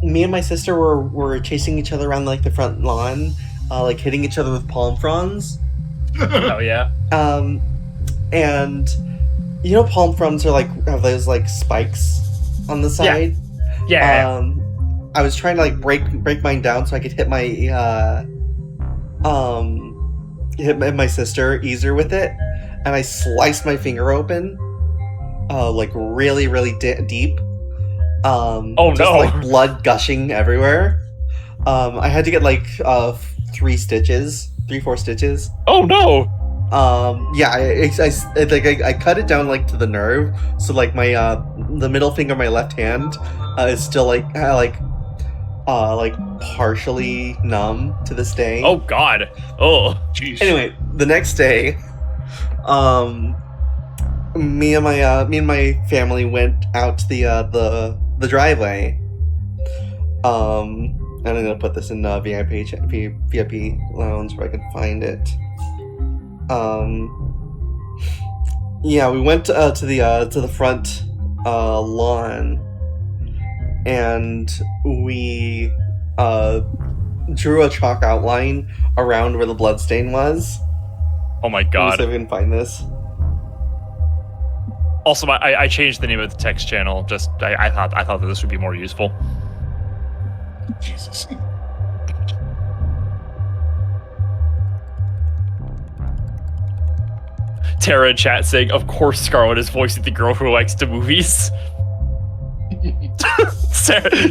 me and my sister were chasing each other around like the front lawn, like hitting each other with palm fronds. Oh yeah. And you know, palm fronds are like have those like spikes on the side. Yeah. I was trying to like break mine down so I could hit my hit my sister easier with it, and I sliced my finger open, like really deep. Oh just, no! Like blood gushing everywhere. I had to get like 4 stitches. Oh no! Yeah, I cut it down like to the nerve, so like my the middle finger of my left hand is still like partially numb to this day. Oh god! Oh jeez. Anyway, the next day, me and my family went out to the driveway. And I'm gonna put this in VIP lounge where I can find it. Yeah, we went to the front lawn, and we drew a chalk outline around where the bloodstain was. Oh my Let me god. see if I can find this. Also, I changed the name of the text channel. Just I thought that this would be more useful. Jesus. Tara in chat saying, "Of course, Scarlet is voicing the girl who likes the movies."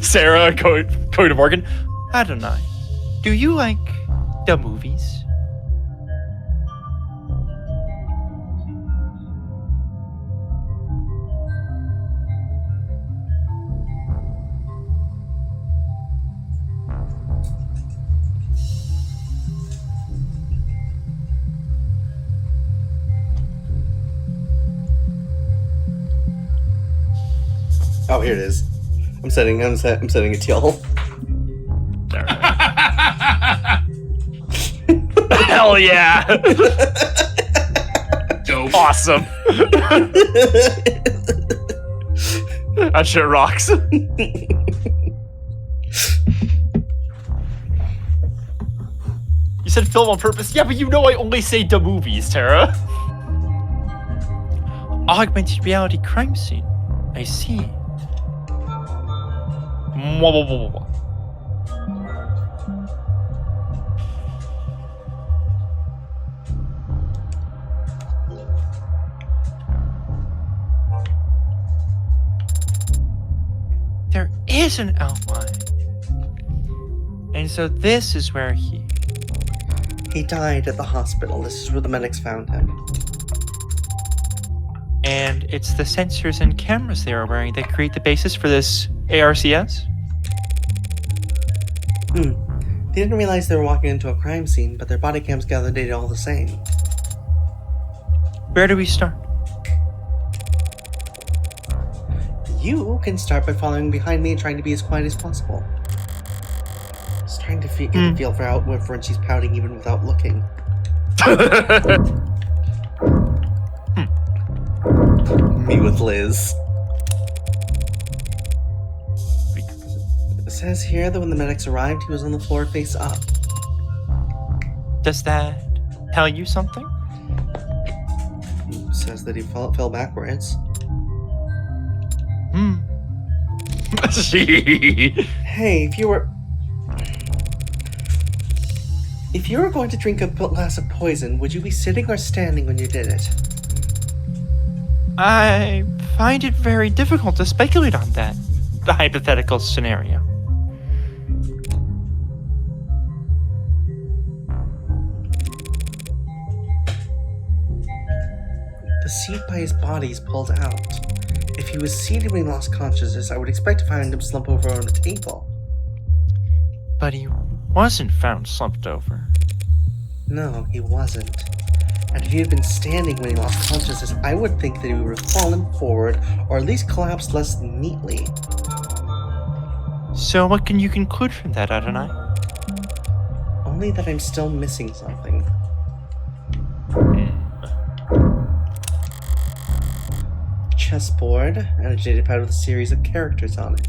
Sarah going to Morgan. Adonai, do you like the movies? Oh, here it is. I'm setting it to y'all. Hell yeah! Dope. Awesome. That shit rocks. You said film on purpose. Yeah, but you know I only say the movies, Tara. Augmented reality crime scene. I see. Whoa, whoa, whoa, whoa. There is an outline. And so this is where he... He died at the hospital. This is where the medics found him. And it's the sensors and cameras they are wearing that create the basis for this ARCS? They didn't realize they were walking into a crime scene, but their body cams gather data all the same. Where do we start? You can start by following behind me and trying to be as quiet as possible. Just trying to get a feel for how when she's pouting even without looking. Me with Liz. It says here that when the medics arrived, he was on the floor face up. Does that tell you something? It says that he fell backwards. Hey, if you were going to drink a glass of poison, would you be sitting or standing when you did it? I find it very difficult to speculate on that, the hypothetical scenario. The seat by his body is pulled out. If he was seated when he lost consciousness, I would expect to find him slump over on the table. But he wasn't found slumped over. No, he wasn't. And if he had been standing when he lost consciousness, I would think that he would have fallen forward, or at least collapsed less neatly. So what can you conclude from that, Adonai? Only that I'm still missing something. Chessboard, and a data pad with a series of characters on it.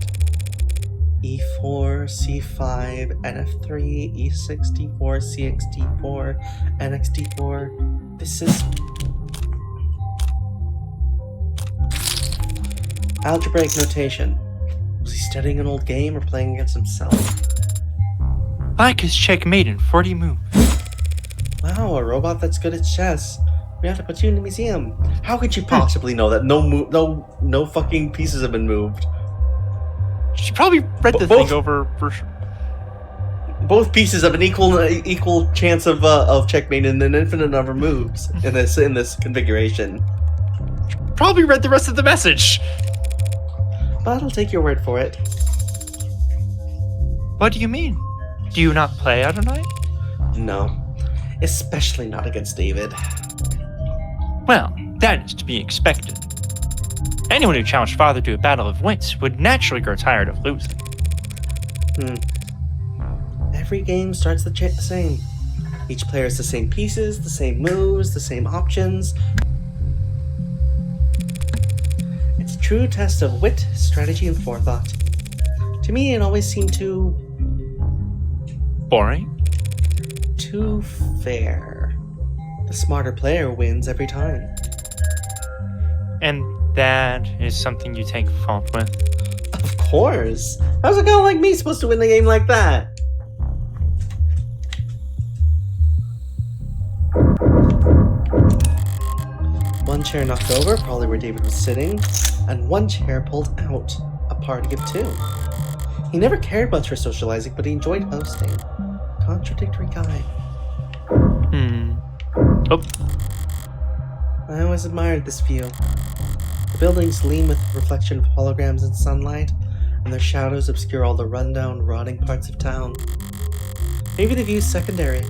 E4, C5, NF3, E6, D4, CX, D4, NX, D4. This is... algebraic notation. Was he studying an old game or playing against himself? Black is checkmate in 40 moves. Wow, a robot that's good at chess. We have to put you in the museum. How could you possibly know that no fucking pieces have been moved? She probably read the Both- thing over for sure. Both pieces have an equal chance of checkmate and an infinite number of moves in this configuration. Probably read the rest of the message. But I'll take your word for it. What do you mean? Do you not play Adonai? No, especially not against David. Well, that is to be expected. Anyone who challenged Father to a battle of wits would naturally grow tired of losing. Every game starts the same. Each player has the same pieces, the same moves, the same options. It's a true test of wit, strategy, and forethought. To me, it always seemed too Boring? fair. The The smarter player wins every time. And that is something you take fault with. Of course. How's a guy like me supposed to win a game like that? One chair knocked over, probably where David was sitting, and one chair pulled out, a party of two. He never cared much for socializing, but he enjoyed hosting. Contradictory guy. Oh, I always admired this view. The buildings gleam with the reflection of holograms in sunlight, and their shadows obscure all the rundown, rotting parts of town. Maybe the view's secondary.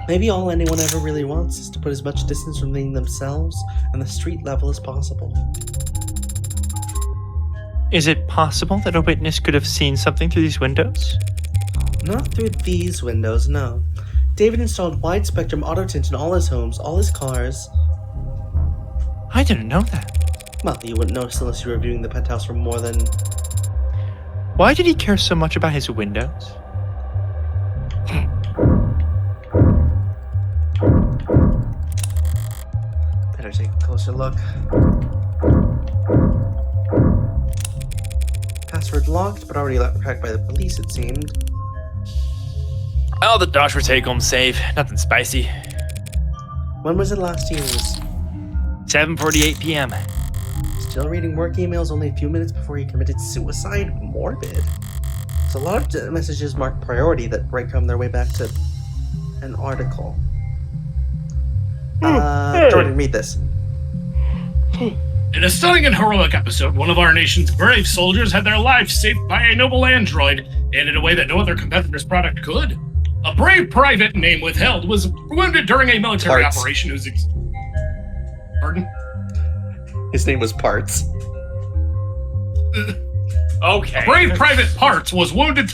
Maybe all anyone ever really wants is to put as much distance between themselves and the street level as possible. is it possible that a witness could have seen something through these windows? Not through these windows, no. David installed wide-spectrum auto tint in all his homes, all his cars. I didn't know that. Well, you wouldn't notice unless you were viewing the penthouse for more than... Why did he care so much about his windows? Better take a closer look. Password locked, but already cracked by the police, it seemed. Oh, the Dodger take home safe. Nothing spicy. When was it last used? 7:48 p.m. Still reading work emails only a few minutes before he committed suicide? Morbid. There's a lot of messages marked priority that breadcrumb their way back to an article. Jordan, read this. In a stunning and heroic episode, one of our nation's brave soldiers had their lives saved by a noble android, and in a way that no other competitor's product could. A brave private, name withheld, was wounded during a military Parts. operation whose Pardon? His name was Parts. Okay. A brave private Parts was wounded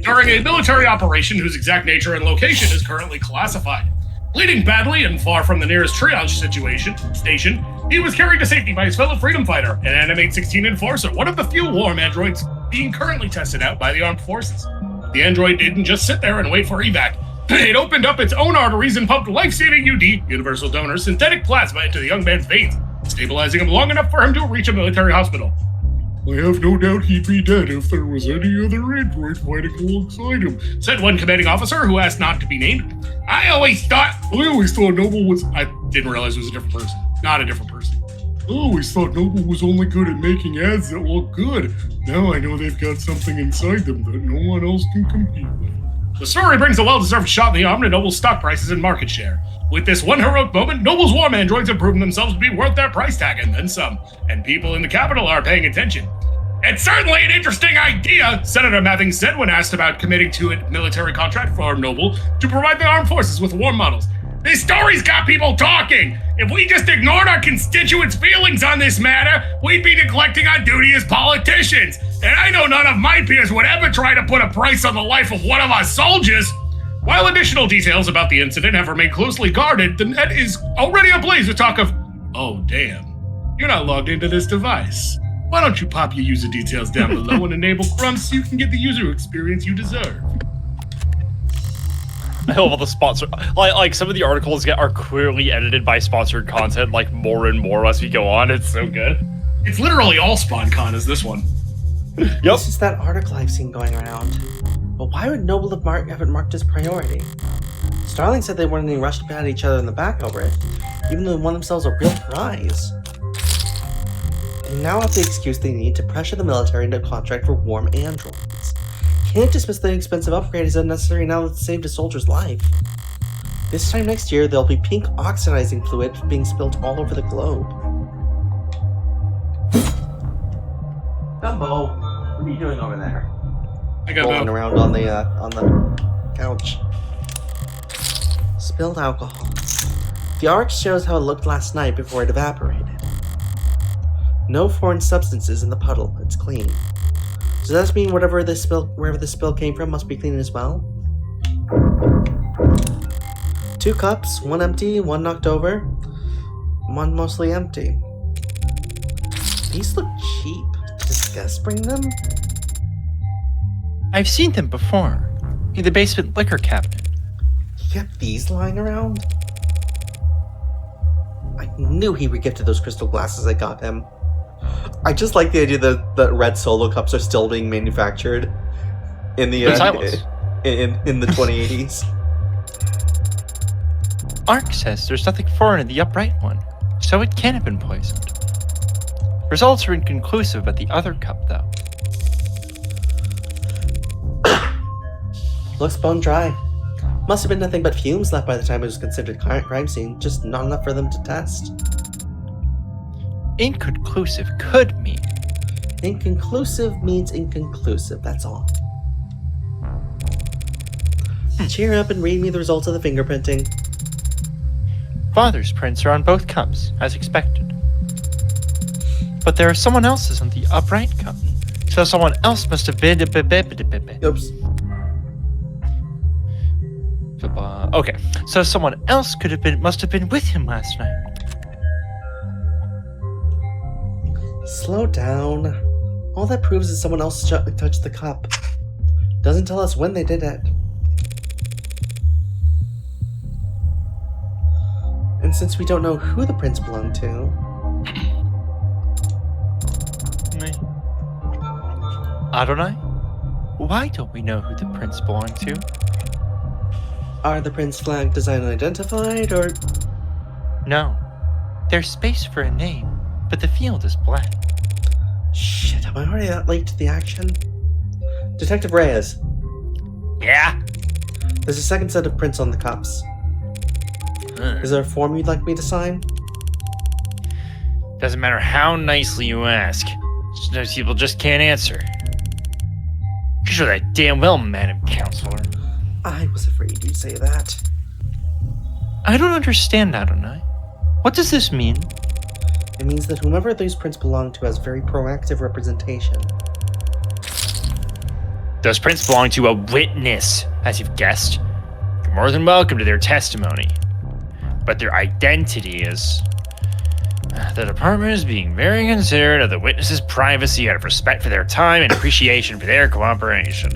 during a military operation whose exact nature and location is currently classified. Bleeding badly and far from the nearest triage station, he was carried to safety by his fellow freedom fighter, an Animate 16 enforcer, one of the few warm androids being currently tested out by the armed forces. The android didn't just sit there and wait for evac. It opened up its own arteries and pumped life-saving UD, universal donor, synthetic plasma into the young man's veins, stabilizing him long enough for him to reach a military hospital. I have no doubt he'd be dead if there was any other android fighting alongside him, said one commanding officer who asked not to be named. I always thought Noble was... I didn't realize it was a different person. Not a different person. I always thought Noble was only good at making ads that look good. Now I know they've got something inside them that no one else can compete with. The story brings a well-deserved shot in the arm to Noble's stock prices and market share. With this one heroic moment, Noble's warm androids have proven themselves to be worth their price tag and then some, and people in the capital are paying attention. It's certainly an interesting idea, Senator Mathing said when asked about committing to a military contract for Noble to provide the armed forces with war models. This story's got people talking. If we just ignored our constituents' feelings on this matter, we'd be neglecting our duty as politicians. And I know none of my peers would ever try to put a price on the life of one of our soldiers. While additional details about the incident have remained closely guarded, the net is already ablaze with talk of, oh damn, you're not logged into this device. Why don't you pop your user details down below and enable crumbs so you can get the user experience you deserve? I love all the sponsor. Like some of the articles are clearly edited by sponsored content, like more and more as we go on. It's so good. It's literally all SpawnCon is this one. Yep. This is that article I've seen going around. But why would Noble have it marked as priority? Starling said they weren't in any rush to pat each other in the back over it, even though they won themselves a real prize. They now have the excuse they need to pressure the military into a contract for warm androids. Can't dismiss the expensive upgrade as unnecessary now that it saved a soldier's life. This time next year, there'll be pink oxidizing fluid being spilled all over the globe. Dumbo, what are you doing over there? I got Rolling about around on the couch. Spilled alcohol. The arc shows how it looked last night before it evaporated. No foreign substances in the puddle. It's clean. Does that mean wherever this spill came from must be clean as well? 2 cups, 1 empty, 1 knocked over, 1 mostly empty. These look cheap. Does Gus bring them? I've seen them before. In the basement liquor cabinet. You got these lying around? Knew he regifted those crystal glasses I got him. I just like the idea that the red Solo cups are still being manufactured in the They're timeless. in the 2080s. Ark says there's nothing foreign in the upright one, so it can't have been poisoned. Results are inconclusive about the other cup, though. Looks bone dry. Must have been nothing but fumes left by the time it was considered crime scene, just not enough for them to test. Inconclusive could mean Inconclusive means inconclusive, that's all. Cheer up and read me the results of the fingerprinting. Father's prints are on both cups, as expected. But there are someone else's on the upright cup, so someone else must have been. Oops. Okay, so someone else must have been with him last night. Slow down. All that proves is someone else touched the cup. Doesn't tell us when they did it. And since we don't know who the prints belong to, Adonai? Why don't we know who the prints belong to? are the prints flagged as unidentified, or... No. There's space for a name, but the field is blank. Shit, am I already that late to the action? Detective Reyes, Yeah? there's a second set of prints on the cups. Is there a form you'd like me to sign? Doesn't matter how nicely you ask. Sometimes people just can't answer. You sure that damn well, Madam Counselor. I was afraid you'd say that. I don't understand, Adonai. What does this mean? It means that whomever these prints belong to has very proactive representation. Those prints belong to a witness, as you've guessed. You're more than welcome to their testimony. But their identity is... The department is being very considerate of the witness's privacy out of respect for their time and appreciation for their cooperation.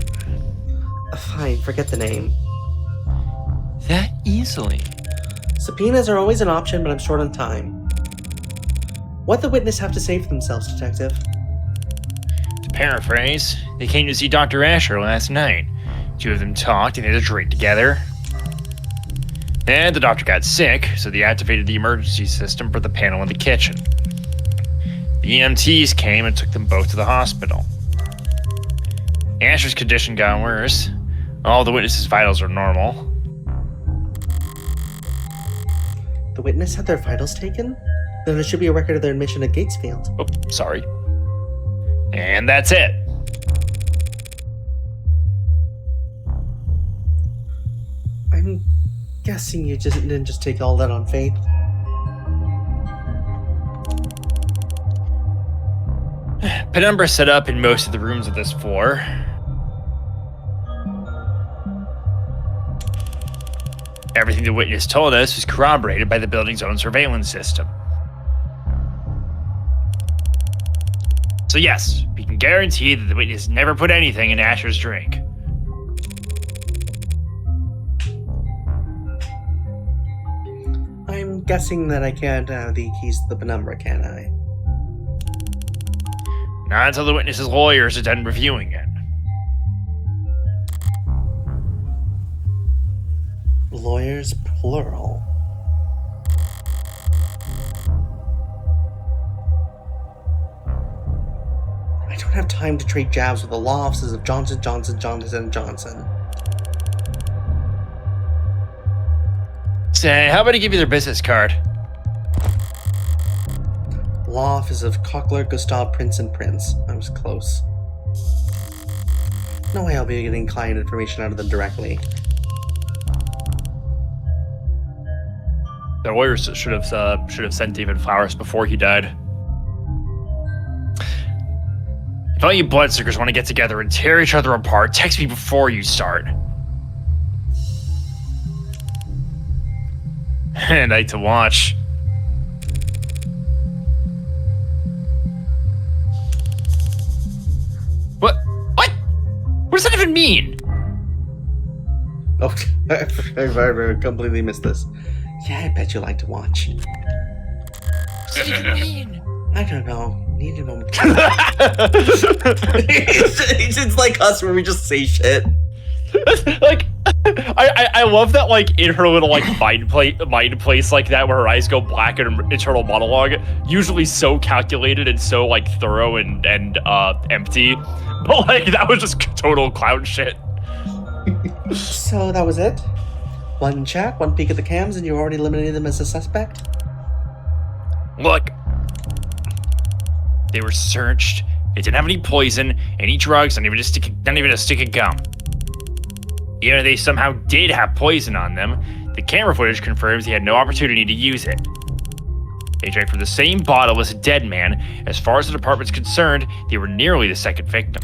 Fine, forget the name. That easily. Subpoenas are always an option, but I'm short on time. What the witness have to say for themselves, Detective? To paraphrase, they came to see Dr. Asher last night. Two of them talked and had a drink together. And the doctor got sick, so they activated the emergency system for the panel in the kitchen. The EMTs came and took them both to the hospital. Asher's condition got worse. All the witnesses' vitals are normal. The witness had their vitals taken? Then there should be a record of their admission at Gatesfield. Oh, sorry. And that's it. I'm guessing you didn't just take all that on faith. Penumbra set up in most of the rooms of this floor. Everything the witness told us was corroborated by the building's own surveillance system. So yes, we can guarantee that the witness never put anything in Asher's drink. I'm guessing that I can't have the keys to the penumbra, can I? Not until the witness's lawyers are done reviewing it. Lawyers, plural. I don't have time to trade jabs with the law offices of Johnson, Johnson, Johnson & Johnson. Say, how about I give you their business card? Law office of Cochler, Gustave, Prince & Prince. I was close. No way I'll be getting client information out of them directly. The lawyers should have sent David flowers before he died. If all you bloodsuckers want to get together and tear each other apart, text me before you start. Night to watch. What? What? What does that even mean? Oh, I completely missed this. Yeah, I bet you like to watch. I don't know. Need a moment. It's like us where we just say shit. Like, I love that, like, in her little, like, mind place like that, where her eyes go black in her internal monologue, usually so calculated and so, like, thorough and empty. But, like, that was just total clown shit. So that was it? One chat, one peek at the cams, and you already eliminated them as a suspect? Look. They were searched. They didn't have any poison, any drugs, not even a stick of gum. Even if they somehow did have poison on them, the camera footage confirms they had no opportunity to use it. They drank from the same bottle as a dead man. As far as the department's concerned, they were nearly the second victim.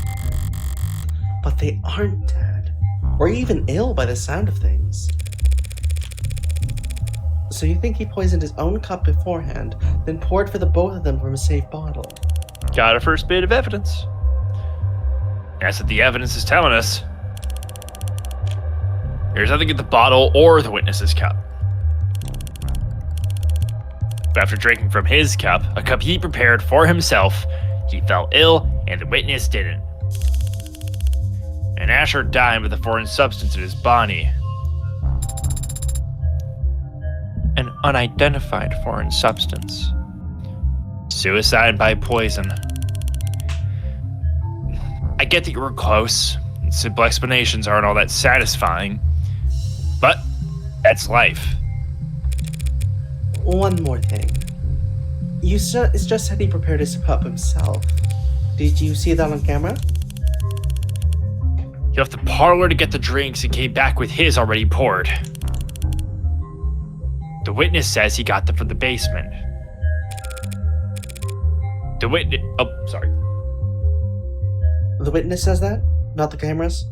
But they aren't dead, or even ill by the sound of things. So you think he poisoned his own cup beforehand, then poured for the both of them from a safe bottle? Got a first bit of evidence. That's what the evidence is telling us. There's nothing in the bottle or the witness's cup. But after drinking from his cup, a cup he prepared for himself, he fell ill and the witness didn't. And Asher died with a foreign substance in his body. An unidentified foreign substance. Suicide by poison. I get that you were close. Simple explanations aren't all that satisfying. But that's life. One more thing. It's just said he prepared his cup himself. Did you see that on camera? He left the parlor to get the drinks and came back with his already poured. The witness says he got them from the basement. Sorry. The witness says that? Not the cameras?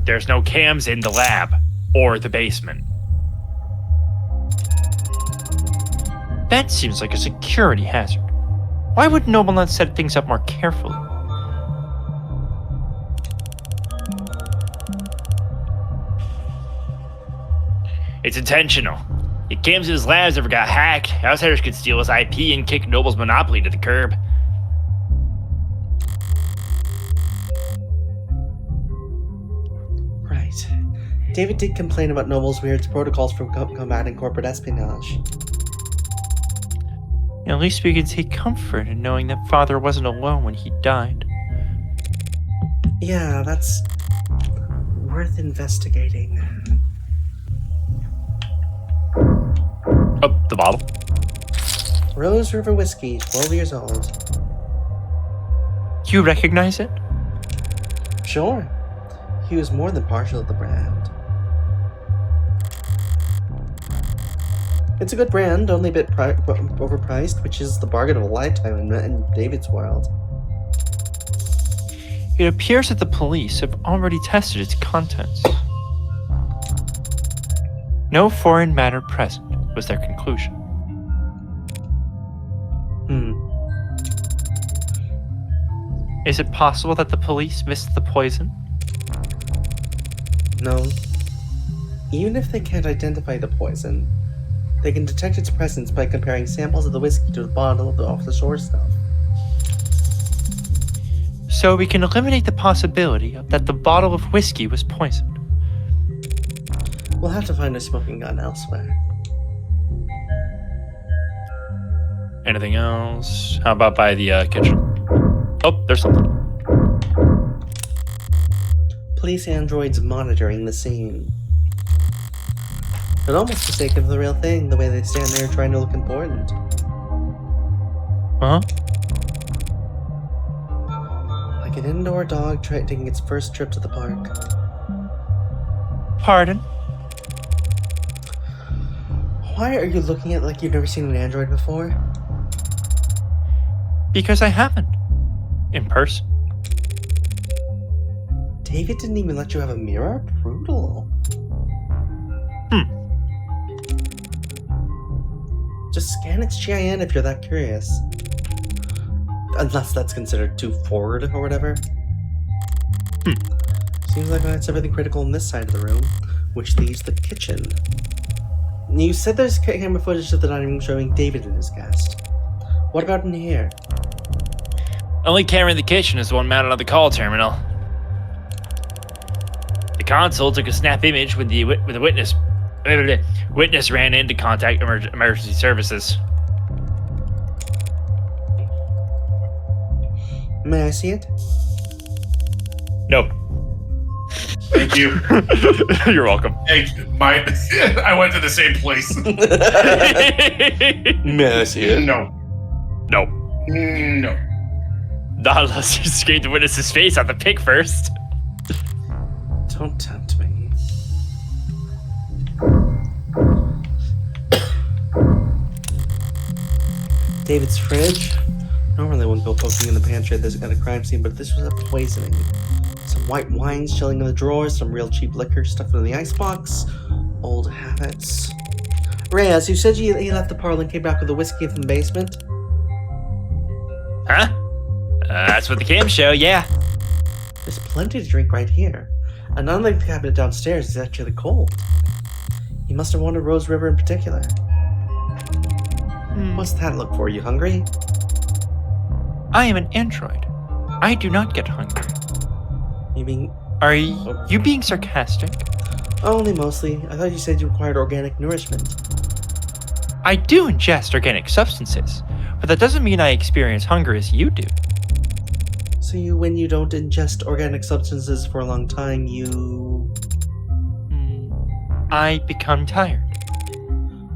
There's no cams in the lab or the basement. That seems like a security hazard. Why would Noble not set things up more carefully? It's intentional. If cams in his labs ever got hacked, outsiders could steal his IP and kick Noble's monopoly to the curb. Right. David did complain about Noble's weird protocols for combating corporate espionage. At least we can take comfort in knowing that Father wasn't alone when he died. Yeah, that's worth investigating. Oh, the bottle. Rose River Whiskey, 12 years old. You recognize it? Sure. He was more than partial to the brand. It's a good brand, only a bit overpriced, which is the bargain of a lifetime in David's world. It appears that the police have already tested its contents. No foreign matter present was their conclusion. Is it possible that the police missed the poison? No. Even if they can't identify the poison, they can detect its presence by comparing samples of the whiskey to the bottle of the off-the-shore stuff. So we can eliminate the possibility that the bottle of whiskey was poisoned. We'll have to find a smoking gun elsewhere. Anything else? How about by the kitchen? Oh, there's something. Police androids monitoring the scene. But almost mistaken for the real thing, the way they stand there trying to look important. Huh? Like an indoor dog taking its first trip to the park. Pardon? Why are you looking at it like you've never seen an android before? Because I haven't. In person. David didn't even let you have a mirror? Brutal. Just scan its GIN if you're that curious. Unless that's considered too forward or whatever. Seems like that's everything critical in this side of the room, which leaves the kitchen. You said there's camera footage of the dining room showing David and his guest. What about in here? Only camera in the kitchen is the one mounted on the call terminal. The console took a snap image with the witness. Witness ran in to contact emergency services. May I see it? Nope. Thank you. You're welcome. Hey, I went to the same place. May I see it? No. No. No. Not unless you scraped the witness's face on the pic first. Don't tempt me. David's fridge. Normally I wouldn't go poking in the pantry at this kind of crime scene, but this was a poisoning. Some white wines chilling in the drawers, some real cheap liquor stuffed in the icebox. Old habits. Reyes, you said he left the parlor and came back with a whiskey from the basement? Huh? That's what the cam show, yeah. There's plenty to drink right here. And unlike the cabinet downstairs, it's actually cold. He must have wanted Rose River in particular. What's that look for? You hungry? I am an android. I do not get hungry. You mean Are you being sarcastic? only mostly? I thought you said you required organic nourishment. I do ingest organic substances, but that doesn't mean I experience hunger as you do. So when you don't ingest organic substances for a long time, you... I become tired.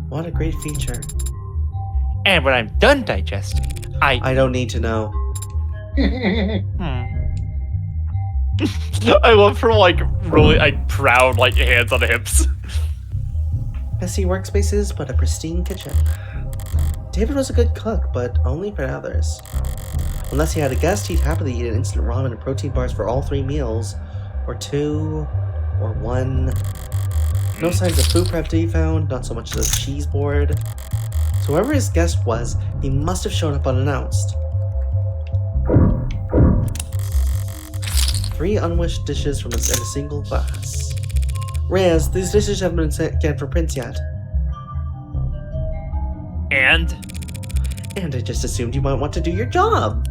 What a great feature. And when I'm done digesting, I don't need to know. I love her, like, really, proud, like, hands on the hips. Messy workspaces, but a pristine kitchen. David was a good cook, but only for others. Unless he had a guest, he'd happily eat an instant ramen and protein bars for all 3 meals. Or 2, or 1. No signs of food prep to be found, not so much as a cheese board. So whoever his guest was, he must have shown up unannounced. 3 unwished dishes from in a single glass. Reyes, these dishes haven't been scanned for prints yet. And? And I just assumed you might want to do your job.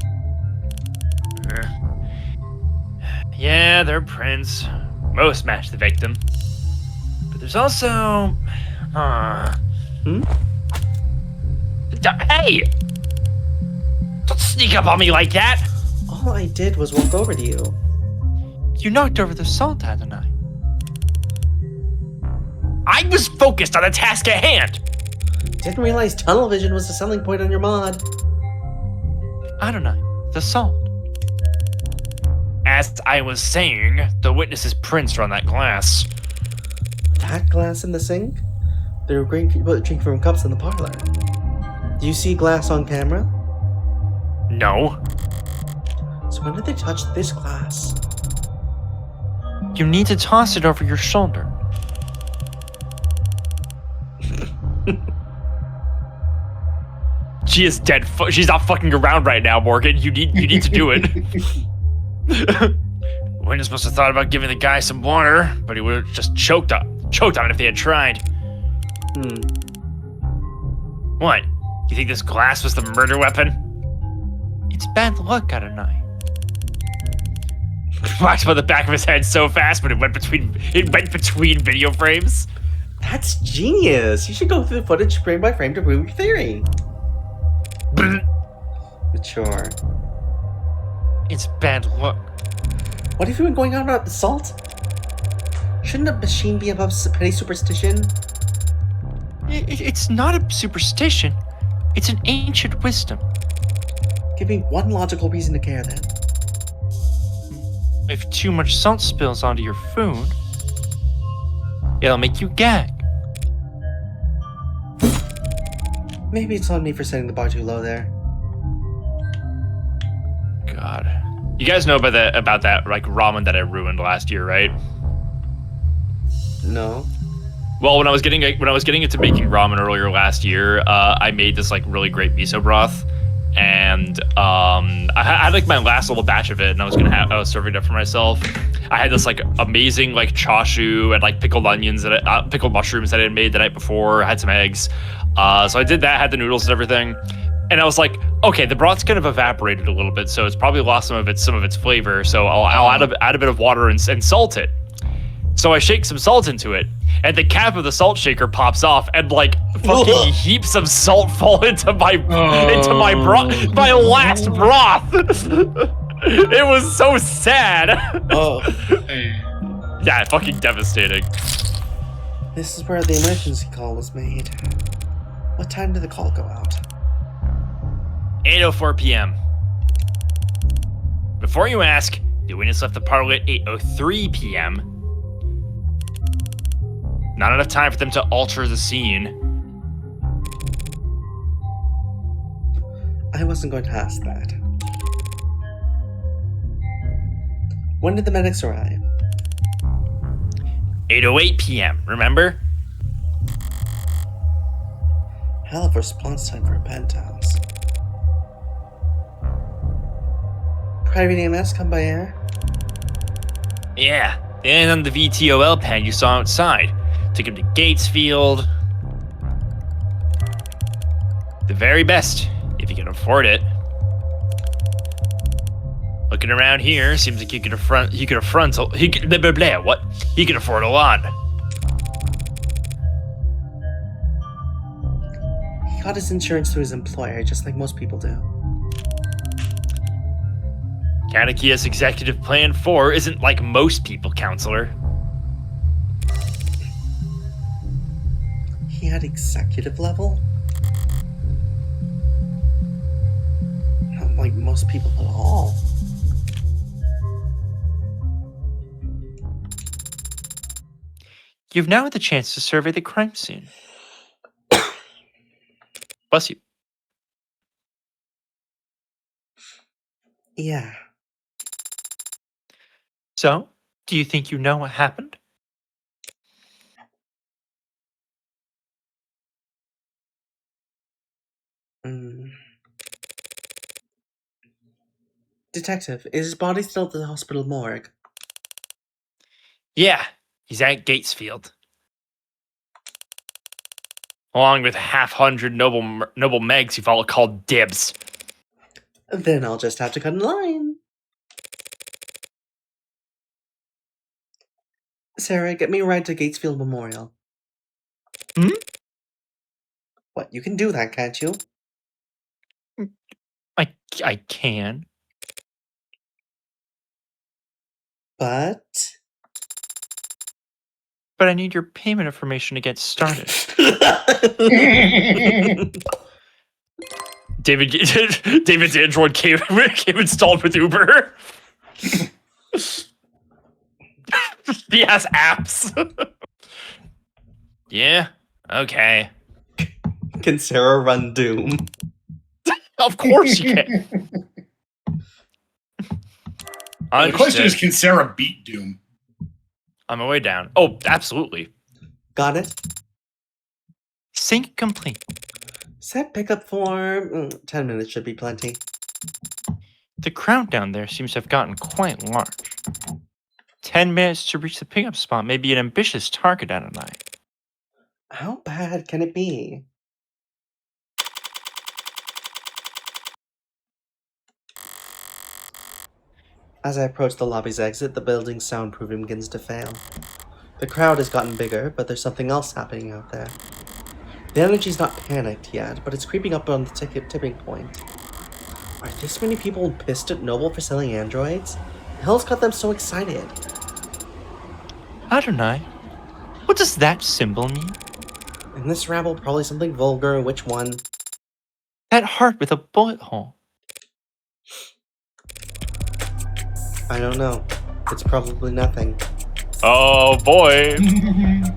Yeah, they're prints. Most match the victim. But there's also... Hey! Don't sneak up on me like that! All I did was walk over to you. you knocked over the salt, hadn't I? I was focused on the task at hand! Didn't realize tunnel vision was a selling point on your mod. I don't know. The salt. As I was saying, the witness's prints are on that glass. That glass in the sink? There were great people drinking from cups in the parlor. Do you see glass on camera? No. So when did they touch this glass? You need to toss it over your shoulder. She is dead. She's not fucking around right now, Morgan. You need to do it. Witness must have thought about giving the guy some water, but he would have just choked on it if they had tried. What? You think this glass was the murder weapon? It's bad luck, Adonai. Flashed by the back of his head so fast, but it went between video frames. That's genius. You should go through the footage frame by frame to prove your theory. Mature. It's bad luck. What have you been going on about the salt? Shouldn't a machine be above petty superstition? It's not a superstition. It's an ancient wisdom. Give me one logical reason to care then. If too much salt spills onto your food, it'll make you gag. Maybe it's on me for setting the bar too low there. God. You guys know about that like ramen that I ruined last year, right? No. Well, when I was getting into making ramen earlier last year, I made this like really great miso broth, and I had like my last little batch of it, and I was serving it up for myself. I had this like amazing like chashu and like pickled onions that pickled mushrooms that I had made the night before. I had some eggs, so I did that. Had the noodles and everything, and I was like, okay, the broth's kind of evaporated a little bit, so it's probably lost some of its flavor. So I'll add a bit of water and salt it. So I shake some salt into it, and the cap of the salt shaker pops off, and like fucking heaps of salt fall into my broth, my last broth. It was so sad. Oh, Yeah, fucking devastating. this is where the emergency call was made. What time did the call go out? 8:04 p.m. Before you ask, the witness left the parlor at 8:03 p.m. Not enough time for them to alter the scene. I wasn't going to ask that. When did the medics arrive? 8:08 p.m., remember? Hell of a response time for a penthouse. Private EMS come by air? Yeah, and on the VTOL pad you saw outside. Took him to Gatesfield. The very best, if you can afford it. Looking around here, seems like he could afford a lot. He got his insurance through his employer, just like most people do. Kanakia's executive plan 4 isn't like most people, counselor. He had executive level? Not like most people at all. You've now had the chance to survey the crime scene. Bless you. Yeah. So, do you think you know what happened? Detective, is his body still at the hospital morgue? Yeah, he's at Gatesfield. Along with half-hundred noble megs who follow called Dibs. Then I'll just have to cut in line. Sarah, get me a ride to Gatesfield Memorial. Hmm? What, you can do that, can't you? I can. But... But I need your payment information to get started. David's Android came installed with Uber. He has apps. Yeah, okay. Can Sarah run Doom? Of course you can. The question is, can Sarah beat Doom? On my way down. Oh, absolutely. Got it? Sync complete. Set pickup for 10 minutes should be plenty. The crowd down there seems to have gotten quite large. 10 minutes to reach the pickup spot may be an ambitious target at a night. How bad can it be? As I approach the lobby's exit, the building's soundproofing begins to fail. The crowd has gotten bigger, but there's something else happening out there. The energy's not panicked yet, but it's creeping up on the tipping point. Are this many people pissed at Noble for selling androids? The hell's got them so excited? Adonai, what does that symbol mean? In this rabble, probably something vulgar. Which one? That heart with a bullet hole. I don't know. It's probably nothing. Oh boy.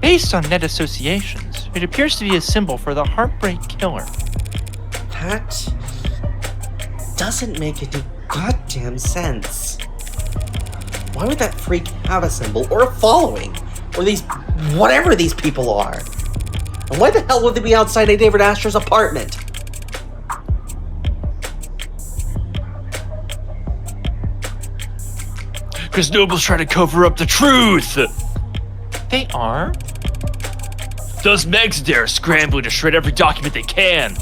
Based on net associations, it appears to be a symbol for the Heartbreak Killer. That doesn't make any goddamn sense. Why would that freak have a symbol or a following? Or these, whatever these people are? And why the hell would they be outside of David Asher's apartment? because Noble's trying to cover up the truth. They are? Those Megs there are scrambling to shred every document they can.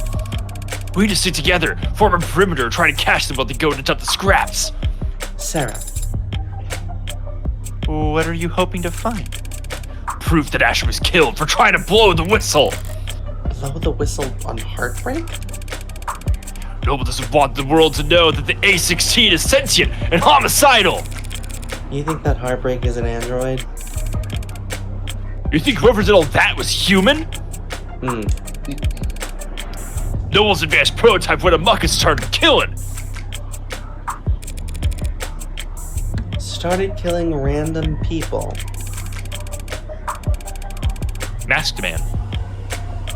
We need to stick together, form a perimeter, try to catch them while they go to dump the scraps. Sarah, What are you hoping to find? Proof that Asher was killed for trying to blow the whistle. blow the whistle on Heartbreak? Noble doesn't want the world to know that the A-16 is sentient and homicidal. You think that Heartbreak is an android? You think whoever did all that was human? Hmm. Noble's advanced prototype went amok and started killing. Started killing random people. Masked Man.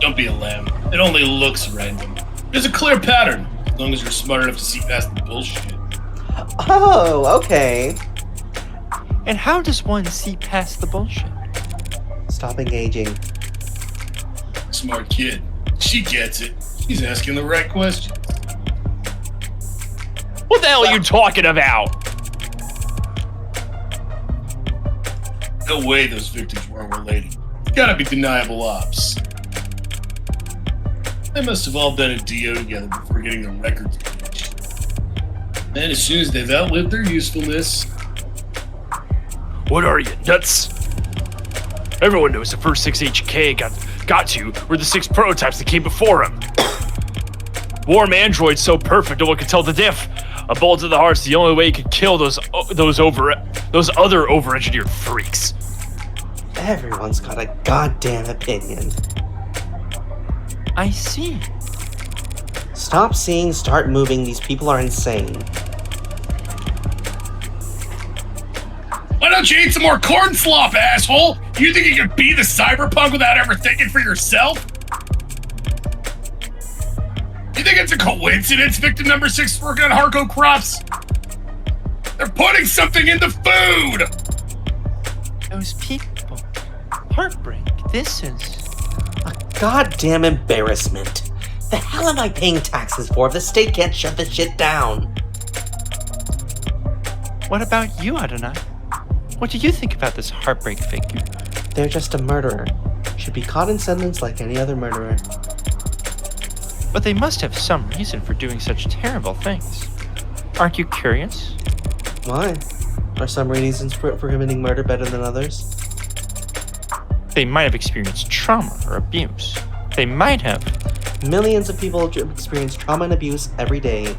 Don't be a lamb. It only looks random. There's a clear pattern, as long as you're smart enough to see past the bullshit. Oh, okay. And how does one see past the bullshit? Stop engaging. Smart kid. She gets it. She's asking the right question. What the hell are you talking about? No way those victims weren't related. It's gotta be deniable ops. They must have all been a DO together before getting their records breached. And as soon as they've outlived their usefulness, What are you, nuts? Everyone knows the first 6 HK got to were the 6 prototypes that came before him. Warm androids so perfect no one could tell the diff. A bullet to the heart's the only way you could kill those other over-engineered freaks. Everyone's got a goddamn opinion. I see. Stop seeing, start moving. These people are insane. why don't you eat some more corn slop, asshole? You think you can be the cyberpunk without ever thinking for yourself? You think it's a coincidence victim number 6 is working on Harco crops? They're putting something in the food! Those people. Heartbreak. This is. A goddamn embarrassment. The hell am I paying taxes for if the state can't shut this shit down? What about you, Adonai? What do you think about this Heartbreak figure? They're just a murderer. Should be caught and sentenced like any other murderer. But they must have some reason for doing such terrible things. Aren't you curious? Why? Are some reasons for committing murder better than others? They might have experienced trauma or abuse. They might have. Millions of people experience trauma and abuse every day.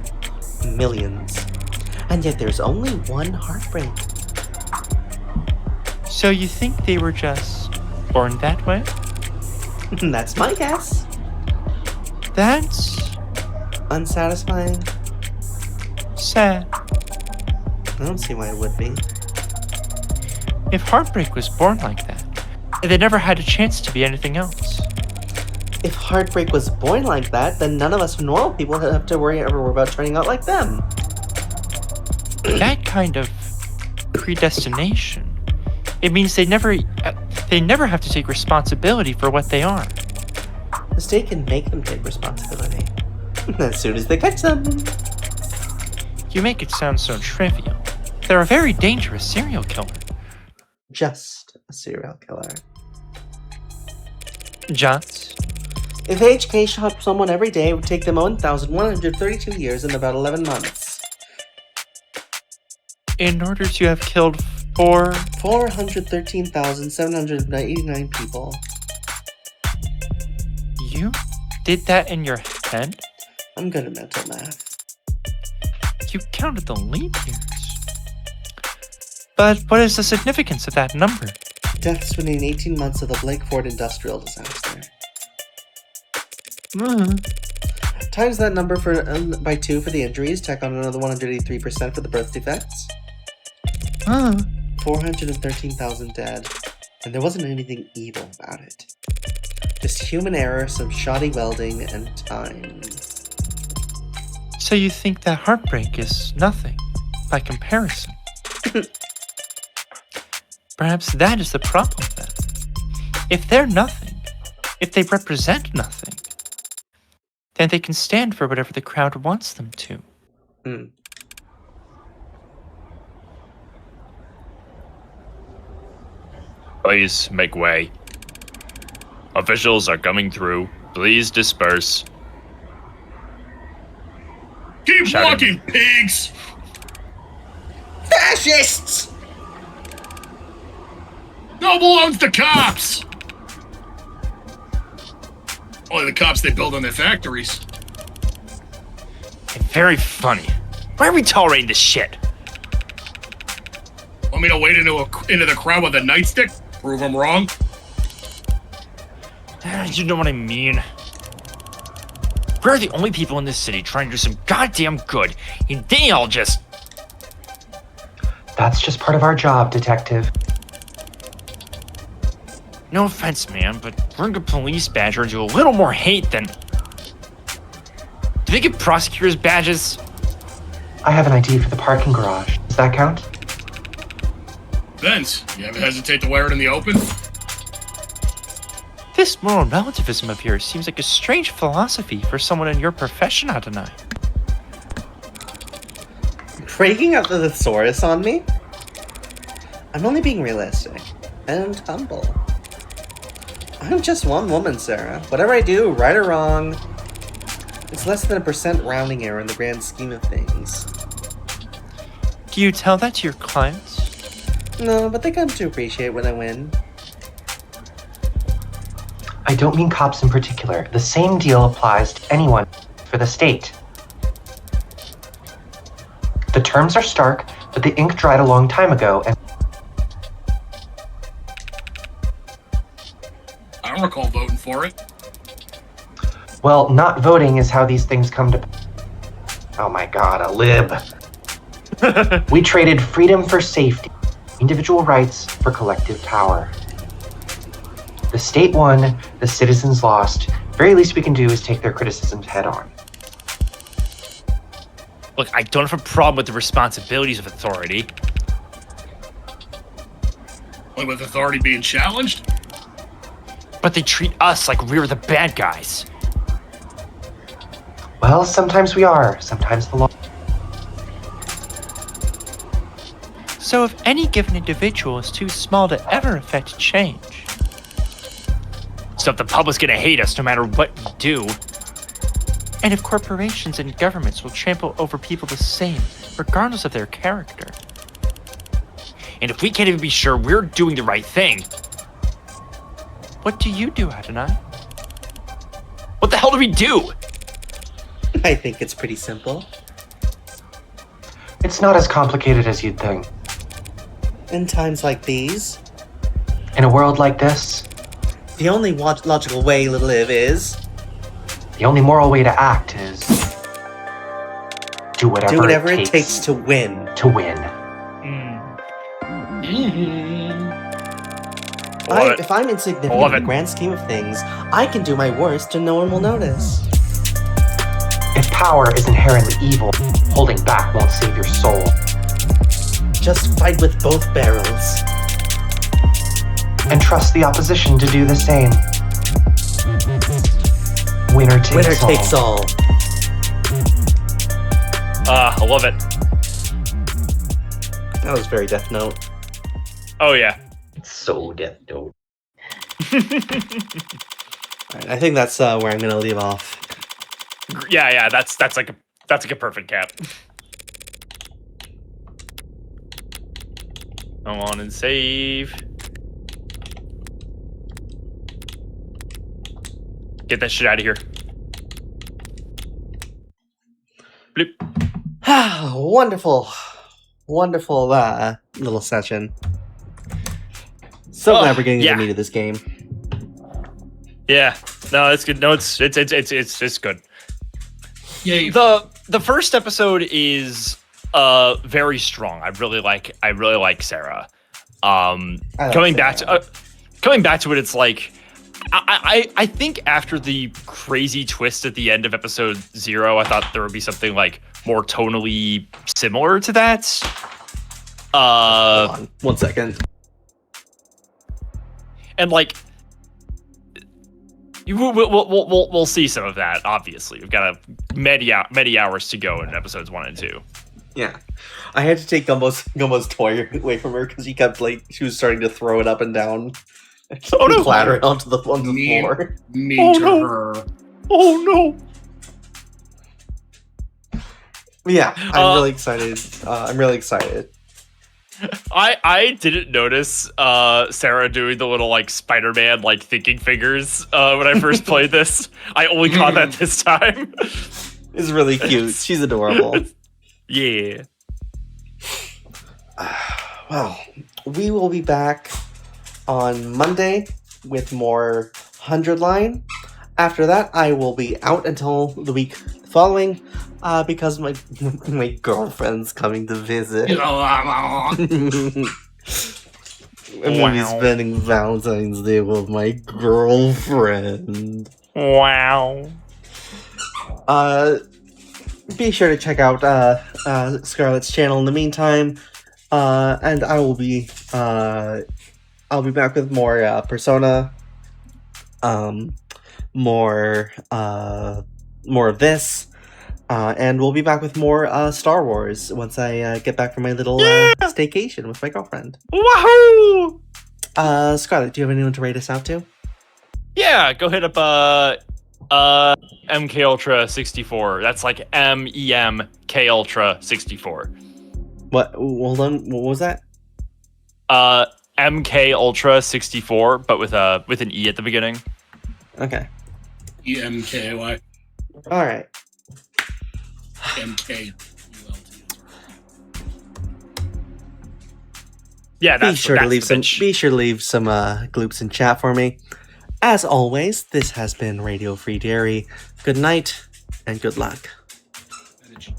Millions. And yet there's only one Heartbreak. So you think they were just born that way? That's my guess. That's Unsatisfying? sad. I don't see why it would be. If Heartbreak was born like that, they never had a chance to be anything else. If Heartbreak was born like that, then none of us normal people have to worry about turning out like them. That kind of predestination, it means they never have to take responsibility for what they are. The state can make them take responsibility. As soon as they catch them. You make it sound so trivial. They're a very dangerous serial killer. Just a serial killer. Just? If HK shot someone every day, it would take them 1,132 years and about 11 months. In order to have killed 413,789 people. You did that in your head? I'm good at mental math. You counted the leap years. But what is the significance of that number? Deaths within 18 months of the Blake Ford industrial disaster. Times that number by 2 for the injuries, tack on another 183% for the birth defects. 413,000 dead. And there wasn't anything evil about it. Just human error, some shoddy welding, and time. So you think that Heartbreak is nothing, by comparison? Perhaps that is the problem then. If they're nothing, if they represent nothing, then they can stand for whatever the crowd wants them to. Please make way. Officials are coming through. Please disperse. Keep Shouting. walking, pigs! Fascists! No belongs to cops! Only the cops they build on their factories. Very funny. Why are we tolerating this shit? Want me to wade into the crowd with a nightstick? Prove them wrong? You know what I mean. We're the only people in this city trying to do some goddamn good, and they all just... That's just part of our job, Detective. No offense, man, but wearing a police badge earns you a little more hate than... Do they get prosecutors' badges? I have an ID for the parking garage. Does that count? Vince, you ever hesitate to wear it in the open? This moral relativism of yours seems like a strange philosophy for someone in your profession, Adonai. Breaking out the thesaurus on me? I'm only being realistic and humble. I'm just one woman, Sarah. Whatever I do, right or wrong, it's less than a % rounding error in the grand scheme of things. Do you tell that to your clients? No, but they come to appreciate when I win. I don't mean cops in particular. The same deal applies to anyone for the state. The terms are stark, but the ink dried a long time ago, and I don't recall voting for it. well, not voting is how these things come to... Oh my god, a lib. We traded freedom for safety, individual rights for collective power. The state won, the citizens lost. Very least we can do is take their criticisms head on. Look, I don't have a problem with the responsibilities of authority. Only with authority being challenged? But they treat us like we're the bad guys. Well, sometimes we are, sometimes the law. So if any given individual is too small to ever affect change, So if the public's gonna hate us no matter what we do, and if corporations and governments will trample over people the same, regardless of their character, and if we can't even be sure we're doing the right thing, what do you do, Adonai? what the hell do we do? I think it's pretty simple. It's not as complicated as you'd think. In times like these, In a world like this, the only logical way to live is the only moral way to act is do whatever, do whatever it takes to win. to win. Love it. If I'm insignificant Love in the it. grand scheme of things, I can do my worst and no one will notice. If power is inherently evil, holding back won't save your soul. Just fight with both barrels. And trust the opposition to do the same. Winner takes Winner all. takes all. I love it. That was very Death Note. Oh yeah. So Death Note. Alright, I think that's where I'm gonna leave off. Yeah, that's like a perfect cap. Come on and save. Get that shit out of here. Bloop. Wonderful. Wonderful little session. So Oh, glad we're getting to yeah. the meat of this game. Yeah. No, it's good. No, it's good. Yay. The first episode is very strong. I really like Sarah. I like Coming back Sarah. to it, it's like I think after the crazy twist at the end of episode 0, I thought there would be something like more tonally similar to that. Hold on, 1 second. And like we'll see some of that. Obviously, we've got many hours to go in episodes 1 and 2. Yeah. I had to take Gumbo's toy away from her because she was starting to throw it up and down. Oh, no. Clatter it onto the Me- floor. Me Oh, to no. her. Oh no! Yeah, I'm really excited. I'm really excited. I didn't notice Sarah doing the little like Spider-Man like thinking fingers when I first played this. I only caught that this time. It's really cute. She's adorable. Yeah. Well, we will be back on Monday with more 100 line. After that, I will be out until the week following because my girlfriend's coming to visit. I'm going to be spending Valentine's Day with my girlfriend. Wow. Be sure to check out Scarlett's channel in the meantime, and I'll be back with more Persona, more of this, and we'll be back with more Star Wars once I get back from my little staycation with my girlfriend. Wahoo! Scarlett, do you have anyone to rate us out to? Yeah, go hit up MK Ultra 64. That's like MEMK Ultra 64. What? Hold on. What was that? MK Ultra 64, but with an E at the beginning. Okay. EMKY. All right. MKULT. Yeah, Be sure to leave some gloops in chat for me. As always, this has been Radio Free Dairy. Good night and good luck. Edit.